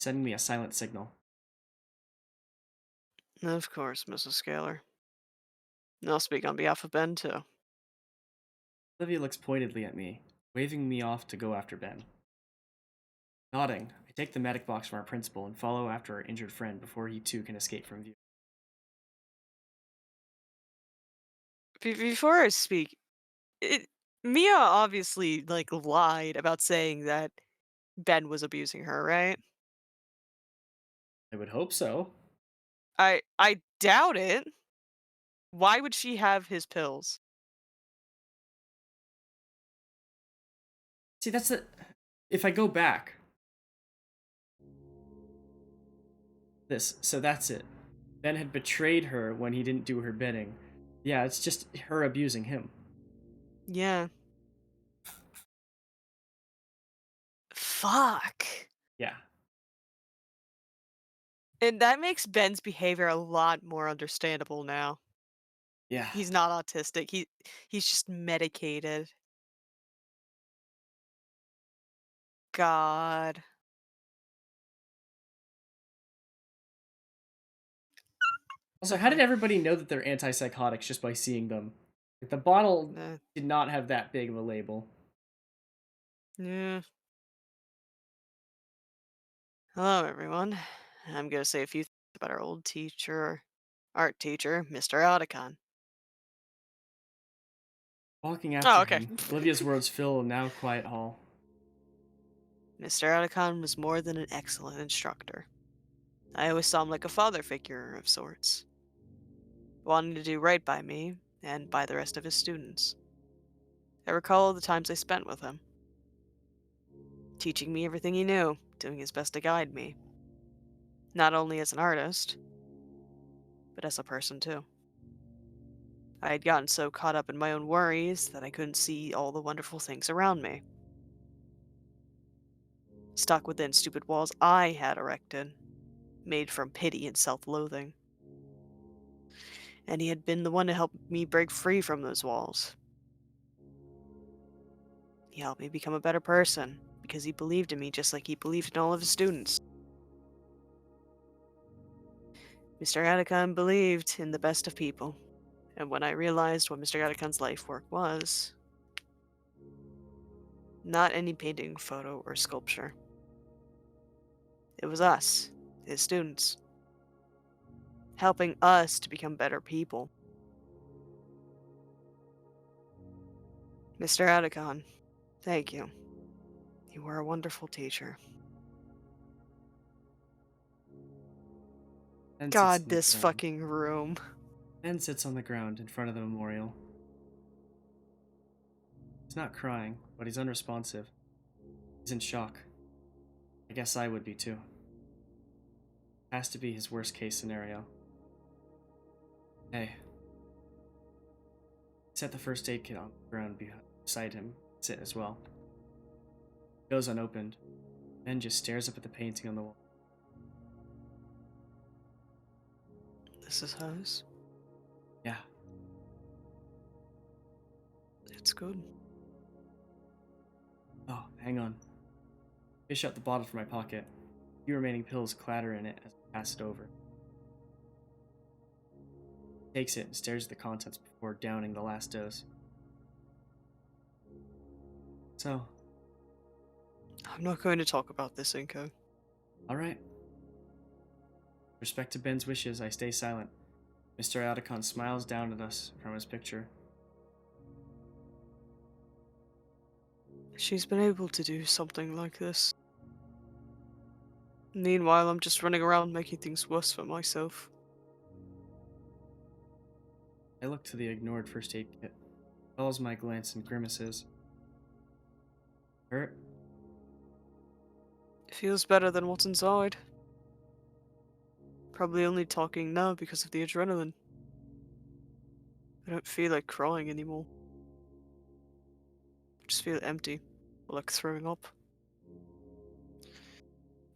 sending me a silent signal. Of course, Mrs. Scalar. I'll speak on behalf of Ben, too. Olivia looks pointedly at me, waving me off to go after Ben. Nodding, I take the medic box from our principal and follow after our injured friend before he too can escape from view. Before I speak, Mia obviously, like, lied about saying that Ben was abusing her, right? I would hope so. I doubt it. Why would she have his pills? See, that's the. If I go back. So that's it. Ben had betrayed her when he didn't do her bidding. Yeah, it's just her abusing him. Yeah. Fuck. Yeah. And that makes Ben's behavior a lot more understandable now. Yeah. He's not autistic. He's just medicated. God. Also, how did Okay. everybody know that they're antipsychotics just by seeing them? Like, the bottle Uh, did not have that big of a label. yeah. Hello, everyone. I'm gonna say a few things about our old teacher, art teacher, Mr. Otacon. Walking Oh, after okay. him, Olivia's words fill a now quiet hall. Mr. Otacon was more than an excellent instructor. I always saw him like a father figure of sorts, wanting to do right by me and by the rest of his students. I recall the times I spent with him, teaching me everything he knew, doing his best to guide me, not only as an artist, but as a person too. I had gotten so caught up in my own worries that I couldn't see all the wonderful things around me. Stuck within stupid walls I had erected, made from pity and self-loathing. And he had been the one to help me break free from those walls. He helped me become a better person, because he believed in me just like he believed in all of his students. Mr. Atticon believed in the best of people, and when I realized what Mr. Atticon's life work was, not any painting, photo, or sculpture. It was us, his students, helping us to become better people. Mr. Atticon, thank you. You were a wonderful teacher. Ben sits God, on the this ground. fucking room. Ben sits on the ground in front of the memorial. He's not crying, but he's unresponsive. He's in shock. I guess I would be too. Has to be his worst case scenario. Hey. Set the first aid kit on the ground beside him. Sit as well. It goes unopened. Ben just stares up at the painting on the wall. This is hers. Yeah. It's good. Oh, hang on. Fish out the bottle from my pocket. A few remaining pills clatter in it as I pass it over. He takes it and stares at the contents before downing the last dose. So, I'm not going to talk about this, Inko. alright. Respect to Ben's wishes, I stay silent. Mr. Atticon smiles down at us from his picture. She's been able to do something like this. Meanwhile, I'm just running around making things worse for myself. I look to the ignored first aid kit. Follows my glance and grimaces. Hurt? It feels better than what's inside. Probably only talking now because of the adrenaline. I don't feel like crying anymore. I just feel empty, or like throwing up.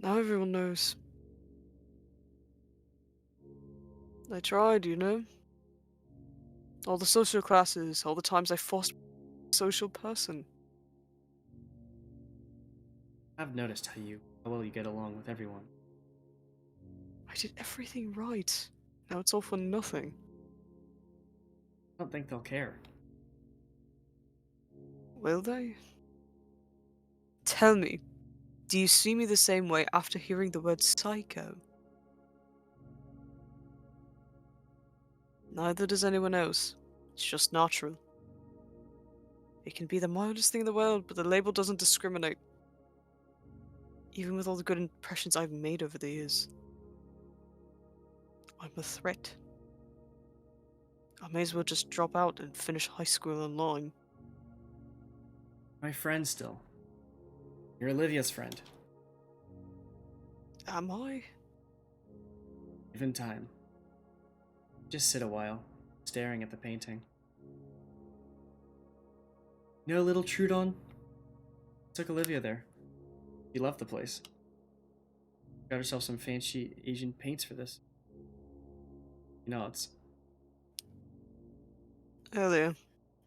Now everyone knows. I tried, you know? All the social classes, all the times I forced a social person. I've noticed how well you get along with everyone. I did everything right. Now it's all for nothing. I don't think they'll care. Will they? Tell me, do you see me the same way after hearing the word psycho? Neither does anyone else. It's just natural. It can be the mildest thing in the world, but the label doesn't discriminate. Even with all the good impressions I've made over the years. I'm a threat. I may as well just drop out and finish high school online. My friend still. You're Olivia's friend. Am I? Given time. Just sit a while, staring at the painting. You know little Trudon? Took Olivia there. She loved the place. Got herself some fancy Asian paints for this. You know, it's Earlier,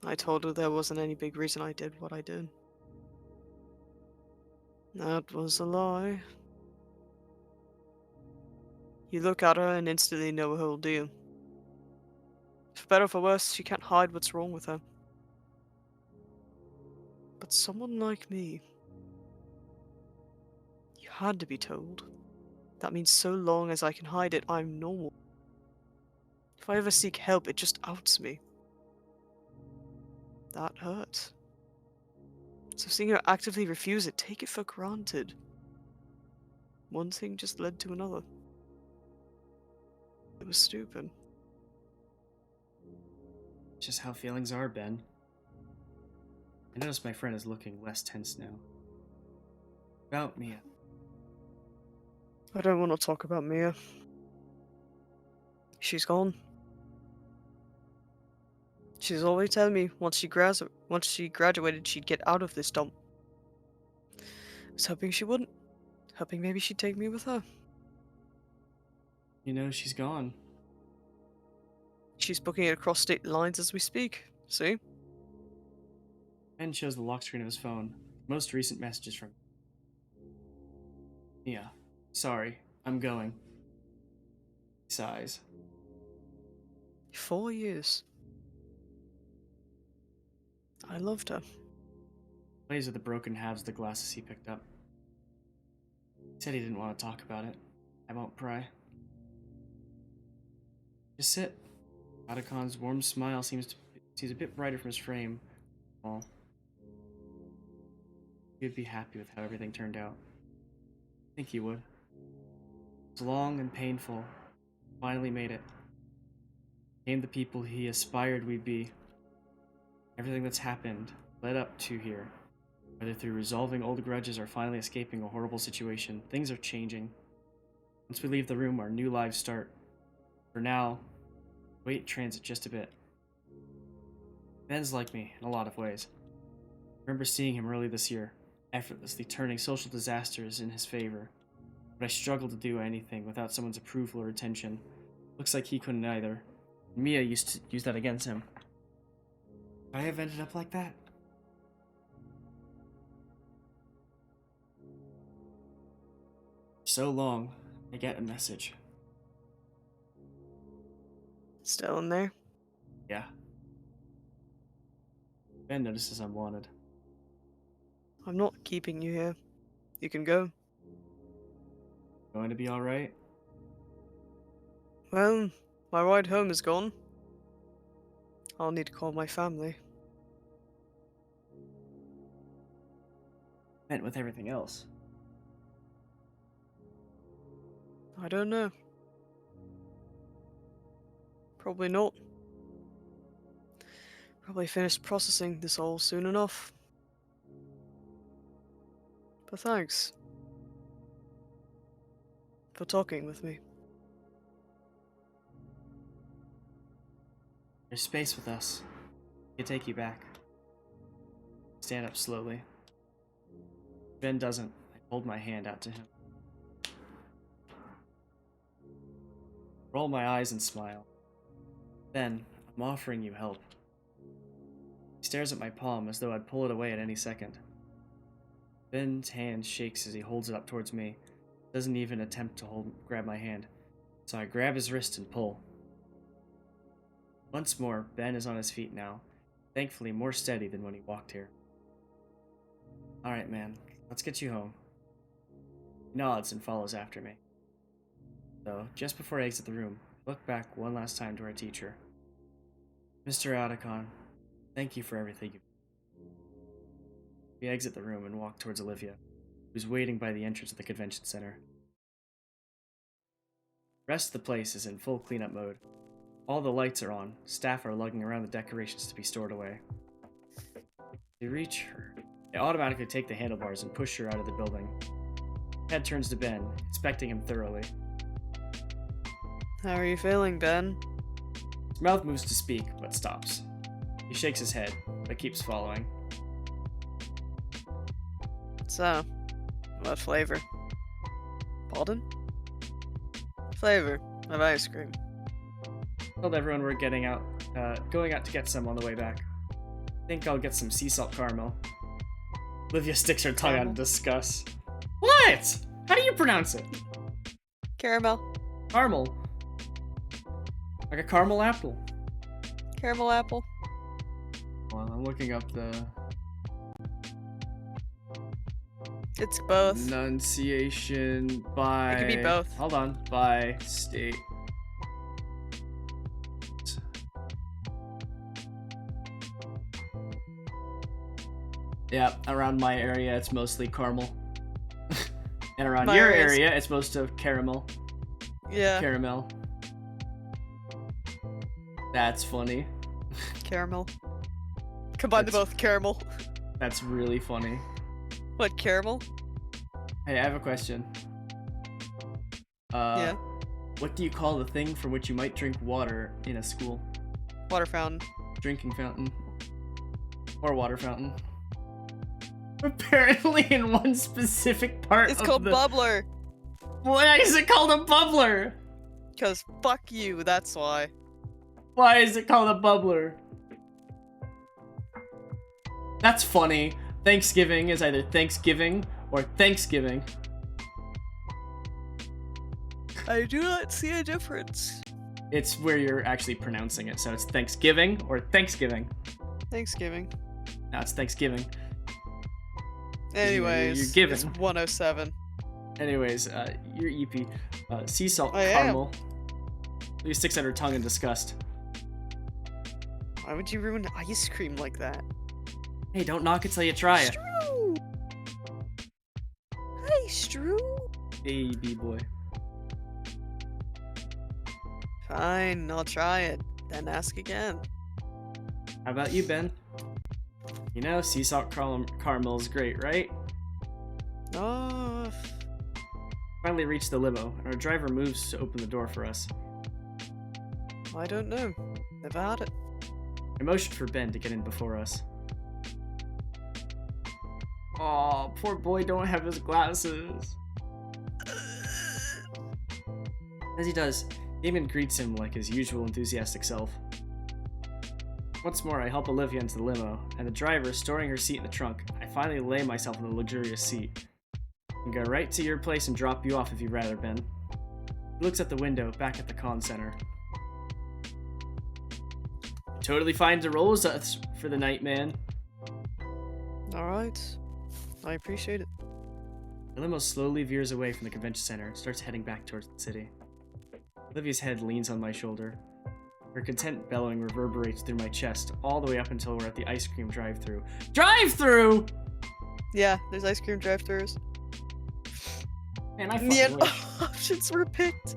I told her there wasn't any big reason I did what I did. That was a lie. You look at her and instantly know her whole deal. For better or for worse, she can't hide what's wrong with her. But someone like me, you had to be told. That means so long as I can hide it, I'm normal. If I ever seek help, it just outs me. That hurts. So seeing her actively refuse it, take it for granted. One thing just led to another. It was stupid. just how feelings are, Ben. I notice my friend is looking less tense now. About Mia. I don't want to talk about Mia. She's gone. She's always telling me once she graduated, she'd get out of this dump. I was hoping she wouldn't. Hoping maybe she'd take me with her. You know she's gone. She's booking it across state lines as we speak. See? Ben shows the lock screen of his phone. Most recent messages from Mia. Sorry, I'm going. He sighs. 4 years. I loved her. Plays with the broken halves of the glasses he picked up. He said he didn't want to talk about it. I won't pry. Just sit. Otacon's warm smile seems a bit brighter from his frame. Well, he'd be happy with how everything turned out. I think he would. It was long and painful. Finally made it. Became the people he aspired we'd be. Everything that's happened led up to here. Whether through resolving old grudges or finally escaping a horrible situation, things are changing. Once we leave the room, our new lives start. For now, wait transit just a bit. Ben's like me in a lot of ways. I remember seeing him early this year, effortlessly turning social disasters in his favor. But I struggled to do anything without someone's approval or attention. Looks like he couldn't either. Mia used to use that against him. Could I have ended up like that? For so long, I get a message. Still in there? Yeah. Ben notices I'm wanted. I'm not keeping you here. You can go. Going to be alright? Well, my ride home is gone. I'll need to call my family. Meant with everything else. I don't know. Probably not. Probably finished processing this all soon enough. But thanks for talking with me. There's space with us. We can take you back. Stand up slowly. Ben doesn't. I hold my hand out to him. Roll my eyes and smile. Ben, I'm offering you help. He stares at my palm as though I'd pull it away at any second. Ben's hand shakes as he holds it up towards me. Doesn't even attempt to grab my hand. So I grab his wrist and pull. Once more, Ben is on his feet now, thankfully more steady than when he walked here. Alright, man, let's get you home. He nods and follows after me. So, just before I exit the room, I look back one last time to our teacher. Mr. Adicon, thank you for everything you've done. We exit the room and walk towards Olivia, who's waiting by the entrance of the convention center. The rest of the place is in full cleanup mode. All the lights are on. Staff are lugging around the decorations to be stored away. They reach her. They automatically take the handlebars and push her out of the building. Head turns to Ben, inspecting him thoroughly. How are you feeling, Ben? His mouth moves to speak, but stops. He shakes his head, but keeps following. So, what flavor? Pardon? Flavor of ice cream. Told everyone we're going out to get some on the way back. Think I'll get some sea salt caramel. Olivia sticks her tongue out in disgust. What? How do you pronounce it? Caramel. Caramel. Like a caramel apple. Caramel apple. Well, I'm looking up the It's both. pronunciation by... It could be both. Hold on. By state. Yeah, around my area, it's mostly caramel. And around My your area's- area, it's most of caramel. Yeah, Caramel. That's funny. caramel. Combine them That's- both. Caramel. That's really funny. What, caramel? Hey, I have a question. Yeah. What do you call the thing from which you might drink water in a school? Water fountain. Drinking fountain. Or water fountain. Apparently in one specific part It's of called the... bubbler. Why is it called a bubbler? Cause fuck you, that's why. Why is it called a bubbler? That's funny. Thanksgiving is either Thanksgiving or Thanksgiving. I do not see a difference. It's where you're actually pronouncing it, so it's Thanksgiving or Thanksgiving. Thanksgiving. No, it's Thanksgiving. Anyways, you're given. it's 107. Anyways, your EP, sea salt I am. caramel. Lee sticks out her tongue in disgust. Why would you ruin ice cream like that? Hey, don't knock it till you try it. Strew! Hey, Strew! Baby boy. Fine, I'll try it. Then ask again. How about you, Ben? You know, sea salt caramel is great, right? Oh, Finally reached the limo, and our driver moves to open the door for us. I don't know. Never had it. I motioned for Ben to get in before us. Aw, poor boy don't have his glasses. As he does, Damon greets him like his usual enthusiastic self. Once more, I help Olivia into the limo, and the driver, storing her seat in the trunk, I finally lay myself in the luxurious seat. I can go right to your place and drop you off if you'd rather, Ben. He looks at the window, back at the con center. Totally fine to roll with us for the night, man. Alright. I appreciate it. The limo slowly veers away from the convention center and starts heading back towards the city. Olivia's head leans on my shoulder. Her content bellowing reverberates through my chest all the way up until we're at the ice cream drive-thru. Drive-thru! Yeah, there's ice cream drive-thrus. Man, I Yeah, fucking wish. options were picked.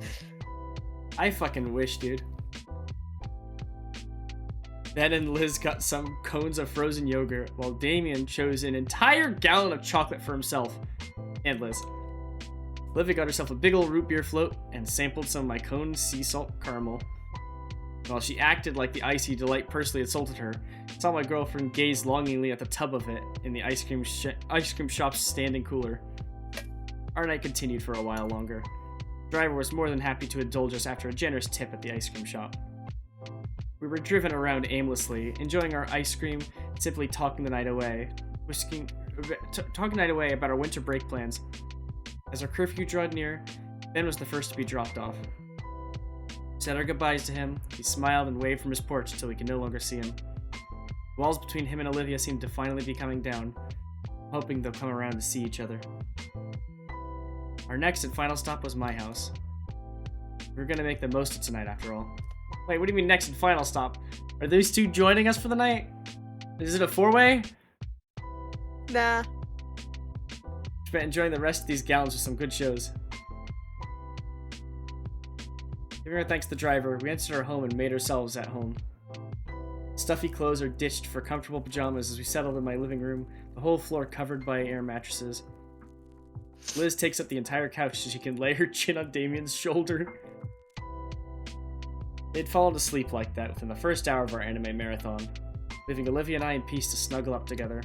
I fucking wish, dude. Ben and Liz got some cones of frozen yogurt, while Damien chose an entire gallon of chocolate for himself and Liz. Olivia got herself a big ol' root beer float and sampled some of my cone sea salt caramel. While she acted like the icy delight personally insulted her, I saw my girlfriend gaze longingly at the tub of it in the ice cream shop's standing cooler. Our night continued for a while longer. The driver was more than happy to indulge us after a generous tip at the ice cream shop. We were driven around aimlessly, enjoying our ice cream, simply talking the night away, talking the night away about our winter break plans. As our curfew drew near, Ben was the first to be dropped off. We said our goodbyes to him. He smiled and waved from his porch until we could no longer see him. The walls between him and Olivia seemed to finally be coming down, hoping they'll come around to see each other. Our next and final stop was my house. We were gonna make the most of tonight after all. Wait, what do you mean next and final stop? Are these two joining us for the night? Is it a four-way? Nah. Been enjoying the rest of these gallons with some good shows. Giving our thanks to the driver, we entered our home and made ourselves at home. Stuffy clothes are ditched for comfortable pajamas as we settled in my living room, the whole floor covered by air mattresses. Liz takes up the entire couch so she can lay her chin on Damien's shoulder. They'd fallen to sleep like that within the first hour of our anime marathon, leaving Olivia and I in peace to snuggle up together.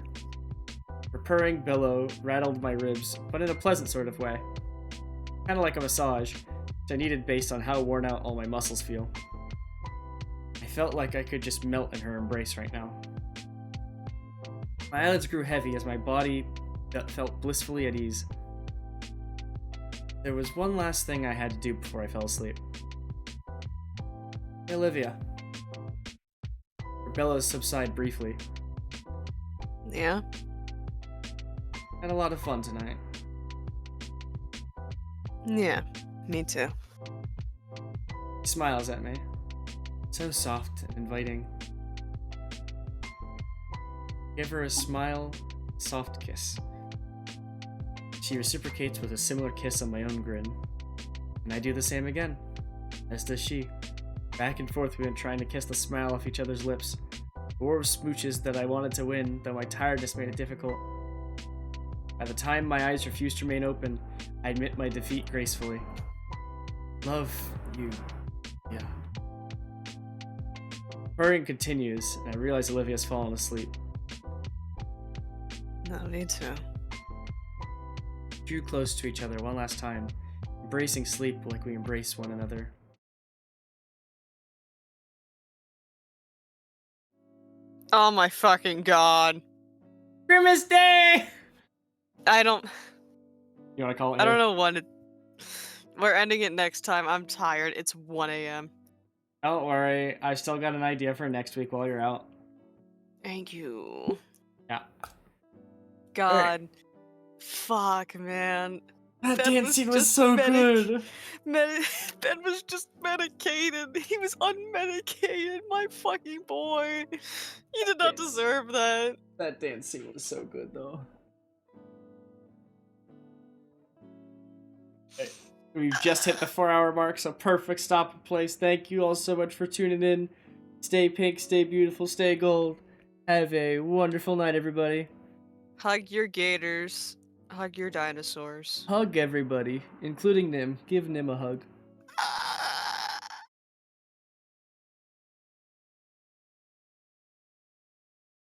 Her purring billow rattled my ribs, but in a pleasant sort of way. Kinda like a massage, which I needed based on how worn out all my muscles feel. I felt like I could just melt in her embrace right now. My eyelids grew heavy as my body felt blissfully at ease. There was one last thing I had to do before I fell asleep. Hey, Olivia. Her bellows subside briefly. Yeah. Had a lot of fun tonight. Yeah. Me too. She smiles at me. So soft and inviting. Give her a smile, soft kiss. She reciprocates with a similar kiss on my own grin. And I do the same again, as does she. Back and forth we went trying to kiss the smile off each other's lips. A war of smooches that I wanted to win, though my tiredness made it difficult. By the time my eyes refused to remain open, I admit my defeat gracefully. Love you. Yeah. Purring continues, and I realize Olivia's fallen asleep. No need to. Drew close to each other one last time, embracing sleep like we embrace one another. Oh my fucking god. Grimace Day! I don't You want to call it? I don't know when we're ending it next time. I'm tired. It's 1 a.m. Don't worry, I still got an idea for next week while you're out. Thank you. Yeah. God. Fuck, man. That Ben dance was scene was just so good. Ben was just medicated. He was unmedicated. My fucking boy. He did not deserve that. That dance scene was so good, though. Hey, we've just hit the 4-hour mark, so perfect stopping place. Thank you all so much for tuning in. Stay pink, stay beautiful, stay gold. Have a wonderful night, everybody. Hug your gators. Hug your dinosaurs. Hug everybody, including Nim. Give Nim a hug.